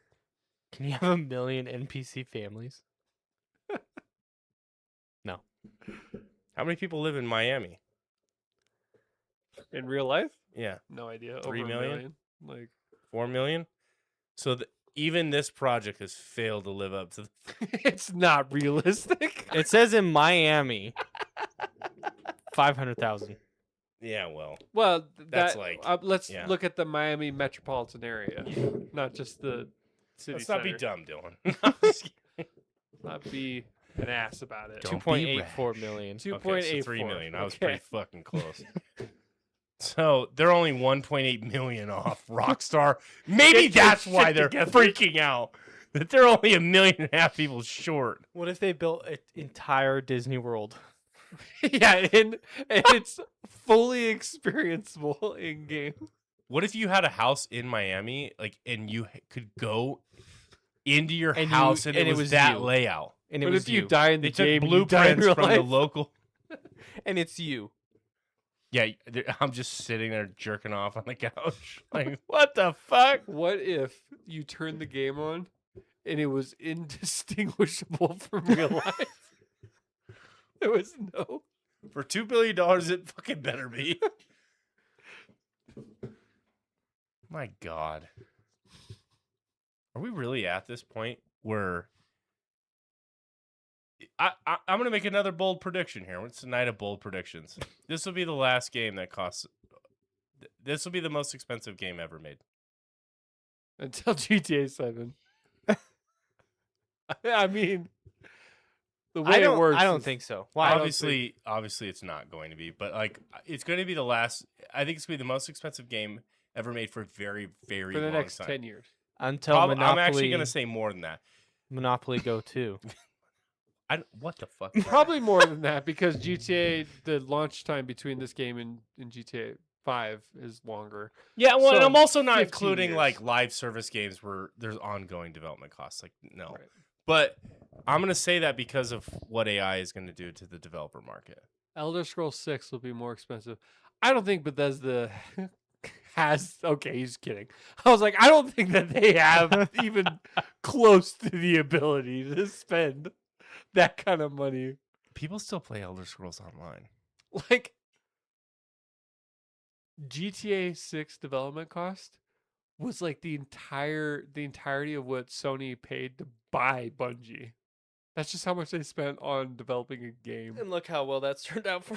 can you have 1 million NPC families? No. How many people live in Miami? in real life, Yeah, no idea. 3 Over a million? million. Like 4 million. So even this project has failed to live up to. it's not realistic. It says in Miami, 500,000. Yeah, well, Well, That's that, like- let's yeah. look at the Miami metropolitan area, not just the city. let's not be center. dumb, Dylan. Not be an ass about it. Don't be 2.84 million. 2.84. so 3 million. I was Okay. pretty fucking close. So they're only 1.8 million off Rockstar. Maybe Get your that's shit why they're together. freaking out. That they're only 1.5 million people short. What if they built an entire Disney World? Yeah, and it's fully experienceable in game. What if you had a house in Miami, like, and you could go into your And house you- and it was that you. layout? And it But was if you you. die in the They took game, you die in blueprints real from life. the local. And it's you. Yeah, I'm just sitting there jerking off on the couch. Like, what the fuck? What if you turned the game on and it was indistinguishable from real life? There was no. For $2 billion, it fucking better be. My God. Are we really at this point where I'm going to make another bold prediction here. It's a night of bold predictions. This will be the last game that costs. This will be the most expensive game ever made. Until GTA 7. I mean, the way I it don't. works. I don't is- think so. I don't Obviously, it's not going to be. But like, it's going to be the last. I think it's going to be the most expensive game ever made for a very, very for the long next time. 10 years. Until I'm Monopoly. actually going to say more than that. Monopoly Go 2. What the fuck? Probably more than that because GTA, the launch time between this game and GTA 5 is longer. Yeah, well, and So, I'm also not 15 including years. like live service games where there's ongoing development costs. Like, no. Right. But I'm going to say that because of what AI is going to do to the developer market. Elder Scrolls 6 will be more expensive. I don't think Bethesda has. Okay, he's kidding. I was like, I don't think that they have even close to the ability to spend that kind of money. People still play Elder Scrolls Online. Like, GTA 6 development cost was like the entirety of what Sony paid to buy Bungie. That's just how much they spent on developing a game. And look how well that's turned out for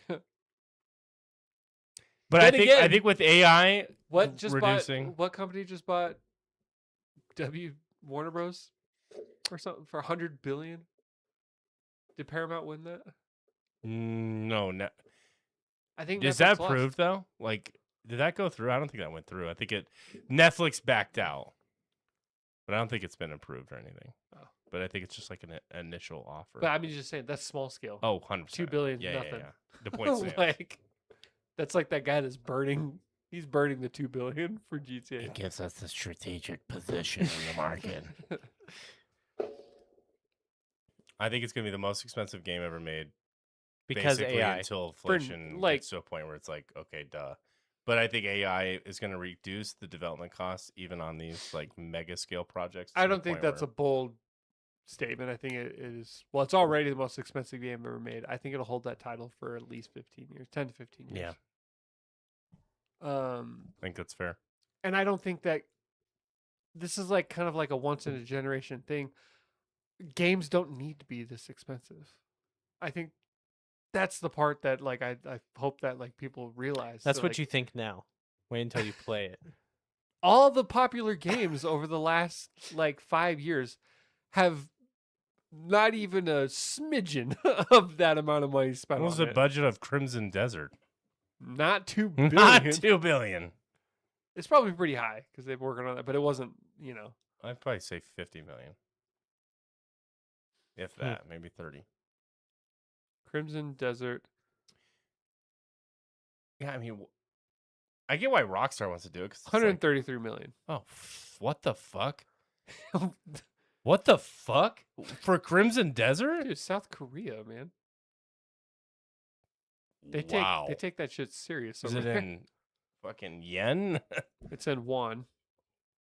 him. But I Then think again- with AI, What just reducing. bought? What company just bought Warner Bros. Or something for $100 billion? Did Paramount win that? no. I think Is Netflix that lost. proved though? Like, did that go through? I don't think that went through. I think Netflix backed out, but I don't think it's been approved or anything. Oh. But I think it's just like an initial offer. But I mean, just saying that's small scale. Oh, 100%. 2 billion, Yeah, nothing. Yeah, yeah. The point stands. Like, that's like that guy that's burning. He's burning the 2 billion for GTA. gives us the strategic position in the market. I think it's going to be the most expensive game ever made. Because basically AI. until inflation like- gets to a point where it's like, okay, duh. But I think AI is going to reduce the development costs even on these like mega scale projects. I don't think that's a bold statement. I think it is. Well, it's already the most expensive game ever made. I think it'll hold that title for at least 15 years, 10 to 15 years. I think that's fair. And I don't think that this is like kind of like a once in a generation thing. Games don't need to be this expensive. I think that's the part that like I hope that like people realize. That's that, what like, you think now. Wait until you play it. all the popular games over the last like 5 years have not even a smidgen of that amount of money spent What was on the it. budget of Crimson Desert? Not $2 billion. Not $2 billion. It's probably pretty high because they've been working on it, but it wasn't, I'd probably say 50 million. If that, maybe 30. Crimson Desert. Yeah, I mean, I get why Rockstar wants to do it. 'Cause it's like, 133 million. oh, what the fuck? What the fuck? For Crimson Desert? Dude, South Korea, man. Wow. They take that shit serious. Is over it there. in fucking yen? It's in won,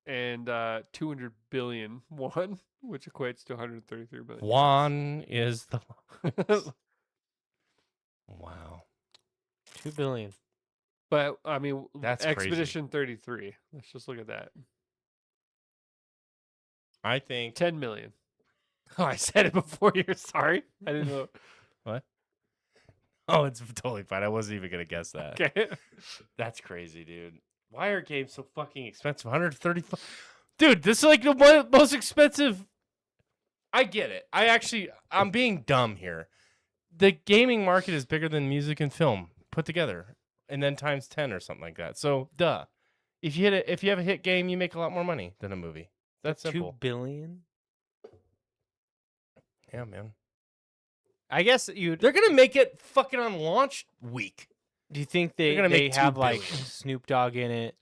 and 200 billion won, which equates to 133 billion. Won is the. Wow. 2 billion. But I mean, That's crazy. Expedition 33. Let's just look at that. I think. 10 million. Oh, I said it before. You're sorry. I didn't know. What? Oh, it's totally fine. I wasn't even gonna guess that. Okay. That's crazy, dude. Why are games so fucking expensive? 135. Dude, this is like the most expensive. I get it. I'm being dumb here. The gaming market is bigger than music and film put together, and then times 10 or something like that. So, duh. If you have a hit game, you make a lot more money than a movie. That's simple. 2 billion? Yeah, man. I guess They're gonna make it fucking on launch week. do you think They're they gonna make 2 have like billion. Snoop Dogg in it?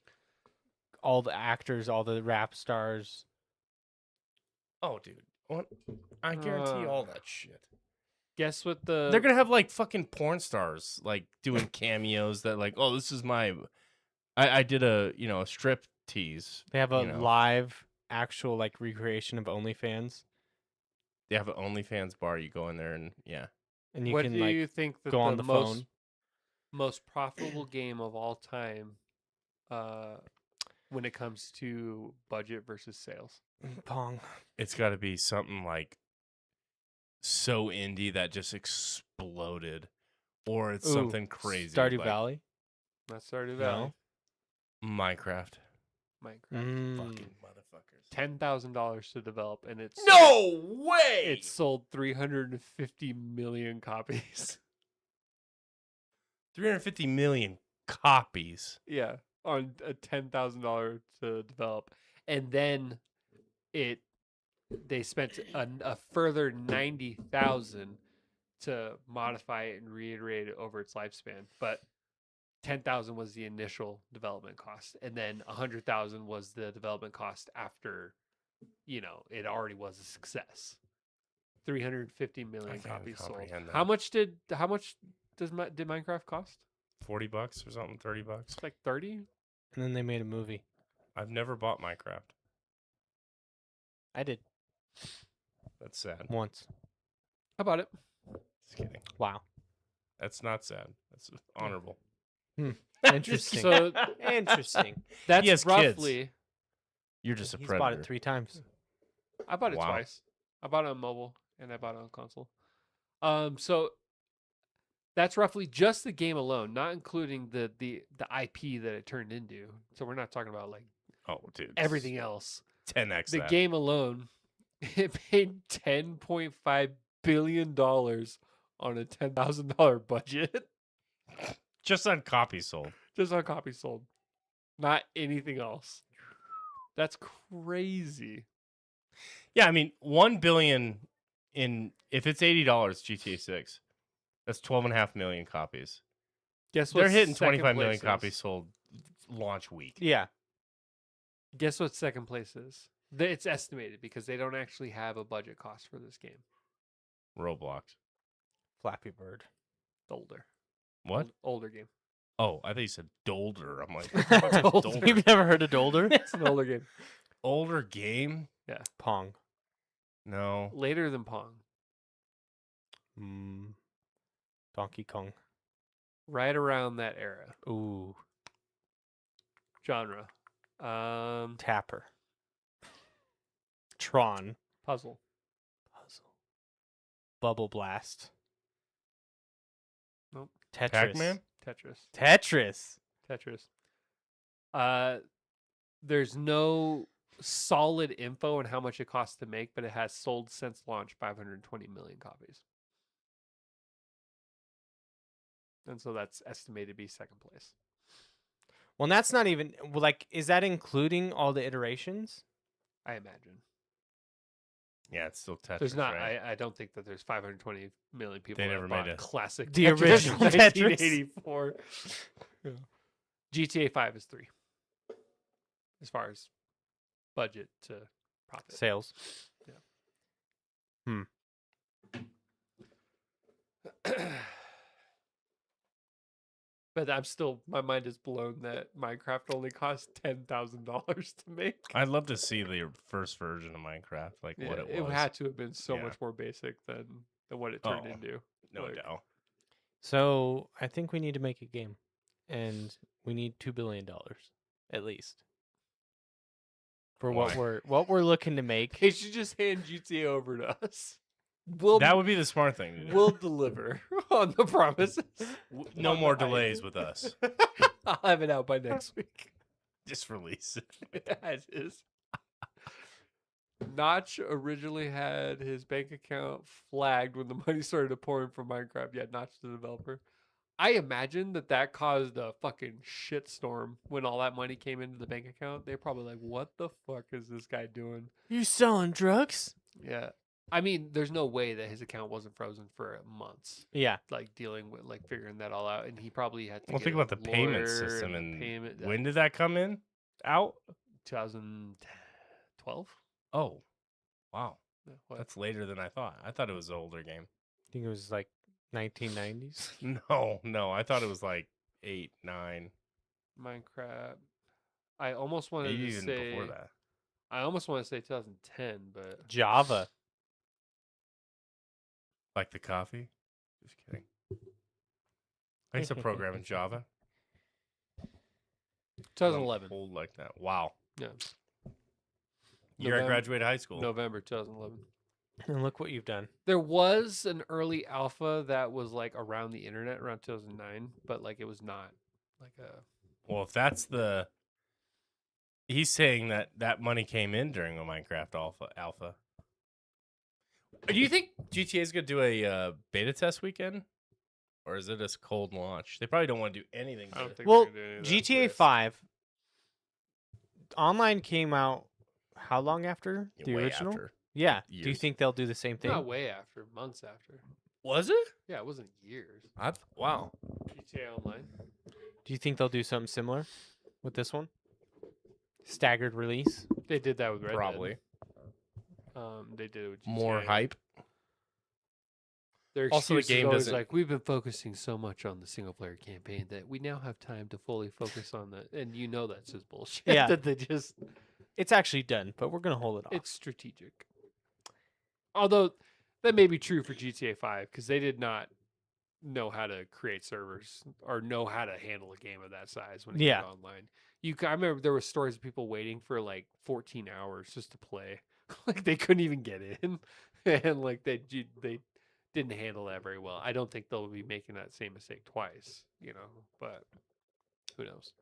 All the actors, all the rap stars. Oh, dude. What? I guarantee all that shit. Guess what the. They're gonna have like fucking porn stars like doing cameos that like, oh, this is my. I did a a strip tease. They have a You know. live actual like recreation of OnlyFans, They have an OnlyFans bar. You go in there and yeah. and you what can do like you think that go on the most profitable game of all time when it comes to budget versus sales? phone. Pong. It's got to be something like so indie that just exploded, or it's Ooh, something crazy. Stardew like Valley. Not Stardew Valley. Minecraft. Minecraft. Fucking motherfuckers. $10,000 to develop, and it's No way. It sold 350 million copies. 350 million copies. Yeah, on a $10,000 to develop, and then they spent a further 90,000 to modify it and reiterate it over its lifespan. But 10,000 was the initial development cost, and then 100,000 was the development cost after, it already was a success. 350 million can't even copies sold. comprehend that. How much did Minecraft cost? $40 or something, $30. It's like 30. And then they made a movie. I've never bought Minecraft. I did That's sad. once. How about it? Just kidding. Wow. That's not sad. That's honorable. Interesting. So Interesting. that's He has kids. roughly. You're just a He's predator. bought it 3 times. I bought it Wow. twice. I bought it on mobile and I bought it on console. So that's roughly just the game alone, not including the IP that it turned into. So we're not talking about like Oh, dude. everything else. 10x The that. game alone, it paid $10.5 billion on a $10,000 budget Just on copies sold. just on copies sold, not anything else. That's crazy. Yeah, I mean, 1 billion if it's $80 GTA 6, that's 12.5 million copies. Guess what? They're hitting second 25 million place is? copies sold launch week. Yeah. Guess what second place is? It's estimated because they don't actually have a budget cost for this game. Roblox. Flappy Bird. Older. What? Older game. Oh, I thought you said Dolder. I'm like, Dolder. You've never heard of Dolder? It's an older game. older game? Pong. No. Later than Pong. Donkey Kong. Right around that era. Ooh. Genre. Tapper. Tron. Puzzle. Puzzle. Bubble Blast. Nope. Tetris. Pac-Man? Tetris. Tetris. There's no solid info on how much it costs to make, but it has sold since launch 520 million copies. And so that's estimated to be second place. Well, that's not even like. Is that including all the iterations? I imagine. Yeah, it's still Tetris. There's not. Right? I don't think that there's 520 million people They that never bought made a- classic The Tetris original in Tetris. 1984. Yeah. GTA 5 is 3 as far as budget to profit. Sales. But I'm still, my mind is blown that Minecraft only cost $10,000 to make. I'd love to see the first version of Minecraft, like what it was. had to have been so Yeah. much more basic than what it turned Oh, into. no like- doubt. So I think we need to make a game, and we need $2 billion at least for Why? what we're looking to make. They should just hand GTA over to us. We'll That would be the smart thing to do. we'll deliver on the promises. No on more the hype. delays with us. I'll have it out by next week. Just release it. As is. Notch originally had his bank account flagged when the money started to pour in from Minecraft. Yeah, Notch the developer. I imagine that caused a fucking shitstorm when all that money came into the bank account. They're probably like, "What the fuck is this guy doing?" You selling drugs? Yeah, I mean, there's no way that his account wasn't frozen for months, Yeah. like dealing with figuring that all out, and he probably had to. Well, get think a about the payment lawyer system the and payment. when did that come in? Out? 2012. Oh, wow. Yeah, what? That's later than I thought. I thought it was an older game. I think it was like 1990s. No. I thought it was like 8, 9. Minecraft. I almost wanted Maybe to even say. before that. I almost want to say 2010, but Java. Like the coffee? Just kidding. I used to program in Java. 2011. Old like that. Wow. Yeah, Year I November- graduated high school. November 2011. And look what you've done. There was an early alpha that was like around the internet around 2009, but like it was not like a. Well, if that's the... He's saying that money came in during a Minecraft alpha. Do you think GTA is going to do a beta test weekend? Or is it a cold launch? They probably don't want to do anything. I don't beta. think Well, they're gonna do any of that GTA with- 5 online came out how long after Yeah, the way original? after. Yeah. Do you Years. think they'll do the same thing? Not way after, months after. Was it? Yeah, it wasn't years. Wow. GTA Online. Do you think they'll do something similar with this one? Staggered release? They did that with Red Dead. Probably. They did it with GTA. More hype. Their Also, the excuse is game always doesn't- like, we've been focusing so much on the single player campaign that we now have time to fully focus on the. And you know that's just bullshit. Yeah. that they just. It's actually done, but we're going to hold it off. It's strategic. Although that may be true for GTA 5 because they did not know how to create servers or know how to handle a game of that size when it Yeah. came online. I remember there were stories of people waiting for like 14 hours just to play. Like they couldn't even get in, and like they didn't handle that very well. I don't think they'll be making that same mistake twice, but who knows?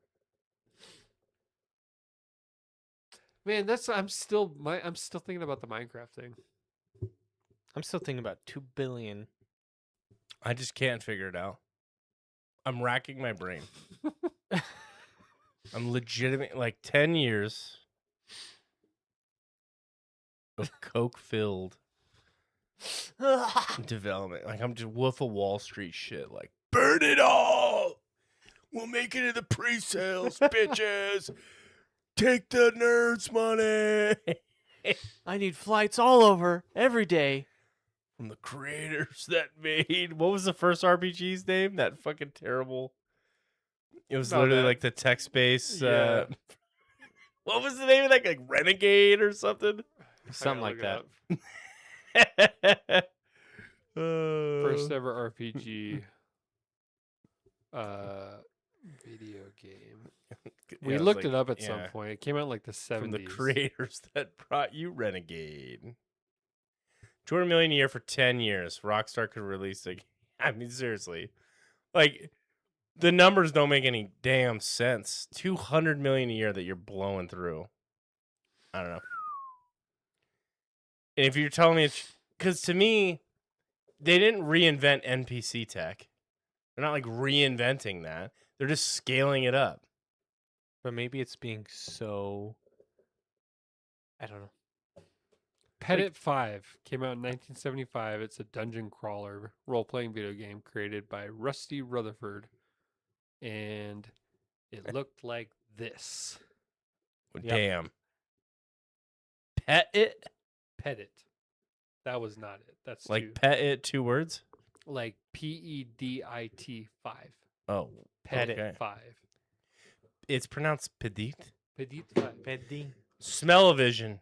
Man, I'm still thinking about the Minecraft thing. I'm still thinking about 2 billion. I just can't figure it out. I'm racking my brain. I'm legitimate, like 10 years of coke-filled development. Like I'm just Wolf of Wall Street shit. Like burn it all. We'll make it in the pre-sales, bitches. Take the nerds' money I need flights all over every day. from the creators that made. What was the first RPG's name? That fucking terrible. It was Oh, literally that- like the text-based. Yeah. What was the name of that? Like Renegade or something? Something I like gotta that. look it up. Uh, First ever RPG video game. We looked it up at some point. It came out in like the 70s. From the creators that brought you Renegade. 200 million a year for 10 years. Rockstar could release a. I mean, seriously, like the numbers don't make any damn sense. 200 million a year that you're blowing through. I don't know. And if you're telling me it's because to me, they didn't reinvent NPC tech. They're not like reinventing that. They're just scaling it up. But maybe it's being so. I don't know. Pettit 5 came out in 1975. It's a dungeon crawler role-playing video game created by Rusty Rutherford. And it looked like this. Yep. Damn. Pet it? Pettit. That was not it. That's Like two. pet it, 2 words? Like PEDIT 5. Oh. Pettit Okay. 5. It's pronounced Pedit. Pettit 5. Petty. Smell-o-vision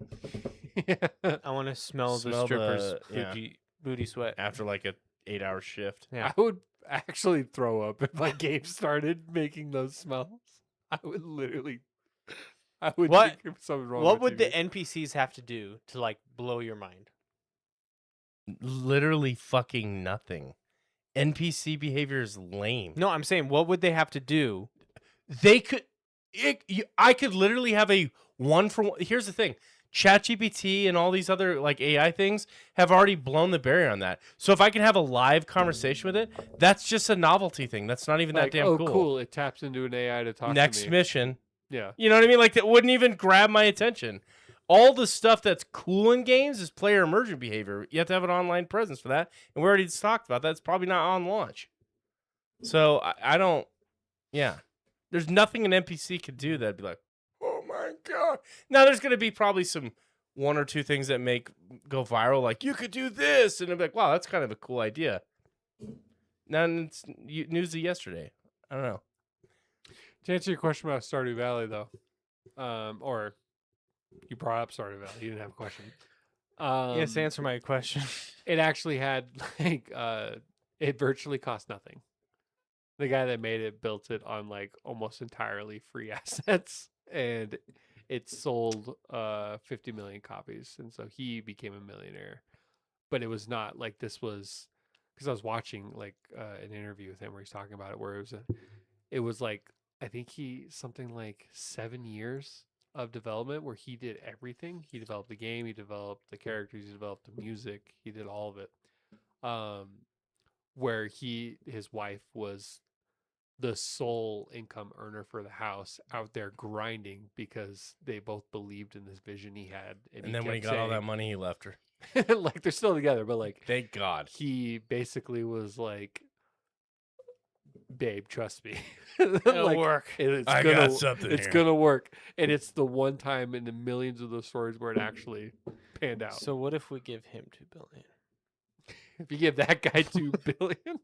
I want to smell the Smell strippers' the- yeah. booty sweat. after like a 8-hour shift. Yeah. I would actually throw up if my game started making those smells. I would literally. I would What- think something's wrong What with would the me. NPCs have to do to like blow your mind? Literally fucking nothing. NPC behavior is lame. No, I'm saying what would they have to do? They could. I could literally have a one for one. Here's the thing: ChatGPT and all these other like AI things have already blown the barrier on that. So if I can have a live conversation with it, that's just a novelty thing. That's not even Like, that damn oh, cool. cool. It taps into an AI to talk Next to me. mission. Yeah. You know what I mean? Like that wouldn't even grab my attention. All the stuff that's cool in games is player emergent behavior. You have to have an online presence for that, and we already talked about that. It's probably not on launch. So I don't. Yeah, there's nothing an NPC could do that'd be like, oh my god. Now there's gonna be probably some 1 or 2 things that go viral. Like you could do this, and I'm like, wow, that's kind of a cool idea. Now it's news of yesterday. I don't know. To answer your question about Stardew Valley, though, or you brought up Stardew Valley, you didn't have a question. Yes, answer my question. It actually had like it virtually cost nothing. The guy that made it built it on like almost entirely free assets, and it sold 50 million copies, and so he became a millionaire. But it was not like this was because I was watching like an interview with him where he's talking about it, where it was like I think something like 7 years of development where he did everything. He developed the game, he developed the characters, he developed the music, he did all of it. Where his wife was the sole income earner for the house out there grinding because they both believed in this vision he had. And then when he got all that money, he left her. like they're still together, but like Thank God. he basically was like, babe, trust me. It'll Like, work. It's I gonna, got something It's here. gonna work, and it's the one time in the millions of those stories where it actually panned out. So what if we give him 2 billion? If you give that guy 2 billion,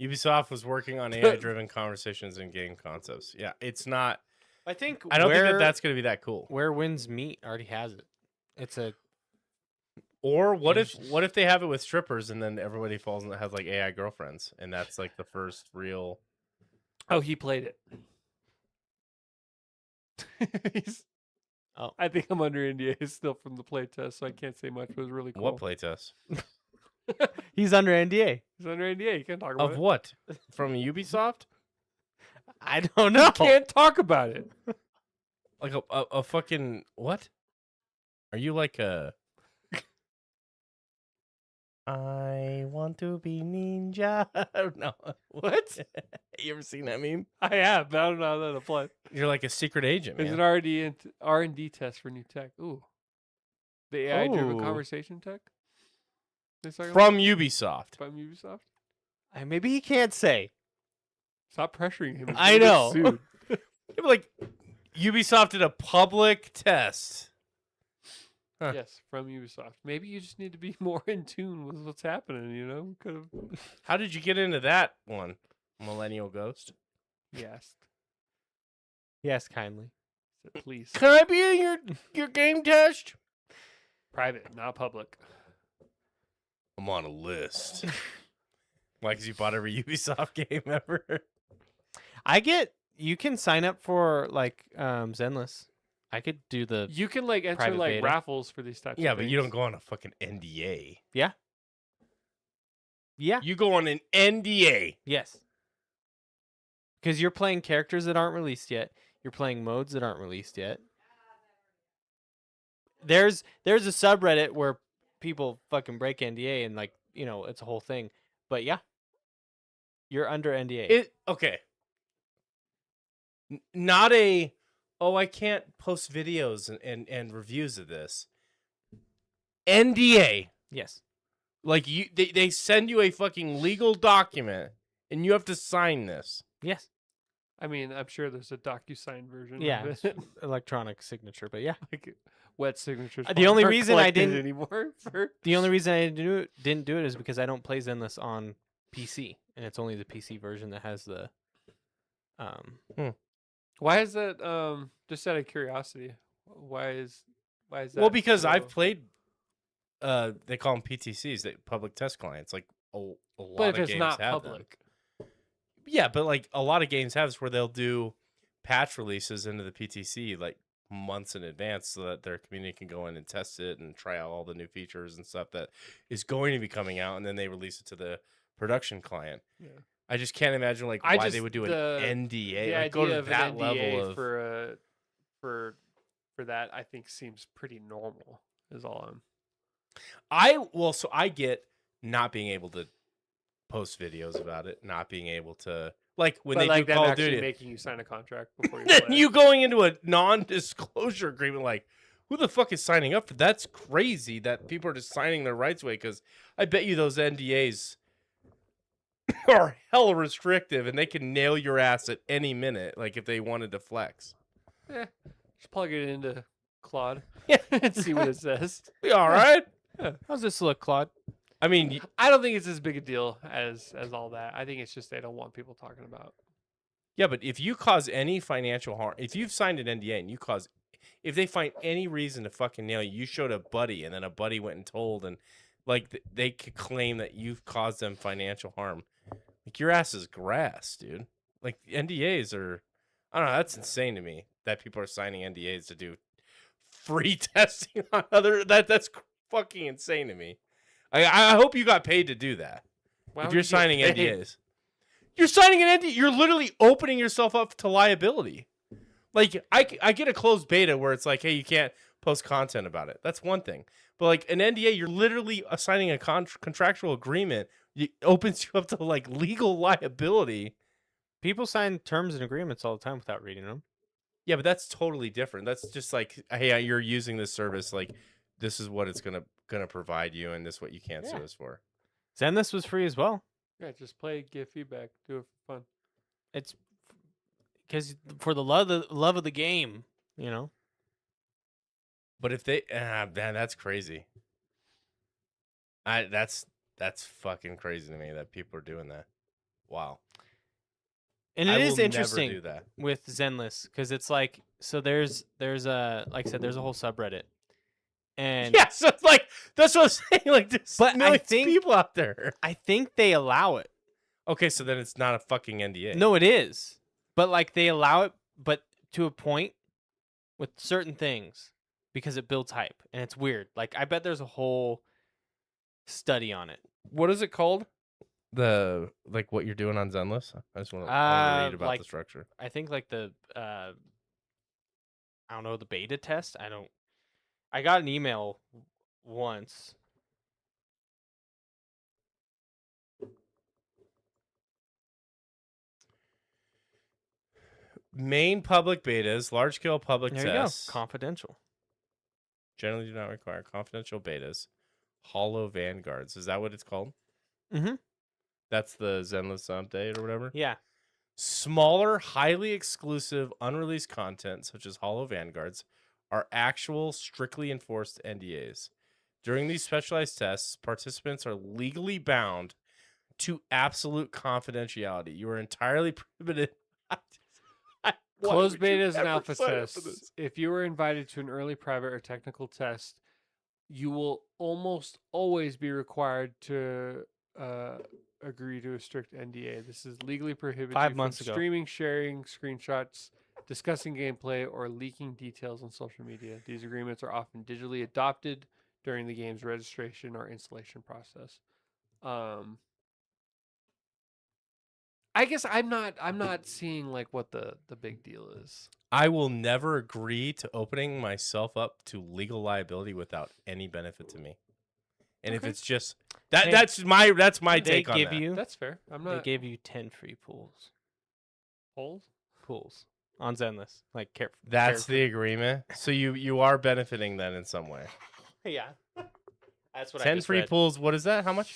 Ubisoft was working on AI-driven conversations and game concepts. Yeah, it's not. I think I don't think that that's going to be that cool. Where Winds Meet already has it. It's a Or what if they have it with strippers and then everybody falls and has like AI girlfriends and that's like the first real. oh, he played it. Oh. I think I'm under NDA still from the playtest, so I can't say much. But it was really cool. What playtest? he's under NDA. He's under NDA. You can't talk about Of it. what? From Ubisoft? I don't know. You can't talk about it. Like a fucking what? Are you like a? I want to be ninja. No, what? You ever seen that meme? I have, but I don't know how that applies. You're like a secret agent, There's man. an R&D test for new tech. Ooh, the AI-driven Ooh. conversation tech. They talking From Ubisoft. about from Ubisoft. Maybe he can't say. Stop pressuring him. He's I gonna get know. sued. Yeah, but like Ubisoft did a public test. Huh. Yes, from Ubisoft. Maybe you just need to be more in tune with what's happening. You know, could have. How did you get into that one, Millennial Ghost? Yes, Yes, kindly. please. Can I be in your game test? Private, not public. I'm on a list. Why? Because you bought every Ubisoft game ever. You can sign up for like Zenless. I could do the You can like enter Private like beta. raffles for these types. Yeah, of but you don't things. go on a fucking NDA. Yeah. You go on an NDA. Yes. Because you're playing characters that aren't released yet. You're playing modes that aren't released yet. there's a subreddit where people fucking break NDA and like it's a whole thing. But yeah, you're under NDA. Okay. Not a, oh, I can't post videos and reviews of this. NDA. Yes. Like they send you a fucking legal document and you have to sign this. Yes. I mean, I'm sure there's a DocuSign version Yeah. of it's it. electronic signature, but yeah. Like wet signatures. The only aren't reason I collected didn't- anymore for The only reason I didn't do it is because I don't play Zenless on PC, and it's only the PC version that has the why is that? Just out of curiosity, why is that? Well, because I've so- played they call them PTCs, public test clients. Like a lot But of if it's games not have public, them. Yeah, but like a lot of games have this where they'll do patch releases into the PTC like months in advance so that their community can go in and test it and try out all the new features and stuff that is going to be coming out, and then they release it to the production client. Yeah. I just can't imagine like I why they just- would do the- an NDA. the Like, go idea to of that an NDA level of for that, I think seems pretty normal. Is all I'm. so I get not being able to post videos about it, not being able to like when But they like do them Call of actually Duty. making you sign a contract before you Then play. you going into a non-disclosure agreement, like who the fuck is signing up for? That's crazy that people are just signing their rights away. Because I bet you those NDAs are hella restrictive, and they can nail your ass at any minute. Like if they wanted to flex. Just plug it into Claude Yeah. and see what it says. Be all right. how's this look, Claude? I mean, I don't think it's as big a deal as all that. I think it's just they don't want people talking about. yeah, but if you cause any financial harm, if you've signed an NDA and if they find any reason to fucking nail you, you showed a buddy and then a buddy went and told, and like they could claim that you've caused them financial harm. Like your ass is grass, dude. Like NDAs are, I don't know. That's insane to me that people are signing NDAs to do free testing on other. That's fucking insane to me. I hope you got paid to do that. Why If would you're you get signing paid? NDAs, you're signing an NDA. You're literally opening yourself up to liability. Like I get a closed beta where it's like, hey, you can't post content about it. That's one thing. But like an NDA, you're literally signing a contractual agreement. It opens you up to like legal liability. People sign terms and agreements all the time without reading them. Yeah, but that's totally different. That's just like, hey, you're using this service. Like, this is what it's gonna provide you, and this is what you can't sue Yeah. us for. Zenless was free as well. Yeah, just play, give feedback, do it for fun. It's because for the love of the game, But if they, man, that's crazy. That's fucking crazy to me that people are doing that. Wow. And I it will is never interesting do that. with Zenless because it's like there's a like I said there's a whole subreddit, and Yeah, so it's like that's what I'm saying. Like, there's But I millions of think- people out there. I think they allow it. Okay, so then it's not a fucking NDA. No, it is, but like they allow it, but to a point with certain things because it builds hype, and it's weird. Like I bet there's a whole study on it. What is it called? Like what you're doing on Zenless? I just want to read about like- the structure. I think like the I don't know, the beta test. I got an email once. Main public betas, large scale public There you go. tests Confidential. generally do not require confidential betas. Hollow Vanguards. Is that what it's called? Mm-hmm. That's the Zenless update or whatever. Yeah. Smaller, highly exclusive, unreleased content, such as Hollow Vanguards, are actual, strictly enforced NDAs. During these specialized tests, participants are legally bound to absolute confidentiality. You are entirely prohibited. Why Closed would you betas and ever alpha sign up for tests. this? If you were invited to an early private or technical test, you will almost always be required to agree to a strict NDA. This is legally prohibited 5 from months ago. streaming, sharing screenshots, discussing gameplay, or leaking details on social media. These agreements are often digitally adopted during the game's registration or installation process. I guess I'm not seeing like what the big deal is. I will never agree to opening myself up to legal liability without any benefit to me. And if Okay. it's just that, Hey, that's my They take on give that. you. That's fair. I'm They not gave you 10 free pools. polls. Pools on Zenless. Like care. That's care the agreement. So you are benefiting then in some way. Yeah. That's what I 10 just free read. pools. What is that? How much?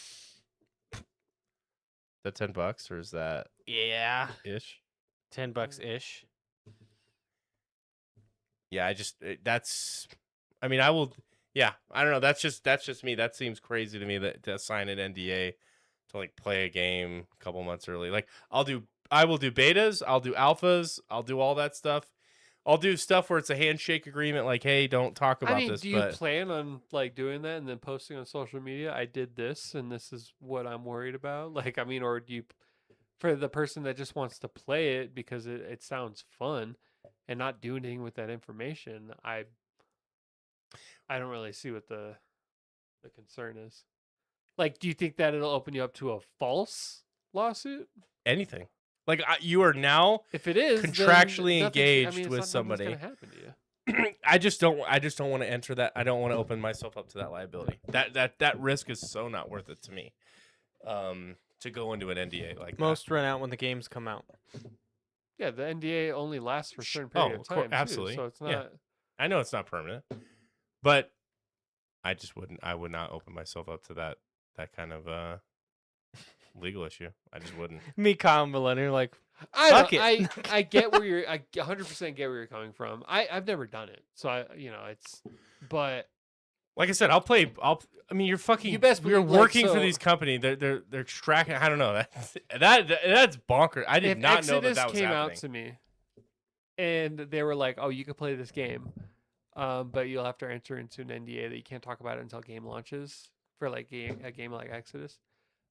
Is that $10 or is that Yeah. ish? $10 ish. Yeah, that's. I mean, I will. Yeah, I don't know. That's just me. That seems crazy to me that to sign an NDA to like play a game a couple months early. Like I will do betas. I'll do alphas. I'll do all that stuff. I'll do stuff where it's a handshake agreement. Like, hey, don't talk I about mean, this. do you But plan on like doing that and then posting on social media? I did this, and this is what I'm worried about. Like, I mean, or do you, for the person that just wants to play it because it sounds fun, and not do anything with that information? I don't really see what the concern is. Like, do you think that it'll open you up to a false lawsuit? anything. Like you are now If it is then contractually nothing's- engaged it's with not- nothing's somebody. gonna happen to you. I just don't want to enter that. I don't want to open myself up to that liability. That risk is so not worth it to me. To go into an NDA like Most run out when the games come out. Yeah, the NDA only lasts for a certain Oh, period of time. absolutely. Too, so it's Yeah. not. that. I know it's not permanent, but I would not open myself up to that kind of legal issue. I just wouldn't. Me, Kyle, and Millennium, like, I Fuck don't, it. I get where you're. I 100% get where you're coming from. I've never done it, so it's. But Like I said, I mean, you're fucking. You best You're believe, like, working for so- these companies. They're tracking. I don't know. That's bonkers. I did if not Exodus know that was came happening. out to me, and they were like, "Oh, you can play this game, but you'll have to enter into an NDA that you can't talk about it until game launches for like a game like Exodus."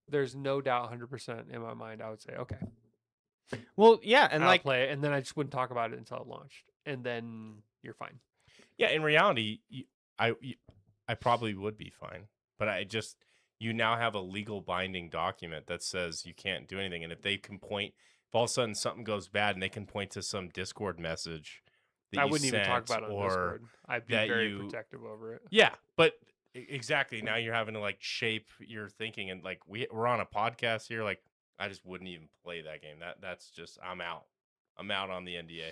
There's no doubt, 100% in my mind, I would say, okay, well, yeah, and I'll like, play it, and then I just wouldn't talk about it until it launched, and then you're fine. Yeah, in reality, I probably would be fine, but you now have a legal binding document that says you can't do anything, and if they can point, if all of a sudden something goes bad, and they can point to some Discord message that I you wouldn't even talk sent, about it on or Discord. I'd be that very you- protective over it. yeah, but exactly now you're having to like shape your thinking, and like we're on a podcast here, like I just wouldn't even play that game. That's just I'm out on the NDA.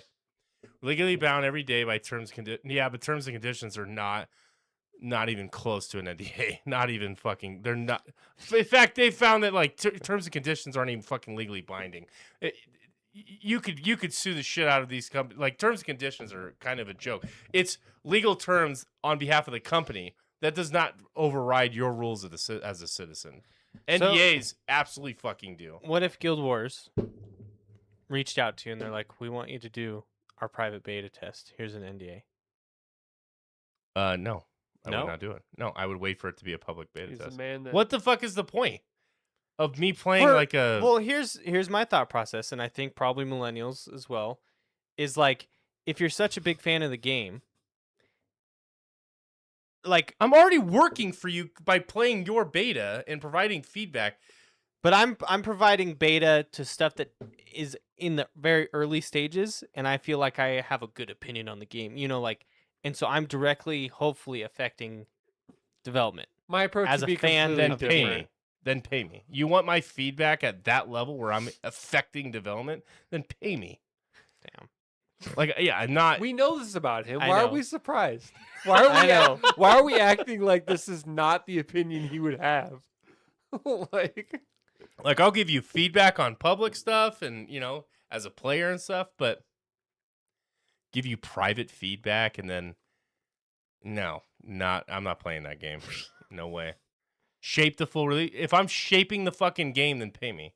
Legally bound every day by terms yeah, but terms and conditions are not even close to an NDA. Not even fucking. They're not. In fact, they found that like terms and conditions aren't even fucking legally binding. You could sue the shit out of these companies. Like terms and conditions are kind of a joke. It's legal terms on behalf of the company. That does not override your rules as a citizen. NDAs absolutely fucking do. what if Guild Wars reached out to you and they're like, "We want you to do our private beta test. Here's an NDA." No, I No? would not do it. No, I would wait for it to be a public beta He's a test. man that. What the fuck is the point of me playing For- like a? Well, here's my thought process, and I think probably millennials as well, is like, if you're such a big fan of the game, like, I'm already working for you by playing your beta and providing feedback. but I'm providing beta to stuff that is in the very early stages, and I feel like I have a good opinion on the game, like, and so I'm directly, hopefully, affecting development. My approach as would a be fan, completely Then pay different. me. Then pay me. You want my feedback at that level where I'm affecting development? Then pay me. Damn. Like, yeah, I'm not. We know this about him. I Why are know. we surprised? Why are we? I know. Why are we acting like this is not the opinion he would have? Like, I'll give you feedback on public stuff and, as a player and stuff, but give you private feedback and then, no, I'm not playing that game. No way. Shape the full release. If I'm shaping the fucking game, then pay me.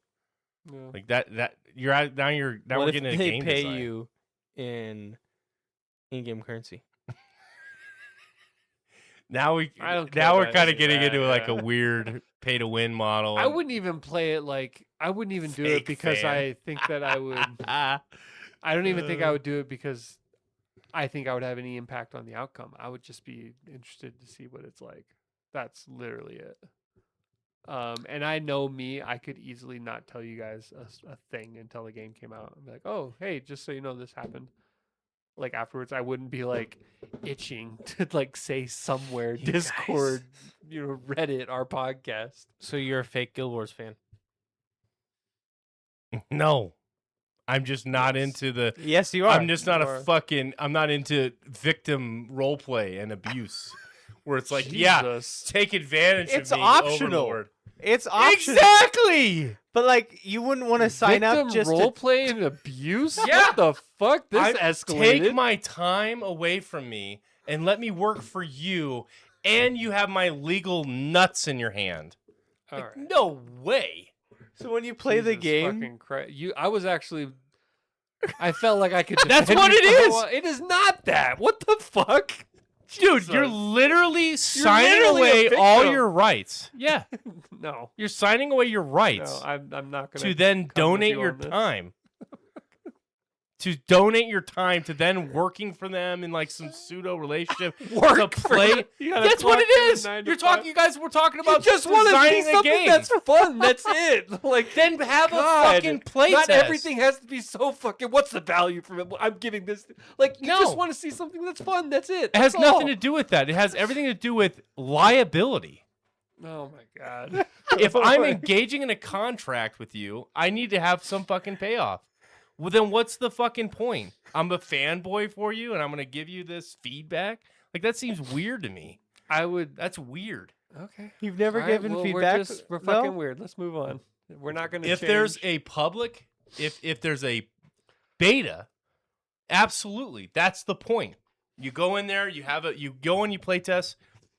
Yeah. Like that you're out now. What We're if getting into they game pay design. you in-game currency? Now we're don't care kind about of getting any of into that, like a yeah. weird pay to win model. I wouldn't even play it like I wouldn't even do it Fake because fan. I think that I would. I don't even think I would do it because I think I would have any impact on the outcome. I would just be interested to see what it's like. That's literally it. And I know me, I could easily not tell you guys a thing until the game came out. I'd be like, oh, hey, just so you know, this happened. Like afterwards, I wouldn't be like itching to like say somewhere, You Discord, Reddit, our podcast. So you're a fake Guild Wars fan? No, I'm just not Yes. into the. Yes, you are. I'm just not You a are. fucking. I'm not into victim role play and abuse, where it's like, yeah, Jesus. take advantage It's of me, optional. Overlord. It's optional. Exactly. But like, you wouldn't want to sign Victim up just role to. play and abuse. Yeah. What the fuck? This escalated. Take my time away from me and let me work for you, and you have my legal nuts in your hand. All Like, right. no way. So when you play the Jesus game, fucking I was actually. I felt like I could. That's defend what you it for a is! while. It is not that. What the fuck? Dude, you're Jesus. literally signing literally a away all victim. your rights. Yeah. No. You're signing away your rights No, I'm not gonna. to then come with donate you your on this. time. To donate your time to then working for them in like some pseudo relationship Work to for play. them. You gotta That's what clock it in is. 9 to You're 5. talking. You guys were talking You about just want to see designing a something game. that's fun. That's it. Like Then have God, a fucking play Not test. everything has to be so fucking. What's the value from it? I'm giving this. Like you No. just want to see something that's fun. That's it. It has That's nothing all. to do with that. It has everything to do with liability. Oh my god. If I'm engaging in a contract with you, I need to have some fucking payoff. Well, then what's the fucking point? I'm a fanboy for you, and I'm gonna give you this feedback. Like that seems weird to me. I would. That's weird. Okay. you've never All right, given well, feedback. We're though? fucking weird. Let's move on. We're not gonna. If there's change. a public, if there's a beta, absolutely, that's the point. You go in there, you go and you play test,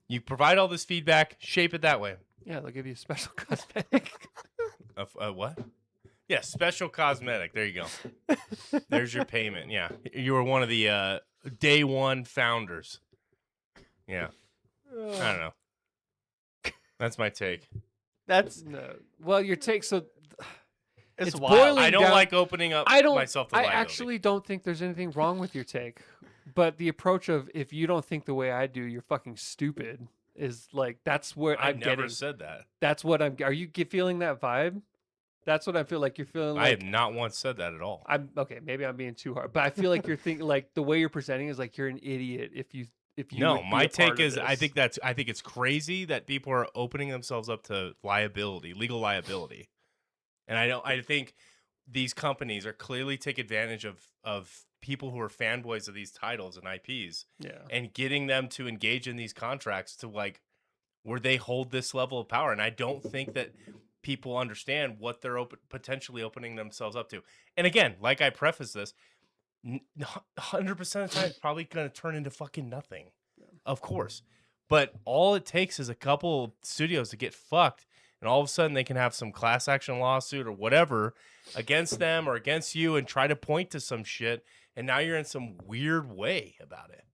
you provide all this feedback, shape it that way. Yeah, they'll give you a special cosmetic. What? Yeah, special cosmetic. There you go. There's your payment. Yeah, you were one of the day one founders. Yeah, I don't know. That's my take. That's No. Well, your take. So it's It's wild. boiling- I don't down- like opening up I don't. myself to I liability. actually don't think there's anything wrong with your take, but the approach of if you don't think the way I do, you're fucking stupid. Is like that's where I I'm never getting. said that. That's what I'm. Are you feeling that vibe? That's what I feel like you're feeling. I Like have not once said that at all. I'm okay. Maybe I'm being too hard, but I feel like you're thinking like the way you're presenting is like you're an idiot if you No, would be my a part take of is I this. think it's crazy that people are opening themselves up to liability, legal liability. And I think these companies are clearly take advantage of people who are fanboys of these titles and IPs Yeah. and getting them to engage in these contracts to like where they hold this level of power. And I don't think that people understand what they're potentially opening themselves up to. And again, like I preface this, 100% of the time it's probably going to turn into fucking nothing. Of course. But all it takes is a couple studios to get fucked, and all of a sudden they can have some class action lawsuit or whatever against them or against you and try to point to some shit, and now you're in some weird way about it.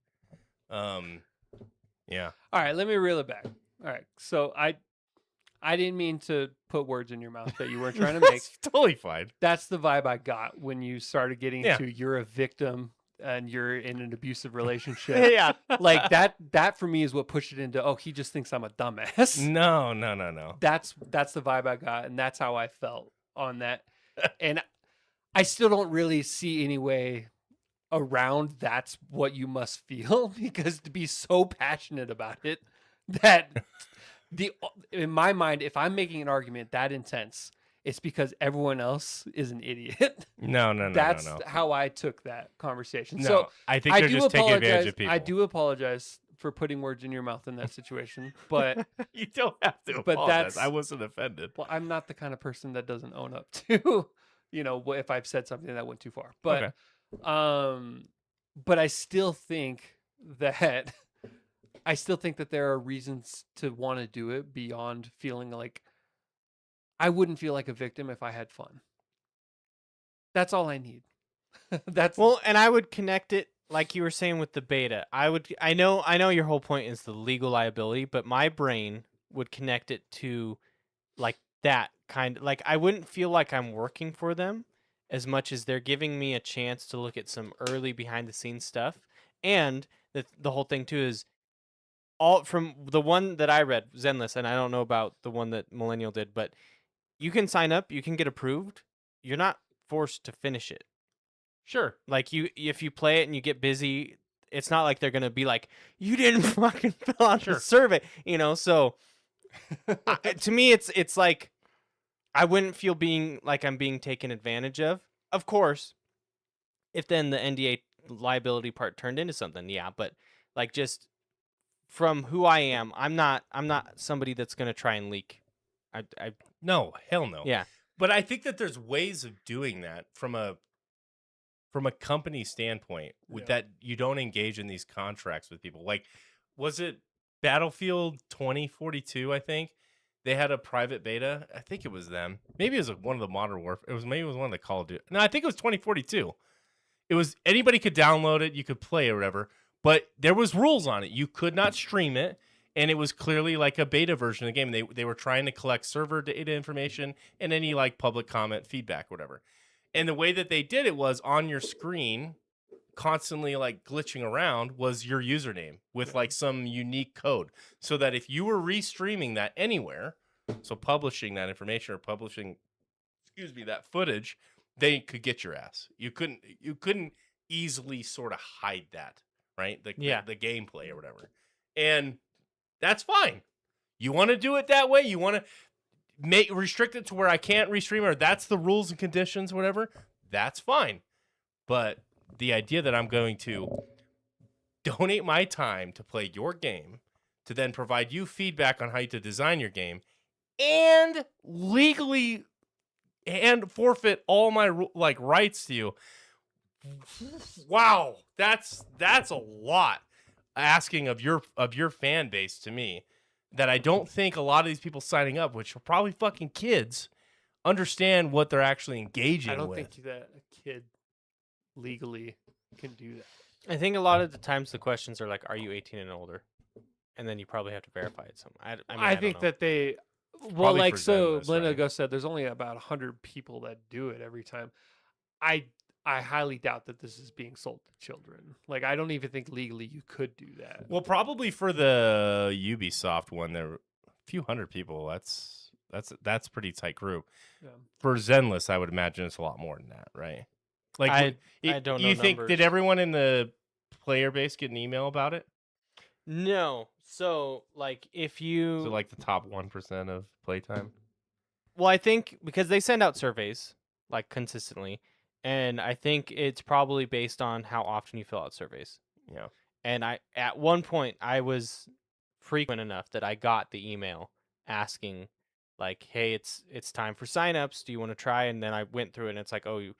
Yeah. All right, let me reel it back. All right, so I didn't mean to put words in your mouth that you weren't trying to make. That's totally fine. That's the vibe I got when you started getting Yeah. into you're a victim and you're in an abusive relationship. yeah. Like that for me is what pushed it into, oh, he just thinks I'm a dumbass. No. That's the vibe I got, and that's how I felt on that. And I still don't really see any way around that's what you must feel, because to be so passionate about it that in my mind, if I'm making an argument that intense, it's because everyone else is an idiot. No. That's no. how I took that conversation. No, So I think I they're do just taking advantage apologize. of people. I do apologize for putting words in your mouth in that situation, but You don't have to But apologize. that's- I wasn't offended. well, I'm not the kind of person that doesn't own up to, if I've said something that went too far. But, but I still think that there are reasons to want to do it beyond feeling like I wouldn't feel like a victim if I had fun. That's all I need. That's Well, and I would connect it like you were saying with the beta. I know your whole point is the legal liability, but my brain would connect it to like that kind of like I wouldn't feel like I'm working for them as much as they're giving me a chance to look at some early behind the scenes stuff. And the whole thing too is all from the one that I read, Zenless, and I don't know about the one that Millennial did, but you can sign up, you can get approved. You're not forced to finish it. Sure. Like if you play it and you get busy, it's not like they're gonna be like, you didn't fucking fill out Sure. the survey, So to me, it's like I wouldn't feel being like I'm being taken advantage of. Of course, if then the NDA liability part turned into something, yeah. But like just from who I am, I'm not somebody that's gonna try and leak. I No, hell no. yeah. But I think that there's ways of doing that from a company standpoint with Yeah. that you don't engage in these contracts with people. Like, was it Battlefield 2042? I think they had a private beta. I think it was them. Maybe it was one of the Modern Warfare. Maybe it was one of the Call of Duty. No, I think it was 2042. It was anybody could download it, you could play or whatever, but there was rules on it. You could not stream it, and it was clearly like a beta version of the game. They were trying to collect server data information and any like public comment, feedback, whatever. And the way that they did it was on your screen, constantly like glitching around, was your username with like some unique code, so that if you were restreaming that anywhere, so publishing that information or publishing, that footage, they could get your ass. You couldn't easily sort of hide that, right? The gameplay or whatever. And that's fine. You want to do it that way? You want to restrict it to where I can't restream, or that's the rules and conditions, whatever? That's fine. But the idea that I'm going to donate my time to play your game, to then provide you feedback on how to design your game, and legally and forfeit all my like rights to you. Wow, that's a lot asking of your fan base to me, that I don't think a lot of these people signing up, which are probably fucking kids, understand what they're actually engaging with. I don't think that a kid legally can do that. I think a lot of the times the questions are like, "Are you 18 and older?" And then you probably have to verify it. I think don't know. that they, well, probably like for so, Zenless, Linda right? Go said, there's only about 100 people that do it every time. I highly doubt that this is being sold to children. Like, I don't even think legally you could do that. Well, probably for the Ubisoft one, there were a few hundred people. That's pretty tight group. Yeah. For Zenless, I would imagine it's a lot more than that, right? Like, I don't know You think numbers. did everyone in the player base get an email about it? No. So like if you Is it like the top 1% of playtime? Well, I think because they send out surveys like consistently, and I think it's probably based on how often you fill out surveys. Yeah. And at one point I was frequent enough that I got the email asking like, "Hey, it's time for signups. Do you want to try?" And then I went through it and it's like, "Oh,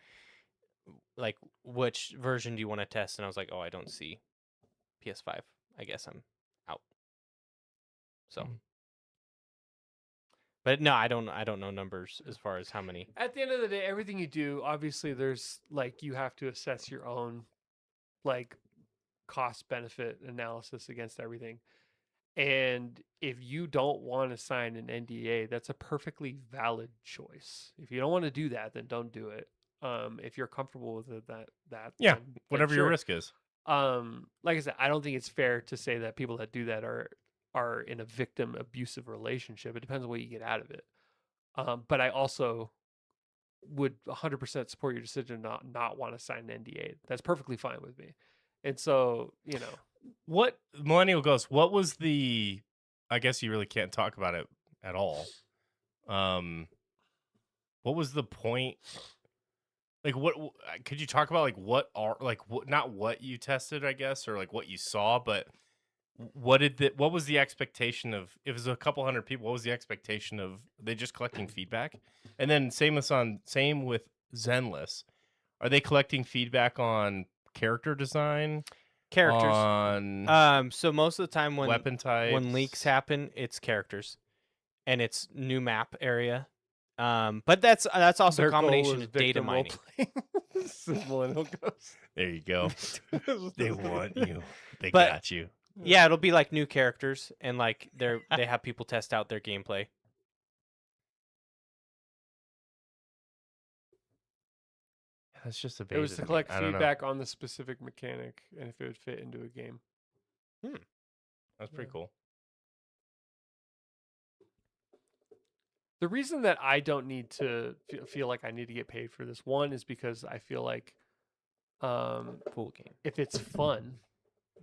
like which version do you want to test?" And I was like, "Oh, I don't see PS5. I guess I'm out." So Mhm. But no, I don't know numbers as far as how many. At the end of the day, everything you do, obviously, there's like you have to assess your own like cost benefit analysis against everything. And if you don't want to sign an NDA, that's a perfectly valid choice. If you don't want to do that, then don't do it. If you're comfortable with it, Yeah, then whatever your sure. risk is. Like I said, I don't think it's fair to say that people that do that are in a victim abusive relationship. It depends on what you get out of it. But I also would 100% support your decision to not want to sign an NDA. That's perfectly fine with me. And so, What Millennial Ghost? What was the? I guess you really can't talk about it at all. What was the point? Like, what could you talk about? Like, what are like what? Not what you tested, I guess, or like what you saw, but what was the expectation of? If it was a couple hundred people, what was the expectation of? They just collecting feedback, and then same with Zenless. Are they collecting feedback on character design? Characters. On So most of the time when weapon types, when leaks happen, it's characters, and it's new map area. But that's also their a combination goal is of data victim mining. Millennial Ghost. there you go. They want you. They But- got you. Yeah, it'll be like new characters, and like they have people test out their gameplay. That's just a It was beta to me. collect I don't know. feedback on the specific mechanic and if it would fit into a game. That's pretty cool. The reason that I don't need to feel like I need to get paid for this, one, is because I feel like Pool game. if it's fun,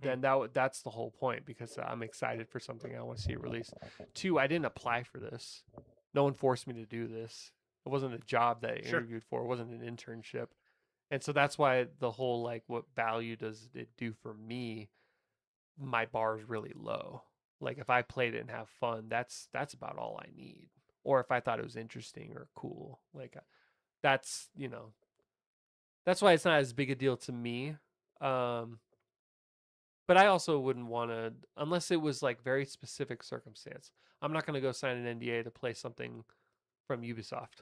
then that's the whole point, because I'm excited for something I want to see released. Two, I didn't apply for this. No one forced me to do this. It wasn't a job that I Sure. interviewed for. It wasn't an internship. And so that's why the whole, like, what value does it do for me? My bar is really low. Like, if I played it and have fun, that's about all I need. Or if I thought it was interesting or cool, like, that's, that's why it's not as big a deal to me. But I also wouldn't want to, unless it was like very specific circumstance. I'm not going to go sign an NDA to play something from Ubisoft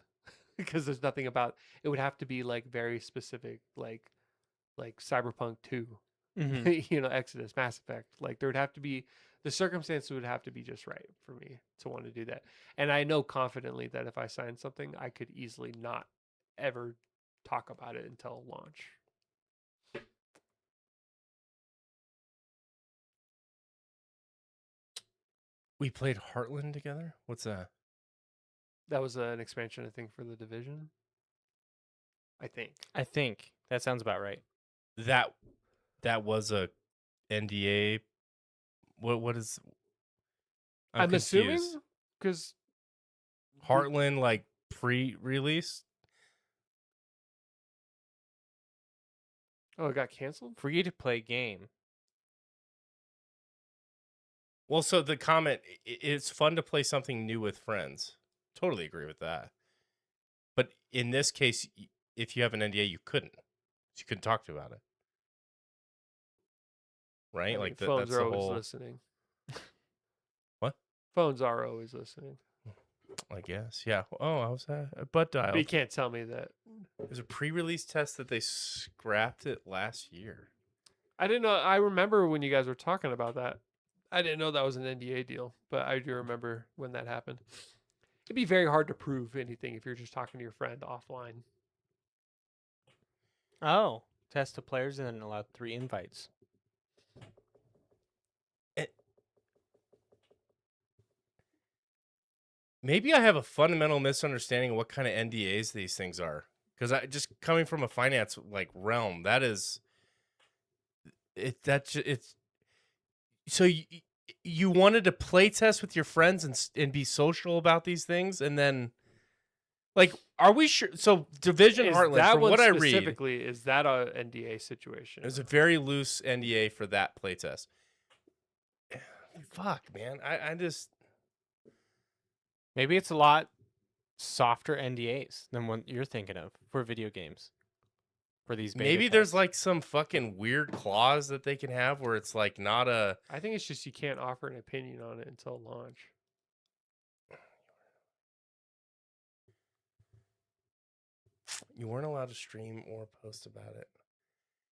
because there's nothing about it. Would have to be like very specific, like Cyberpunk 2, Exodus, Mass Effect. Like, there would have to be, the circumstances would have to be just right for me to want to do that. And I know confidently that if I signed something, I could easily not ever talk about it until launch. We played Heartland together. What's that? That was an expansion, I think, for the Division. I think that sounds about right. That was a NDA. What is? I'm assuming, because Heartland, like, pre-release. Oh, it got canceled? Free to play game. Well, so the comment, it's fun to play something new with friends. Totally agree with that. But in this case, if you have an NDA, you couldn't. You couldn't talk to about it. Right? I mean, Like, phones that's are the always whole... listening. What? Phones are always listening. I guess, yeah. Oh, I was a butt dial. But you can't tell me that. There's a pre-release test that they scrapped it last year. I didn't know. I remember when you guys were talking about that. I didn't know that was an NDA deal, but I do remember when that happened. It'd be very hard to prove anything if you're just talking to your friend offline. Oh, test the players and then allow 3 invites. Maybe I have a fundamental misunderstanding of what kind of NDAs these things are. Because I just coming from a finance realm, that is it's so you wanted to play test with your friends and be social about these things, and then are we sure? So Division Heartland, that from one what I read, specifically, is that a NDA situation? it was a very loose NDA for that playtest. Fuck, man, I just Maybe it's a lot softer NDAs than what you're thinking of for video games. For these beta maybe tests. there's like some fucking weird clause that they can have where it's like not a. I think it's just you can't offer an opinion on it until launch. You weren't allowed to stream or post about it.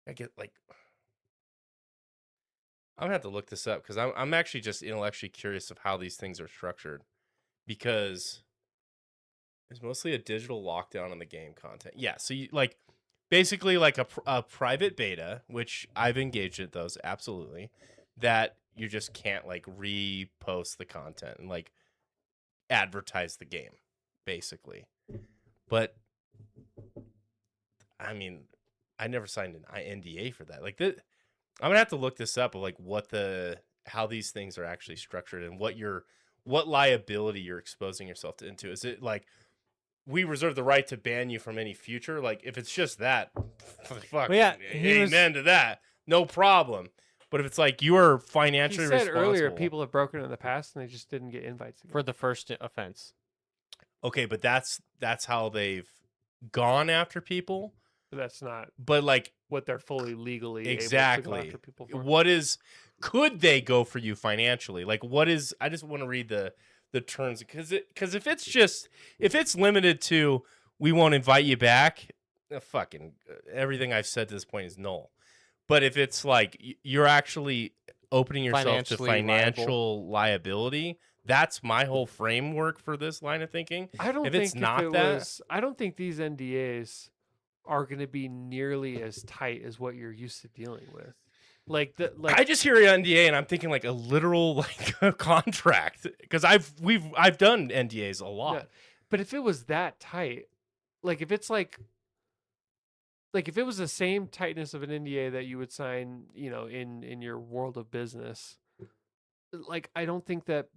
I get I'm gonna have to look this up because I'm actually just intellectually curious of how these things are structured, because there's mostly a digital lockdown on the game content. Yeah, so you basically a private beta, which I've engaged in those, absolutely, that you just can't repost the content and advertise the game, basically. But I mean, I never signed an NDA for that. I'm gonna have to look this up of how these things are actually structured and what liability you're exposing yourself into. Is it we reserve the right to ban you from any future? If it's just that, fuck, Well, yeah, amen to that, no problem. But if it's you are financially He said responsible, earlier people have broken in the past and they just didn't get invites again. for the first offense. okay, but that's how they've gone after people. But that's not But what they're fully legally able to go exactly, after people for. could they go for you financially? I just want to read the terms, because if it's limited to we won't invite you back, fucking everything I've said to this point is null. But if it's you're actually opening yourself to financial liability, that's my whole framework for this line of thinking. I don't if think it's not that, I don't think these NDAs are going to be nearly as tight as what you're used to dealing with. Like I just hear NDA and I'm thinking like a literal like a contract because I've done NDAs a lot. Yeah. But if it was that tight, like if it's like if it was the same tightness of an NDA that you would sign, in your world of business, like I don't think that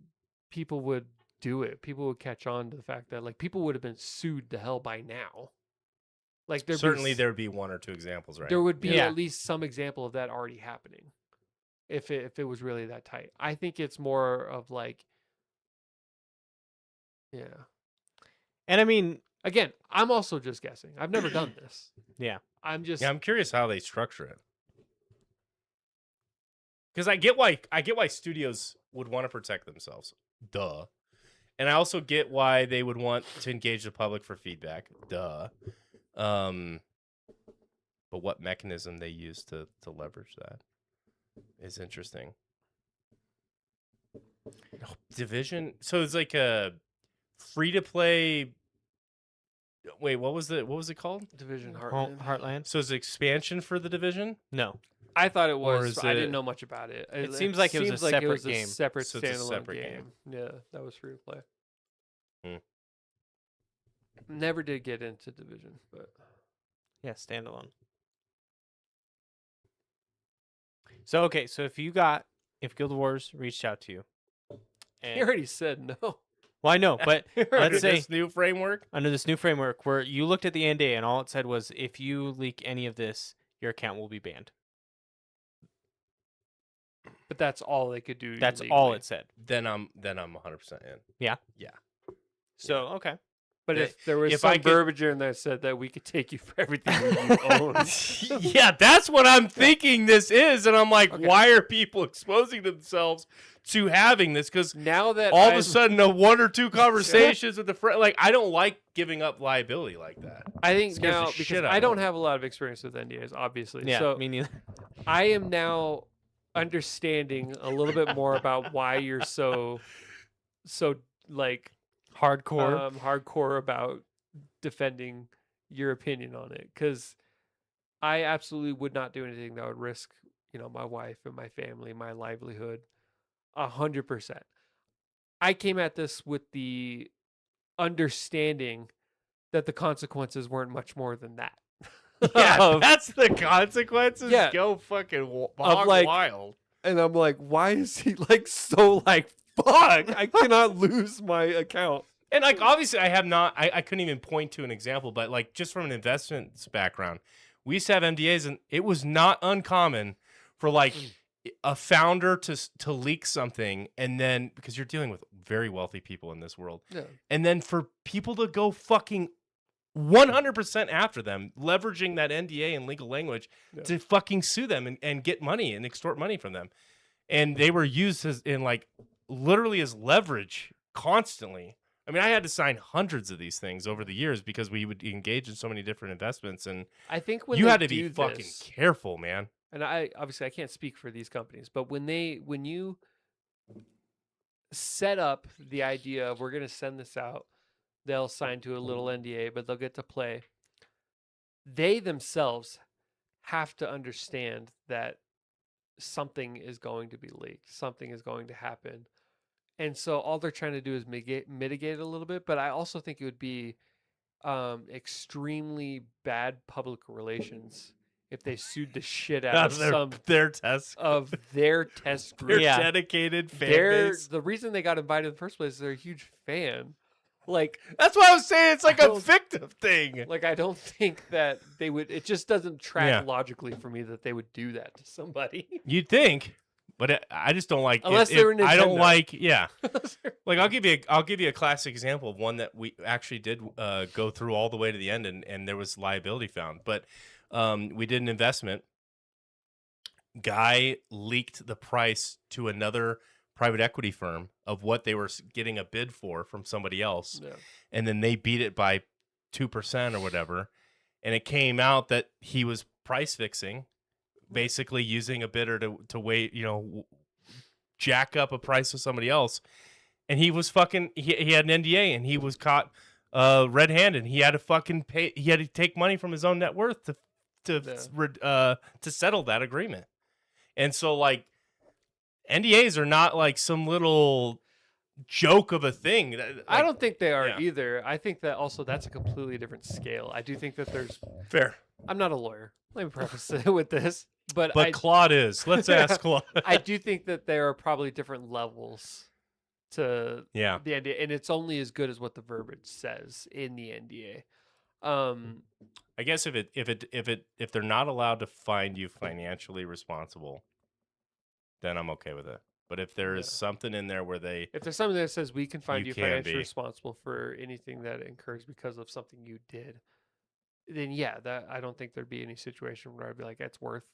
people would do it. People would catch on to the fact that like people would have been sued to hell by now. Like Certainly there would be one or two examples, right? there would be Yeah. at least some example of that already happening if it was really that tight. I think it's more of like, yeah. And I mean, Again, I'm also just guessing. I've never done this. yeah. I'm just Yeah, I'm curious how they structure it. Because I get why studios would want to protect themselves. Duh. And I also get why they would want to engage the public for feedback. Duh. But what mechanism they use to leverage that is interesting. Division. So it's like a free to play. Wait, what was it called? Division Heartland? So it's expansion for the Division? No. I thought it Or was. is I it- didn't know much about it. It seems like it was a separate game. separate So it's a standalone separate game. Yeah, that was free to play. Hmm. Never did get into Division, but Yeah, standalone. So okay, so if Guild Wars reached out to you, he and, already said no. well, I know, but Under let's say this new framework. under this new framework where you looked at the NDA and all it said was if you leak any of this, your account will be banned. But that's all they could do. That's all legally. it said. Then I'm 100% in. So okay. But Yeah, if there was if some I could- verbiage in there that said that we could take you for everything you own, Yeah, that's what I'm thinking this is, and I'm like, Okay. why are people exposing themselves to having this? Because now that all of I'm- a sudden, a one or two conversations with the friend, like I don't like giving up liability like that. I think scares the now shit because out I of don't me. have a lot of experience with NDAs, obviously. Yeah, So me neither. I am now understanding a little bit more about why you're so like Hardcore. hardcore about defending your opinion on it, because I absolutely would not do anything that would risk my wife and my family, my livelihood, 100%. I came at this with the understanding that the consequences weren't much more than that. Yeah, Of- that's the consequences. Yeah. Go fucking Of, like, wild. and I'm like, why is he like so like fuck? I cannot lose my account. And like obviously I have not I couldn't even point to an example, but like just from an investments background, we used to have MDAs and it was not uncommon for like a founder to leak something and then because you're dealing with very wealthy people in this world. Yeah. And then for people to go fucking 100% after them, leveraging that NDA and legal language Yeah. to fucking sue them and get money and extort money from them. And they were used as in like literally as leverage constantly. I mean, I had to sign hundreds of these things over the years because we would engage in so many different investments, and I think when you they had to be do fucking this, careful, man. and I obviously I can't speak for these companies, but when you set up the idea of we're going to send this out, they'll sign to a little NDA, but they'll get to play. They themselves have to understand that something is going to be leaked, something is going to happen. And so all they're trying to do is mitigate it a little bit, but I also think it would be extremely bad public relations if they sued the shit out of some their test, of their test their group. Yeah. dedicated fan They're base. the reason they got invited in the first place is they're a huge fan. Like That's why I was saying it's like I a don't- victim thing. I don't think that they would. It just doesn't track Yeah. logically for me that they would do that to somebody. You'd think, but I just don't like. Unless they were I don't Nintendo. like. Yeah, like I'll give you a classic example of one that we actually did go through all the way to the end, and there was liability found. But we did an investment. Guy leaked the price to another private equity firm of what they were getting a bid for from somebody else, Yeah. and then they beat it by 2% or whatever, and it came out that he was price fixing, basically using a bidder to wait, jack up a price with somebody else, and he was fucking he had an NDA and he was caught red-handed. He had to fucking pay. He had to take money from his own net worth to settle that agreement. And so like NDAs are not like some little joke of a thing. I don't think they are yeah. either. I think that also that's a completely different scale. I do think that there's. Fair. I'm not a lawyer. Let me preface it with this, but But Claude is. Let's ask Claude. I do think that there are probably different levels to Yeah. the NDA, and it's only as good as what the verbiage says in the NDA. I guess if they're not allowed to find you financially responsible, then I'm okay with it. But if there is Yeah. something in there where they If there's something that says we can find You you can financially be. responsible for anything that incurs because of something you did, then yeah, that I don't think there'd be any situation where I'd be like, it's worth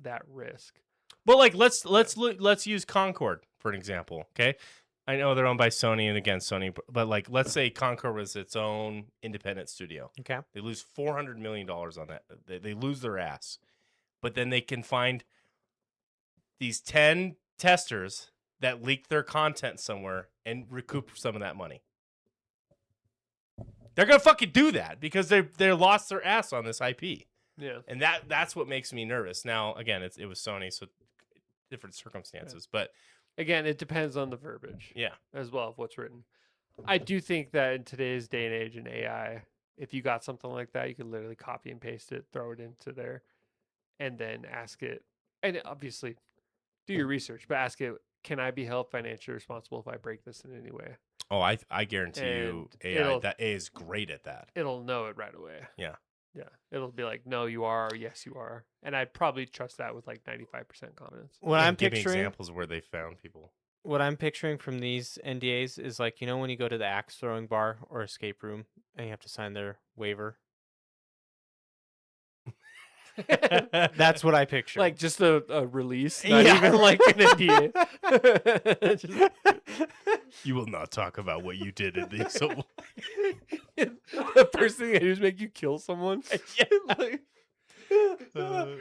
that risk. But like let's use Concord for an example, okay? I know they're owned by Sony and again Sony, but like let's say Concord was its own independent studio. Okay. They lose $400 million on that. They lose their ass. But then they can find these 10 testers that leaked their content somewhere and recoup some of that money. They're going to fucking do that because they lost their ass on this IP. Yeah. And that's what makes me nervous. Now, again, it was Sony, so different circumstances. But Again, it depends on the verbiage yeah. as well of what's written. I do think that in today's day and age in AI, if you got something like that, you could literally copy and paste it, throw it into there, and then ask it. And obviously, do your research, but ask it, can I be held financially responsible if I break this in any way? Oh, I guarantee you And AI that AI is great at that. It'll know it right away. Yeah. Yeah. It'll be like, no, you are, or yes, you are. And I'd probably trust that with like 95% confidence. What And I'm give me picturing, examples where they found people. what I'm picturing from these NDAs is like, you know, when you go to the axe throwing bar or escape room and you have to sign their waiver. That's what I picture. Like just a release, not Yeah. even like an NDA. Just- You will not talk about what you did in these. the first thing they do is make you kill someone. Like, I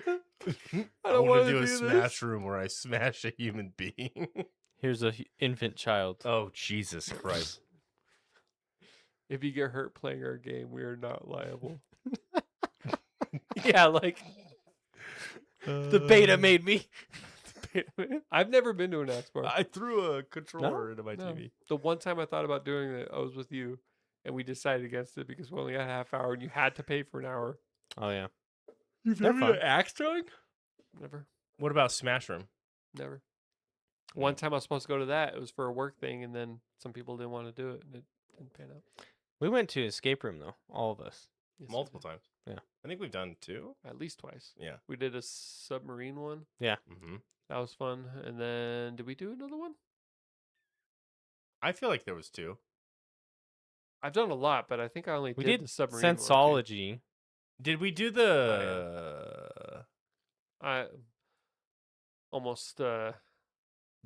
don't want wanna to do a do this. smash room where I smash a human being. Here's a infant child. Oh, Jesus Christ. if you get hurt playing our game, we are not liable. Yeah, like The beta made me. I've never been to an Axe bar. I threw a controller into my No. TV. The one time I thought about doing it, I was with you, and we decided against it because we only had a half hour, and you had to pay for an hour. Oh yeah. You've They're fun. axe throwing? Never, What about Smash Room? never. One time I was supposed to go to that. It was for a work thing, and then some people didn't want to do it, and it didn't pan out. We went to escape room though, all of us. Yes, we Multiple did. times. Yeah. I think we've done 2. At least twice. Yeah. We did a submarine one. Mm-hmm. That was fun. And then did we do another one? I feel like there was 2. I've done a lot, but I think I only We did did the submarine one, too. Sensology. Did we do the I almost the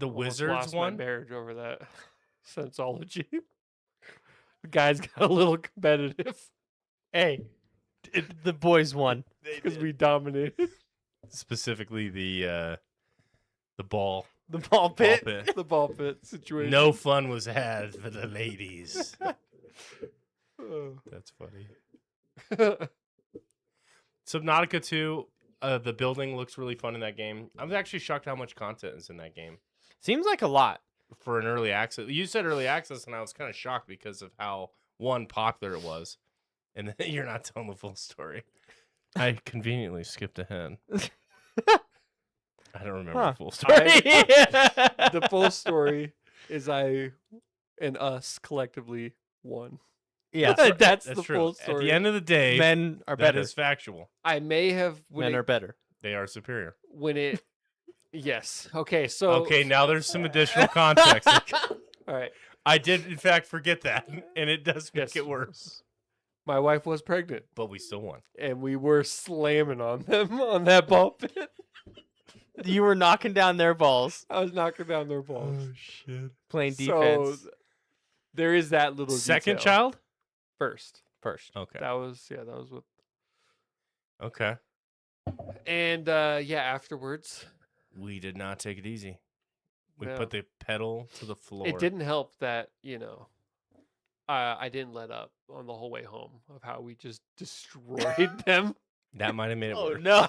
almost Wizards lost one? my marriage over that sensology. The guys got a little competitive Hey, the boys won. because we dominated Specifically the ball. The ball pit. the ball pit situation. No fun was had for the ladies. Oh. That's funny. Subnautica 2, the building looks really fun in that game. I was actually shocked how much content is in that game Seems like a lot. for an early access. You said early access, and I was kind of shocked because of how popular it was, and then you're not telling the full story. I conveniently skipped ahead. I don't remember Huh. the full story. The full story is I and us collectively won. Yeah, That's That's the true. full At story. the end of the day, men are that better. is factual. I may have Men are better. They are superior. when it. Yes. Okay. So. Okay, now there's some additional context. All right. I did, in fact, forget that, and it does make Yes. it worse. My wife was pregnant, But we still won. and we were slamming on them on that ball pit. You were knocking down their balls, I was knocking down their balls. shit. playing defense. So there is that little Second detail. child? First. First. Okay. That was what. Okay. And yeah, afterwards, We did not take it easy. We No. put the pedal to the floor. it didn't help that I didn't let up on the whole way home of how we just destroyed them. That might have made it worse. no.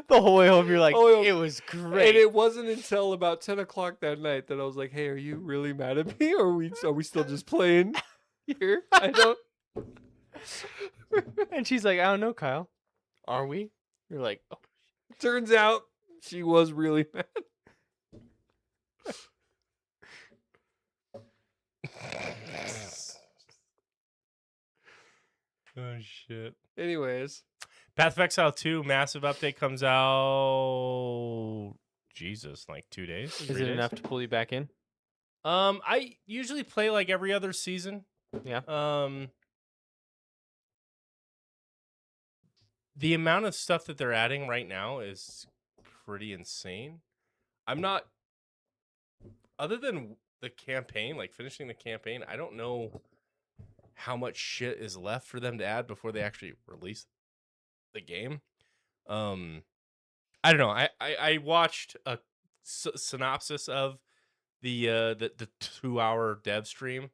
The whole way home, you're like, Oh, it was great. And it wasn't until about 10 o'clock that night that I was like, "Hey, are you really mad at me, or are we still just playing here?" I don't. And she's like, I don't know, Kyle. Are we? You're like, oh. Turns out she was really mad. Oh shit. Anyways, Path of Exile 2 massive update comes out. Jesus, like 2 days. Is 3 it days? enough to pull you back in? I usually play like every other season. Yeah. The amount of stuff that they're adding right now is pretty insane. I'm not, other than the campaign, like finishing the campaign, I don't know how much shit is left for them to add before they actually release the game. I don't know. I watched a synopsis of the 2-hour dev stream,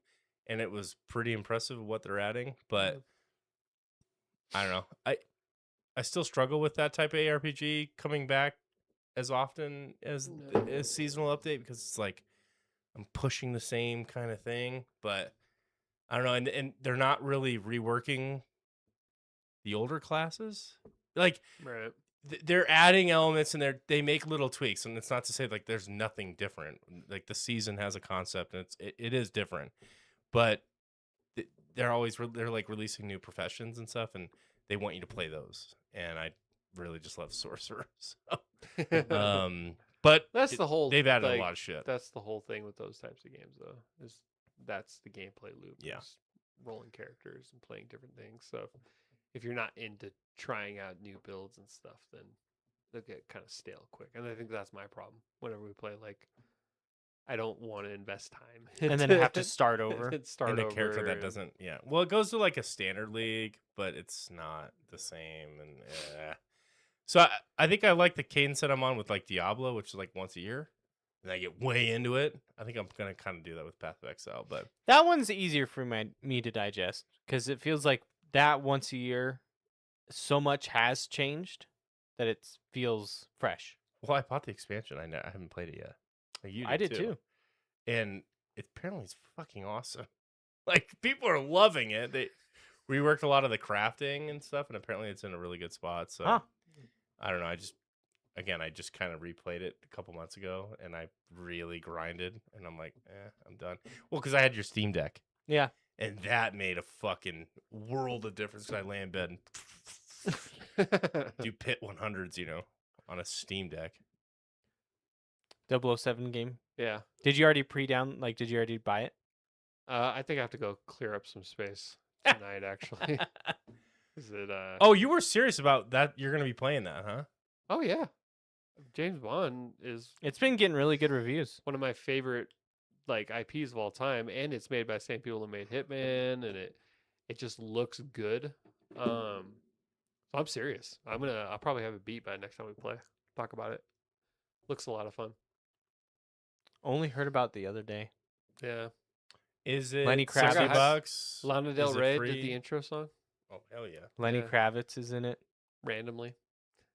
and it was pretty impressive what they're adding. But I don't know. I still struggle with that type of ARPG coming back as often as seasonal update, because it's like I'm pushing the same kind of thing. But I don't know, and they're not really reworking the older classes. Like right. they're adding elements and they make little tweaks, and it's not to say like there's nothing different. Like the season has a concept and it is different, but they're like releasing new professions and stuff, and they want you to play those, and I really just love sorcerers. But That's the whole. they've added like, a lot of shit. That's the whole thing with those types of games, though. Is that's the gameplay loop. Yeah. is rolling characters and playing different things. So if you're not into trying out new builds and stuff, then they'll get kind of stale quick. And I think that's my problem whenever we play. Like, I don't want to invest time And then have to start over. and start And a over character that and- doesn't, yeah. Well, it goes to like a standard league, but it's not the same. And so I think I like the cadence that I'm on with like Diablo, which is like once a year, and I get way into it. I think I'm gonna kind of do that with Path of Exile, but That one's easier for me to digest because it feels like that once a year, so much has changed that it feels fresh. well, I bought the expansion. I haven't played it yet. Like, you I did too. and apparently it's fucking awesome. Like people are loving it. They reworked a lot of the crafting and stuff, and apparently it's in a really good spot. So Huh. I don't know. I just kind of replayed it a couple months ago, and I really grinded, and I'm like, I'm done. Well, because I had your Steam Deck, Yeah. and that made a fucking world of difference. 'Cause I lay in bed and do pit 100s, on a Steam Deck. 007 game. yeah. Did you already did you already buy it? I think I have to go clear up some space tonight. Actually, is it? Oh, you were serious about that? You're gonna be playing that, huh? Oh yeah, James Bond is It's been getting really good reviews. one of my favorite like IPs of all time, and it's made by the same people that made Hitman, and it just looks good. So I'm serious. I'll probably have it beat by next time we play. Talk about it. Looks a lot of fun. Only heard about the other day. Yeah. Is it Lenny $60 Kravitz. bucks? Lana Del Is it Rey did free? the intro song Oh hell yeah! Lenny Yeah. Kravitz is in it. randomly.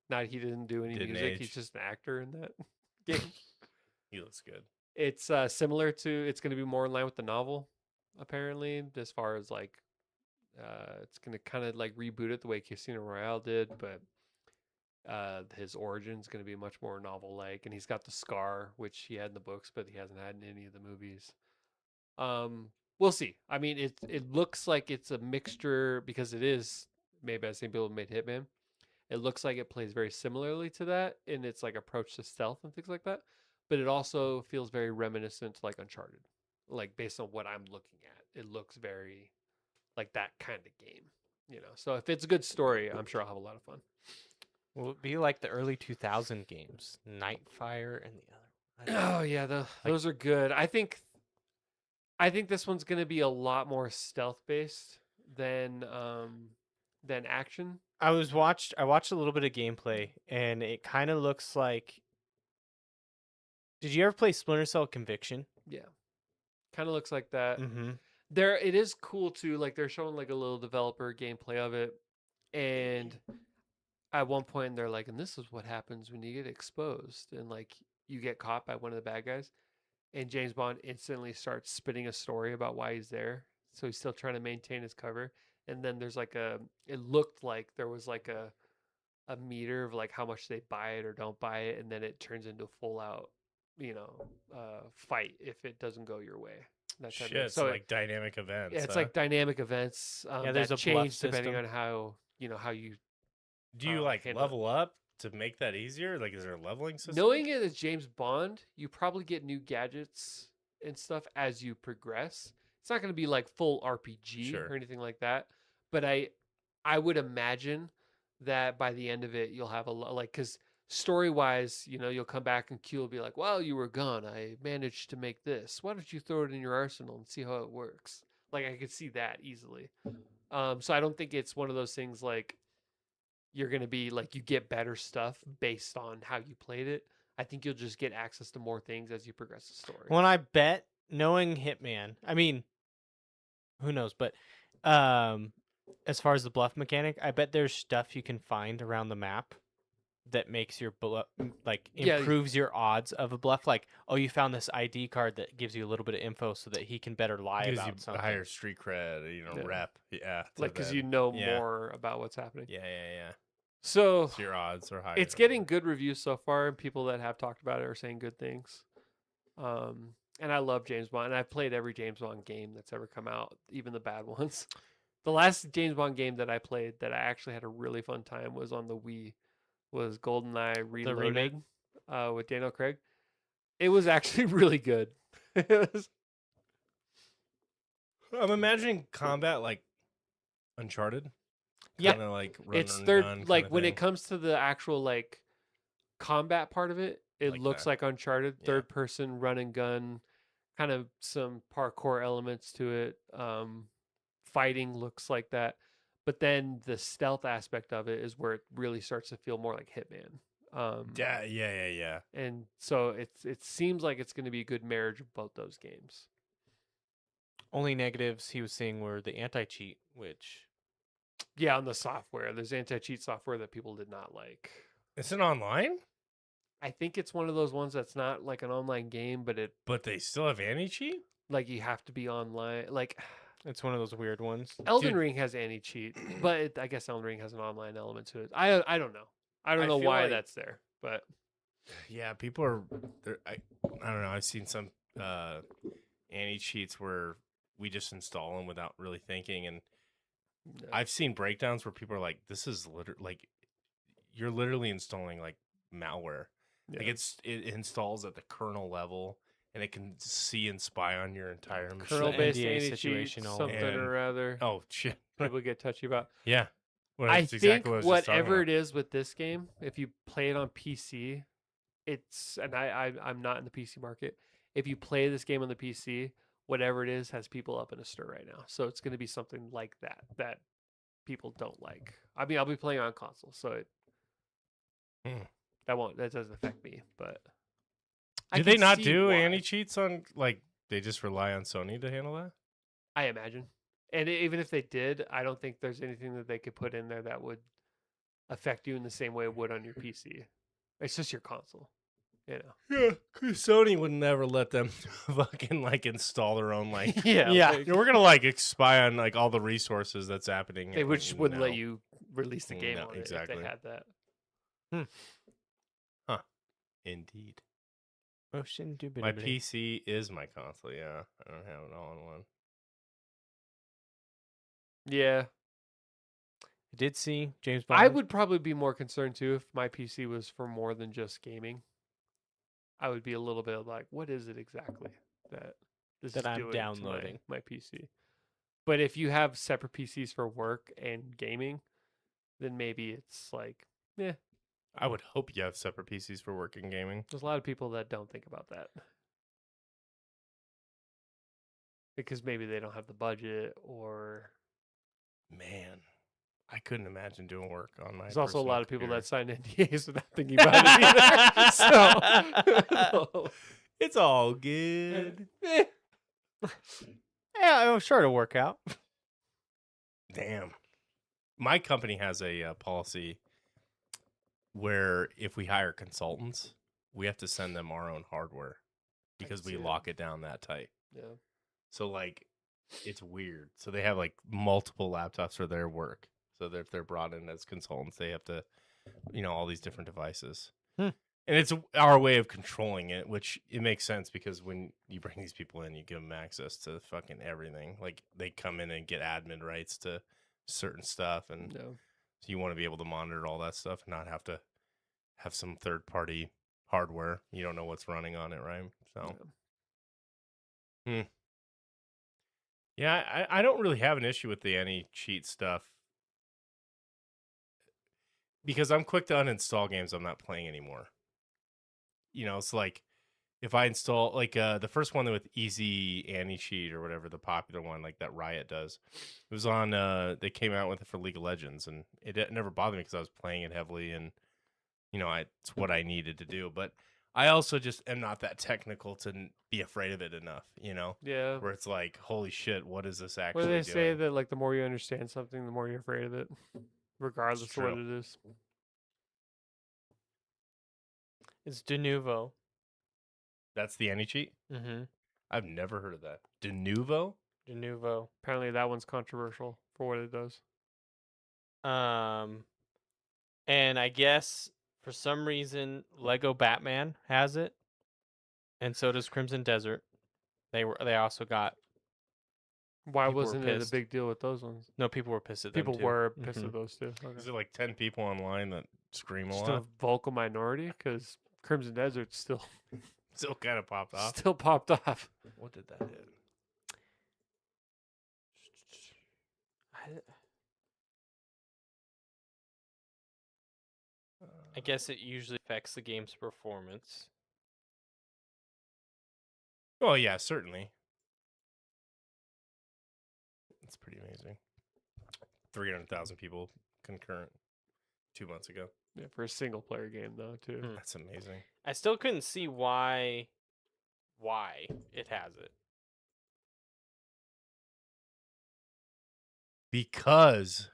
Not he didn't do any Didn't music. age. He's just an actor in that game. He looks good. It's similar to. It's going to be more in line with the novel, apparently, as far as like, it's going to kind of like reboot it the way Casino Royale did, but his origin's going to be much more novel-like, and he's got the scar, which he had in the books, but he hasn't had in any of the movies. We'll see. I mean, it looks like it's a mixture because it is made by the same people who made Hitman. It looks like it plays very similarly to that in its like approach to stealth and things like that. But it also feels very reminiscent to like Uncharted. Like based on what I'm looking at, it looks very like that kind of game. So if it's a good story, I'm sure I'll have a lot of fun. Will it be like the early 2000 games, Nightfire and the other? Oh yeah, those are good. I think this one's gonna be a lot more stealth based than action. I watched a little bit of gameplay, and it kind of looks like. Did you ever play Splinter Cell Conviction? Yeah, kind of looks like that. Mm-hmm. It is cool too. Like they're showing like a little developer gameplay of it, and at one point they're like, and this is what happens when you get exposed and like you get caught by one of the bad guys, and James Bond instantly starts spinning a story about why he's there. So he's still trying to maintain his cover. And then there's like it looked like there was like a meter of like how much they buy it or don't buy it, and then it turns into a full out, fight if it doesn't go your way. That type of thing. Shit, So like dynamic events. yeah, it's huh? like dynamic events Yeah, there's that a bluff change depending system. on how you Do you like handle it. level up to make that easier? Like, is there a leveling system? Knowing it as James Bond, you probably get new gadgets and stuff as you progress. It's not going to be like full RPG Sure. or anything like that, but I would imagine that by the end of it you'll have a lot, like, cuz story wise, you'll come back and Q will be like, "Well, you were gone. I managed to make this. Why don't you throw it in your arsenal and see how it works?" Like I could see that easily. So I don't think it's one of those things like you're going to be like you get better stuff based on how you played it. I think you'll just get access to more things as you progress the story. When I bet, knowing Hitman, I mean, who knows? But as far as the bluff mechanic, I bet there's stuff you can find around the map that makes your bluff, like, Yeah. improves your odds of a bluff. Like, oh, you found this ID card that gives you a little bit of info so that he can better lie Gives you about something. higher street cred, Yeah. rep. Yeah. to Like, because then- you know yeah. more about what's happening. Yeah. So So your odds are higher. it's getting good reviews so far, and people that have talked about it are saying good things. And I love James Bond, and I've played every James Bond game that's ever come out, even the bad ones. The last James Bond game that I played that I actually had a really fun time was on the Wii, was GoldenEye Reloaded with Daniel Craig. It was actually really good. It was, I'm imagining combat like Uncharted. Yeah. Kinda like run it's and third, gun like kinda when thing. it comes to the actual like combat part of it, it Like looks that. like Uncharted, Yeah. third person run and gun, kind of some parkour elements to it. Fighting looks like that, but then the stealth aspect of it is where it really starts to feel more like Hitman. Yeah. And so it seems like it's going to be a good marriage of both those games. Only negatives he was seeing were the anti-cheat, which Yeah, on the software, there's anti-cheat software that people did not like. Is it online? I think it's one of those ones that's not like an online game, but it But they still have anti-cheat? like you have to be online. Like it's one of those weird ones. Elden Dude. Ring has anti-cheat, but I guess Elden Ring has an online element to it. I don't know. I don't I know feel why like- that's there, but Yeah, people are. I don't know. I've seen some anti-cheats where we just install them without really thinking, and no. I've seen breakdowns where people are like, "This is literally like you're literally installing like malware. Like Yeah. it installs at the kernel level, and it can see and spy on your entire machine." Kernel-based NDA anti-cheat, situation all something and- or other. Oh shit! People get touchy about. Yeah. Well, I that's think exactly what I was just talking whatever about. it is with this game, if you play it on PC, it's and I'm not in the PC market. If you play this game on the PC, whatever it is has people up in a stir right now. So it's going to be something like that people don't like. I mean, I'll be playing on console, so that doesn't affect me. But I Do they can not see do why, anti-cheats on like they just rely on Sony to handle that? I imagine, and even if they did, I don't think there's anything that they could put in there that would affect you in the same way it would on your PC. It's just your console, Yeah, because Sony would never let them fucking like install their own like. yeah, Yeah. like, We're gonna like spy on like all the resources that's happening. they would just wouldn't let No. you release the game No, on exactly. it if they had that. Indeed, Motion my indubitably. PC is my console. Yeah, I don't have it all in one. Yeah, I did see James Bond. I would probably be more concerned too if my PC was for more than just gaming. I would be a little bit like, what is it exactly that this That is I'm doing downloading. to my PC? But if you have separate PCs for work and gaming, then maybe it's like, yeah. I would hope you have separate PCs for work and gaming. There's a lot of people that don't think about that because maybe they don't have the budget, or Man, I couldn't imagine doing work on my. there's also a personal lot of people computer. that sign NDAs without thinking about it either. So, It's all good. Yeah, I'm sure it'll work out. Damn. My company has a policy where if we hire consultants, we have to send them our own hardware because we see that. lock it down that tight. Yeah. So like, it's weird. So they have like multiple laptops for their work. So that if they're brought in as consultants, they have to, all these different devices. And it's our way of controlling it, which it makes sense because when you bring these people in, you give them access to fucking everything. Like they come in and get admin rights to certain stuff, and Yeah. so you want to be able to monitor all that stuff and not have to have some third party hardware. You don't know what's running on it, right? So, yeah, I don't really have an issue with the anti-cheat stuff because I'm quick to uninstall games I'm not playing anymore. It's like if I install like the first one with easy anti-cheat or whatever, the popular one like that Riot does, it was on they came out with it for League of Legends, and it never bothered me because I was playing it heavily, and it's what I needed to do. But I also just am not that technical to be afraid of it enough, Yeah. where it's like, holy shit, what is this Well, actually they doing? say that like the more you understand something, the more you're afraid of it, regardless of what true. it is. It's de nouveau. That's the anti-cheat? Mm-hmm. I've never heard of that. De nouveau? De nouveau. Apparently, that one's controversial for what it does. And I guess for some reason Lego Batman has it, and so does Crimson Desert. They also got. Why People were wasn't it a pissed. big deal with those ones? No, people were pissed at them People too. were pissed Mhm. at those too. Is it like 10 people online that scream a Just lot? a vocal minority, because Crimson Desert still Still kind of popped off. still popped off. What did that hit? I guess it usually affects the game's performance. Oh, yeah, certainly. It's pretty amazing. 300,000 people concurrent 2 months ago. Yeah, for a single player game though too. That's amazing. I still couldn't see why it has it. Because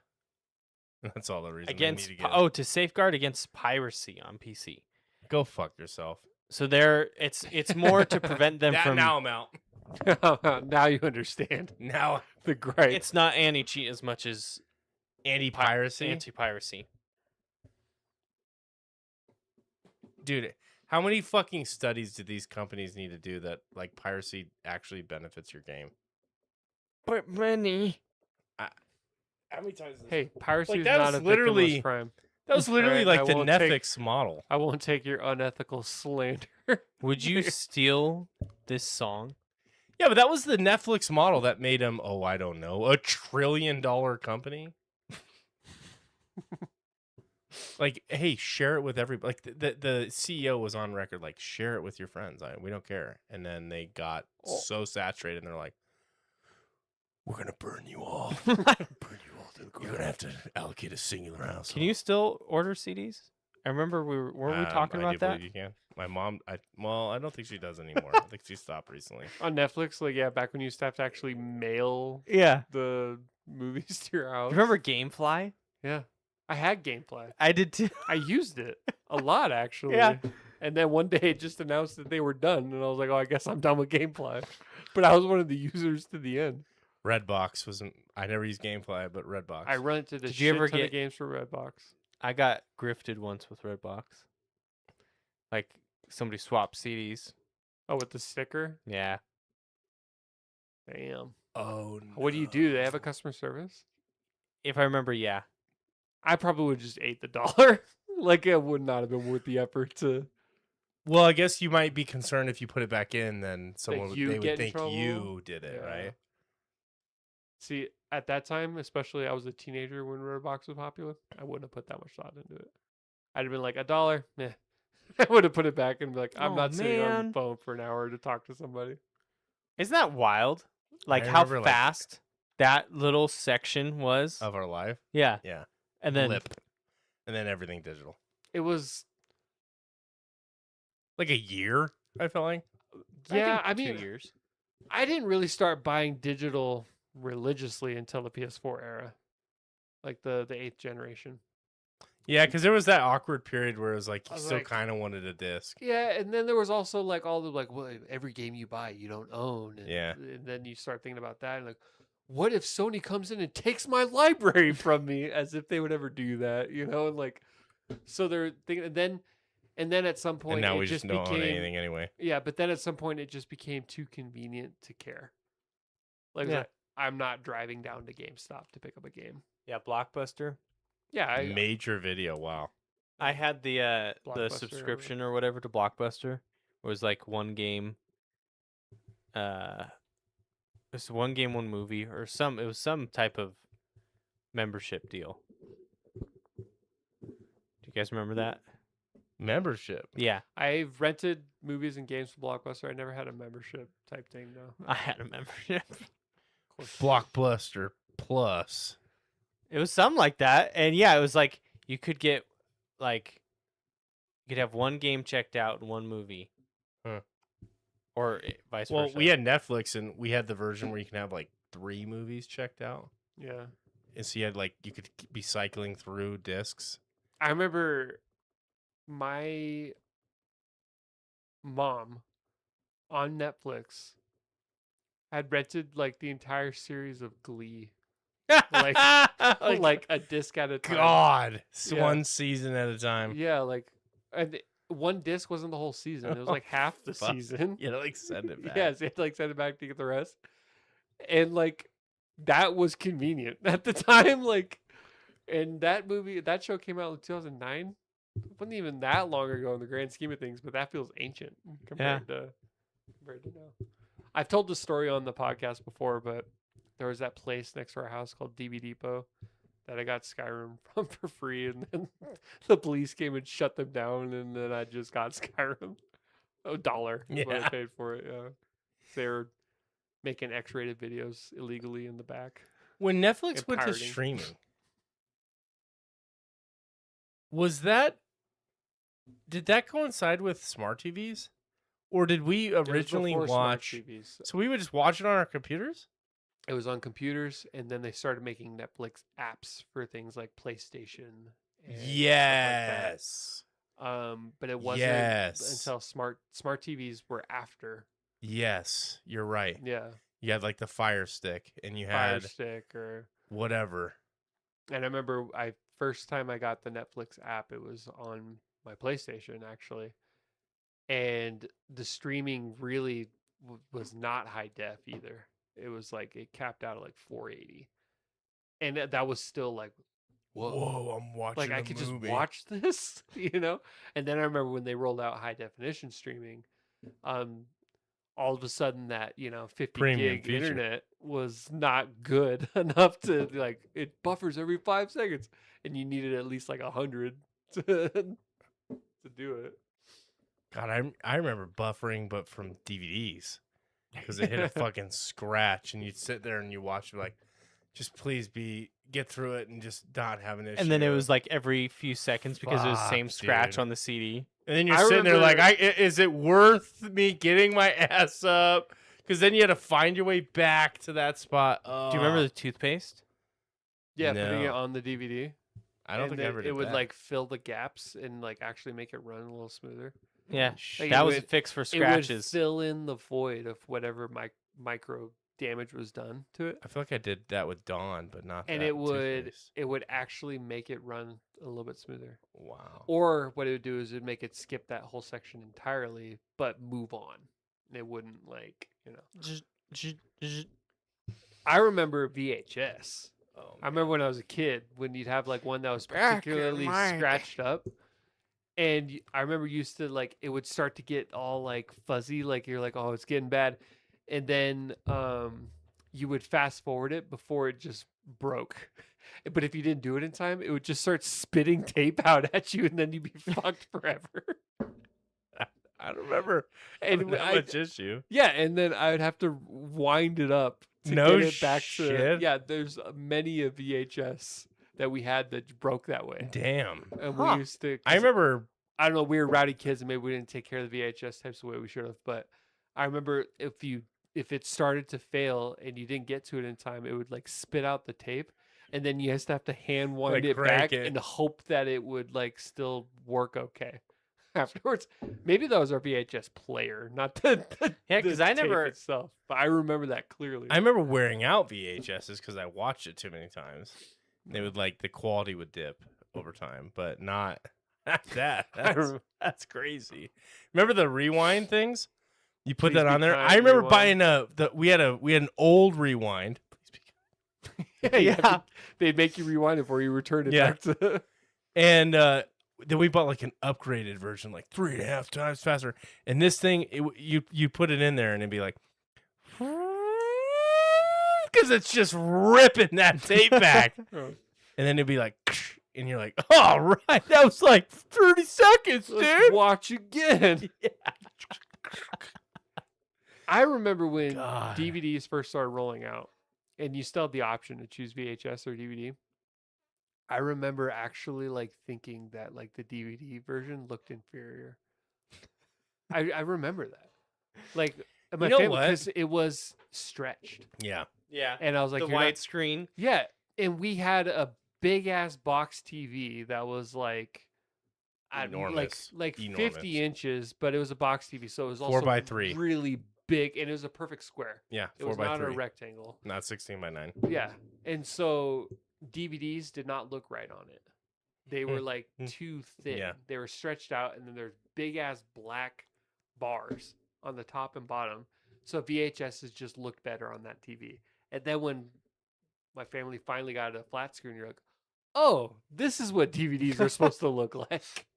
that's all the reason. Against they need to get to safeguard against piracy on PC. Go fuck yourself. So it's more to prevent them from. Now I'm out. Now you understand Now the gripe. It's not anti-cheat as much as anti-piracy. anti-piracy. Dude, how many fucking studies do these companies need to do that like piracy actually benefits your game? But many. How many times? Hey, piracy Like, is that not was a literally- victimless crime. That was literally Alright, like I the won't take- Netflix model. I won't take your unethical slander. Would you steal this song? Yeah, but that was the Netflix model that made him, I don't know, $1 trillion company. Like, hey, share it with everybody. Like the CEO was on record, like, share it with your friends. We don't care. And then they got so saturated, and they're like, we're gonna burn you all. Burn you all to the ground. You're gonna have to allocate a singular house. Can you still order CDs? I remember weren't we talking I about do that? believe you can. My mom, I don't think she does anymore. I think she stopped recently. On Netflix, like yeah, back when you used to have to actually mail Yeah. the movies to your house. Remember GameFly? Yeah, I had GameFly. I did too. I used it a lot actually. Yeah. And then one day it just announced that they were done, and I was like, "Oh, I guess I'm done with GameFly." But I was one of the users to the end. Redbox wasn't. I never used GameFly, but Redbox. I rented a Did shit you ever ton of get- games for Redbox. I got grifted once with Redbox. Like somebody swapped CDs. Oh, with the sticker. Yeah. Damn. Oh, no. What do you do? They have a customer service. If I remember, yeah. I probably would just ate the dollar. Like it would not have been worth the effort to. Well, I guess you might be concerned if you put it back in, then someone you they get would in think trouble? you did it, Yeah. right? See, at that time, especially I was a teenager when Redbox was popular, I wouldn't have put that much thought into it. I'd have been like, $1, meh. I would have put it back and be like, I'm Oh, not sitting on man. the phone for an hour to talk to somebody. Isn't that wild? Like how remember, like- fast that little section was. Of our life, Yeah. yeah. And then Blip, and then everything digital. It was, Like a year, I felt like. yeah, I think mean, 2 years. I didn't really start buying digital religiously until the PS4 era, like the 8th generation. Yeah, because there was that awkward period where it was like I you was still like- kind of wanted a disc. Yeah, and then there was also like all the like, well, every game you buy you don't own, and, Yeah. and then you start thinking about that, and like, what if Sony comes in and takes my library from me? As if they would ever do that, and like, so they're thinking, and then at some And point now it we just don't own became, anything anyway. yeah, but then at some point it just became too convenient to care. Like, Yeah. I'm not driving down to GameStop to pick up a game. Yeah, Blockbuster. Yeah, Major video. Wow. I had the Blockbuster. subscription or whatever to Blockbuster. It was like one game. It was one game, one movie, or it was some type of membership deal. Do you guys remember that? Membership. Yeah, I've rented movies and games from Blockbuster. I never had a membership type thing though. I had a membership. Blockbuster Plus. It was something like that, and yeah, it was like you could get like you could have one game checked out and one movie, Huh. or vice Well, versa. we had Netflix, and we had the version where you can have like 3 movies checked out, Yeah. and so you had like you could be cycling through discs. I remember my mom on Netflix had rented like the entire series of Glee, like like a disc at a time. God, it's Yeah. one season at a time. Yeah, like, and one disc wasn't the whole season. It was like half the Fuck. season. You know, like send it back. Yes, you had to like send it back to get the rest. And like that was convenient at the time. Like, and that show came out in 2009. It wasn't even that long ago in the grand scheme of things, but that feels ancient compared to now. I've told this story on the podcast before, but there was that place next to our house called DB Depot that I got Skyrim from for free, and then the police came and shut them down, and then I just got Skyrim. $1 is what I Yeah. paid for it. Yeah, they were making X-rated videos illegally in the back. When Netflix And went to pirating. streaming, did that coincide with smart TVs, or did we It was originally before smart watch? TVs. So we would just watch it on our computers. It was on computers, and then they started making Netflix apps for things like PlayStation. And stuff like that. Yes. But it wasn't Yes. until smart TVs were after. Yes, you're right. Yeah, You had like the Fire Stick, and you Fire had Stick or. whatever. And I remember first time I got the Netflix app, it was on my PlayStation actually, and the streaming really was not high def either. It was like it capped out at like 480, and that was still like, whoa, I'm watching. like I could just watch this, And then I remember when they rolled out high definition streaming, all of a sudden that 50 Premium gig feature. internet was not good enough to like it buffers every 5 seconds, and you needed at least like 100 to do it. God, I remember buffering, but from DVDs, because it hit a fucking scratch, and you'd sit there and you watch it like, just please get through it and just not have an issue. And then it was like every few seconds because it was the same Fuck, scratch dude. on the CD. And then you're I sitting there like, remember- is it worth me getting my ass up? Because then you had to find your way back to that spot. Do you remember the toothpaste? Yeah, putting it No. on the DVD. I don't and think I then ever did it would that. like fill the gaps and like actually make it run a little smoother. Yeah, Like, that it was a would- fix for It would scratches. fill in the void of whatever micro damage was done to it. I feel like I did that with Dawn, but not. And that it toothpaste. would actually make it run a little bit smoother. Wow. Or what it would do is it'd make it skip that whole section entirely, but move on. And it wouldn't I remember VHS. Oh, I remember when I was a kid when you'd have like one that was Back in particularly my scratched up. And I remember used to like it would start to get all like fuzzy, like you're like, oh, it's getting bad. And then you would fast forward it before it just broke. But if you didn't do it in time, it would just start spitting tape out at you, and then you'd be fucked forever. I don't remember And that I- much issue. Yeah, and then I would have to wind it up to No get it back to. shit. Yeah, there's many a VHS that we had that broke that way, Damn. and Huh. we used to. I remember. I don't know. We were rowdy kids, and maybe we didn't take care of the VHS types the way we should have. But I remember if it started to fail and you didn't get to it in time, it would like spit out the tape, and then you just have to hand wind Like, it crank back it. and hope that it would like still work okay afterwards. Maybe that was our VHS player, not the Yeah, 'cause the I tape never- itself. But I remember that clearly. I remember wearing out VHSs because I watched it too many times. They would the quality would dip over time, but not that. That's crazy. Remember the rewind things? You put Please that Be on there. Kind I remember rewind. buying we had an old rewind. Yeah, they'd make you rewind it before you return it Yeah. back to. And then we bought an upgraded version, 3.5 times faster. And this thing, you put it in there and it'd be because it's just ripping that tape back. And then it'd be and you're like, all right, that was 30 seconds, dude. Let's watch again. I remember when God. DVDs first started rolling out, and you still had the option to choose VHS or DVD. I remember actually thinking that the DVD version looked inferior. I remember that. My You know family, what? because it was stretched, Yeah. Yeah. and I was like, The "You're not-" widescreen. Yeah, and we had a big ass box TV that was Enormous. 50 Enormous. inches, but it was a box TV, so it was also 4x3. really big, and it was a perfect square. Yeah, It was 4 by not 3, a rectangle. not 16:9. Yeah, and so DVDs did not look right on it. They were too thin. Yeah. They were stretched out, and then there's big ass black bars on the top and bottom. So VHSs just looked better on that TV. And then when my family finally got a flat screen, you're like, oh, this is what DVDs are supposed to look like.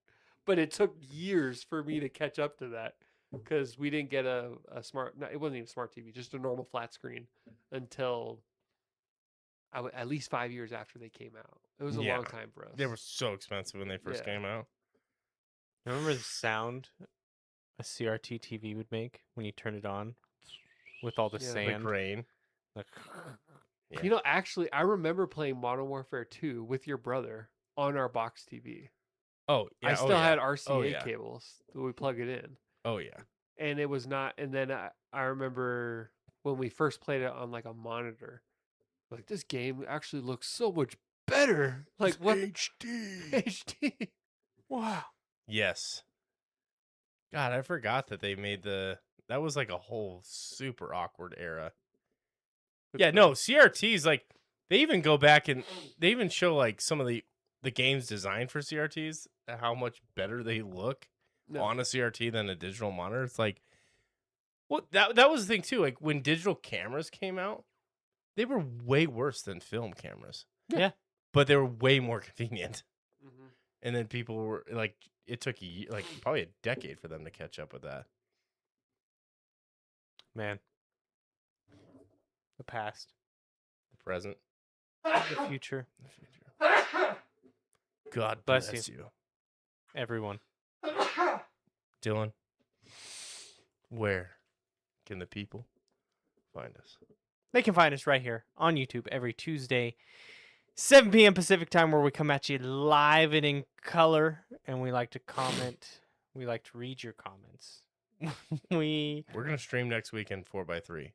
But it took years for me to catch up to that because we didn't get a smart, no, it wasn't even a smart TV, just a normal flat screen until at least 5 years after they came out. It was a Yeah. long time for us. They were so expensive when they first Yeah. came out. Remember the sound a CRT TV would make when you turn it on with all the Yeah. sand? Rain. Like, Yeah. You know, actually, I remember playing Modern Warfare 2 with your brother on our box TV. Oh, yeah. I still had RCA Oh, yeah. cables that we plug it in. Oh, yeah. And it was not, and then I remember when we first played it on a monitor, this game actually looks so much better. What? HD. HD. wow. Yes. God, I forgot that they made that was a whole super awkward era. Yeah, no, CRTs, they even go back and they even show some of the games designed for CRTs, how much better they look No. on a CRT than a digital monitor. It's well, that was the thing too. When digital cameras came out, they were way worse than film cameras. Yeah. But they were way more convenient. Mhm. And then people were it took probably a decade for them to catch up with that. Man. The past. The present, The future. the future. God Bless bless you. Everyone. Dylan, where can the people find us? They can find us right here on YouTube every Tuesday, 7 p.m. Pacific time, where we come at you live and in color, and we like to comment. We like to read your comments. We We're gonna stream next weekend 4x3.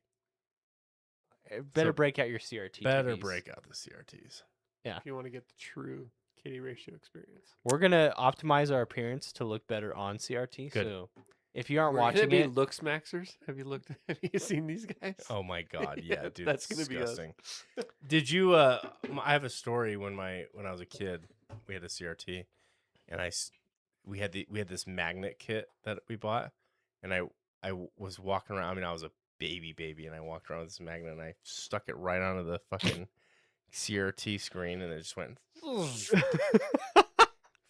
better So- break out your CRT. Better TVs. break out the CRTs. If you want to get the true kitty ratio experience. We're gonna optimize our appearance to look better on CRT. Good. So if you aren't We're gonna watching be it, looks maxers. Have you seen these guys? Oh my god, yeah, dude, That's gonna be us. disgusting. Did you? I have a story when I was a kid. We had a CRT, and we had this magnet kit that we bought, and I was walking around. I mean, I was a baby, and I walked around with this magnet, and I stuck it right onto the fucking CRT screen, and it just went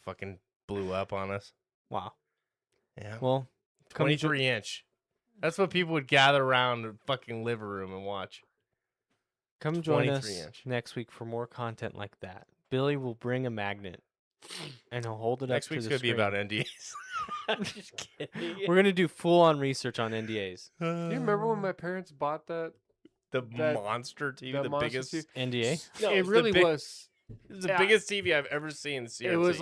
fucking blew up on us. wow. Yeah, Well, come 23-inch. That's what people would gather around the fucking living room and watch. come join us 23-inch. next week for more content like that. Billy will bring a magnet, and he'll hold it Next up to week's the gonna be screen. about NDAs. I'm just kidding. We're gonna do full-on research on NDAs. Do you remember when my parents bought that? the that- monster TV, that the monster biggest? TV? NDA. No, it it's the really big- was. It's the Yeah. biggest TV I've ever seen. CRT. It was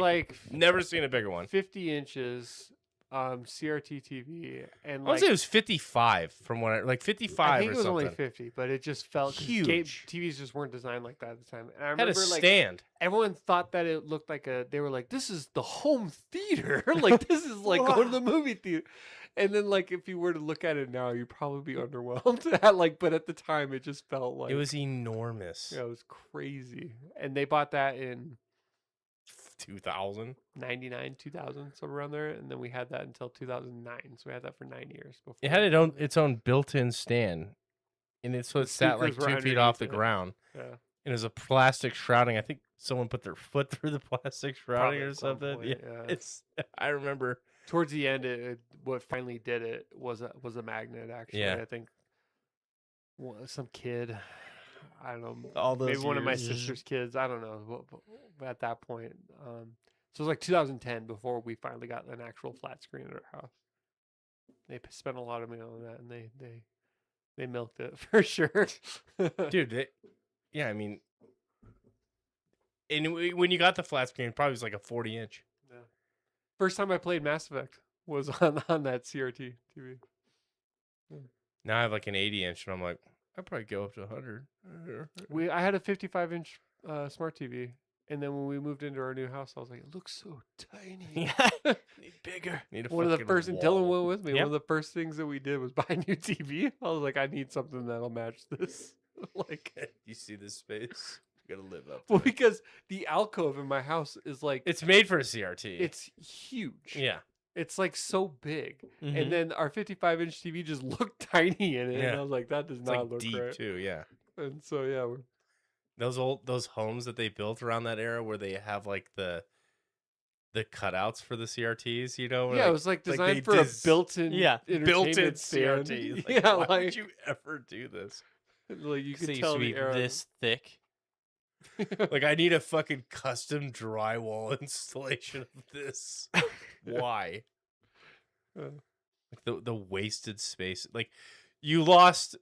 never seen a bigger one. 50 inches CRT TV, and I would say it was 55 from what like 55 I think or it was something. only 50, but it just felt 'cause Huge. TVs just weren't designed like that at the time. And I Had a remember like stand. everyone thought that it looked like they were like, this is the home theater. Like this is like going to the movie theater. And then like if you were to look at it now, you'd probably be underwhelmed. Like, but at the time it just felt like It was enormous. yeah, it was crazy. And they bought that in 2000. 99, 2000, somewhere around there. And then we had that until 2009. So we had that for 9 years before. It had its own built-in stand, and it sat like speakers were 2 feet off the underneath it. ground. Yeah. And it was a plastic shrouding. I think someone put their foot through the plastic shrouding Probably or at some something. point, Yeah, yeah. it's. I remember. Towards the end, what finally did it was a magnet. Actually, Yeah. I think some kid, I don't know, All those maybe one of my years. sister's kids. I don't know. But at that point, so it was like 2010 before we finally got an actual flat screen at our house. They spent a lot of money on that, and they milked it for sure. Dude, yeah, I mean, and when you got the flat screen, it probably was like a 40-inch. Yeah. First time I played Mass Effect was on that CRT TV. Now I have like an 80-inch, and I'm like, I'd probably go up to 100. I had a 55-inch smart TV, and then when we moved into our new house, I was like, it looks so tiny. Yeah. Need bigger. Need a One of the fucking first, and Dylan wall. went with me. Yep. One of the first things that we did was buy a new TV. I was like, I need something that'll match this. Like, You see this space? You gotta live up. well, to it. because the alcove in my house is like It's made for a CRT. it's huge. yeah. It's like so big, Mhm. and then our 55-inch TV just looked tiny in it. And Yeah. I was like, that does It's not like look deep right. too. Yeah. And so yeah, Those homes that they built around that era where they have like the cutouts for the CRTs, you know? where, yeah, it was like like designed they for a des- built-in Yeah, built-in entertainment stand. CRT. Like, Yeah, why like would you ever do this? like you So it could used tell to the be era. this thick. Like, I need a fucking custom drywall installation of this. Why? Uh. Like the wasted space. Like, you lost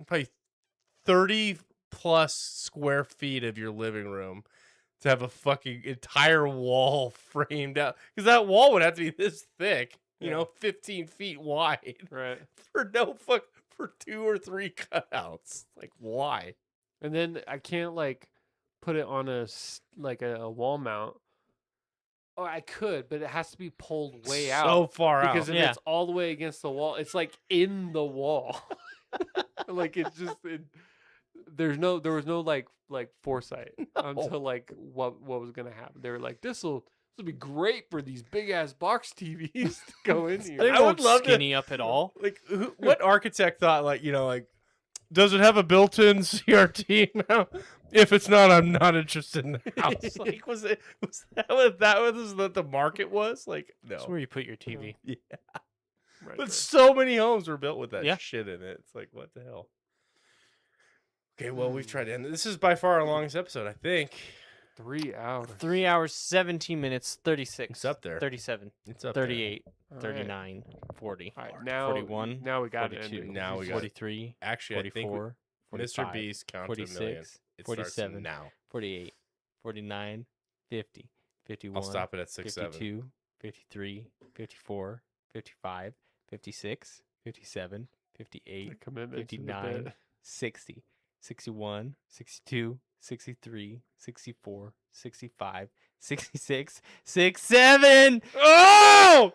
probably 30 plus square feet of your living room to have a fucking entire wall framed out. Because that wall would have to be this thick, you Yeah. know, 15 feet wide Right. for 2 or 3 cutouts. Like, why? And then I can't like put it on a wall mount. Oh, I could, but it has to be pulled way So out far because out. then Yeah. it's all the way against the wall. It's like in the wall. Like it's just there was no like foresight until like what was gonna happen. They were like, this will be great for these big ass box TVs to go in here. I would love to- skinny up at all. Like, what architect thought, like, you know, like, does it have a built-in CRT mount? If it's not, I'm not interested in the house. Like, was that what the market was? Like, That's no. where you put your TV. Yeah. Right, But right. so many homes were built with that Yeah. shit in it. It's like, what the hell? Okay, well, we've tried to end. This is by far our longest episode, I think. 3 hours. 3 hours, 17 minutes, 36. It's up there. 37, It's up 38, All right. 39, 40, All right, now 41, now we got it. 42, Now we got it. 43, there. Actually, I think 44, Mr. 45, Beast count to a million. 46, It starts 47, now. 48, 49, 50, 51, I'll stop it at 6-7. 52, 53, 54, 55, 56, 57, 58, The commitment to the 59, bit. 60, 61, 62, 63, 64, 65, 66, 67. Oh!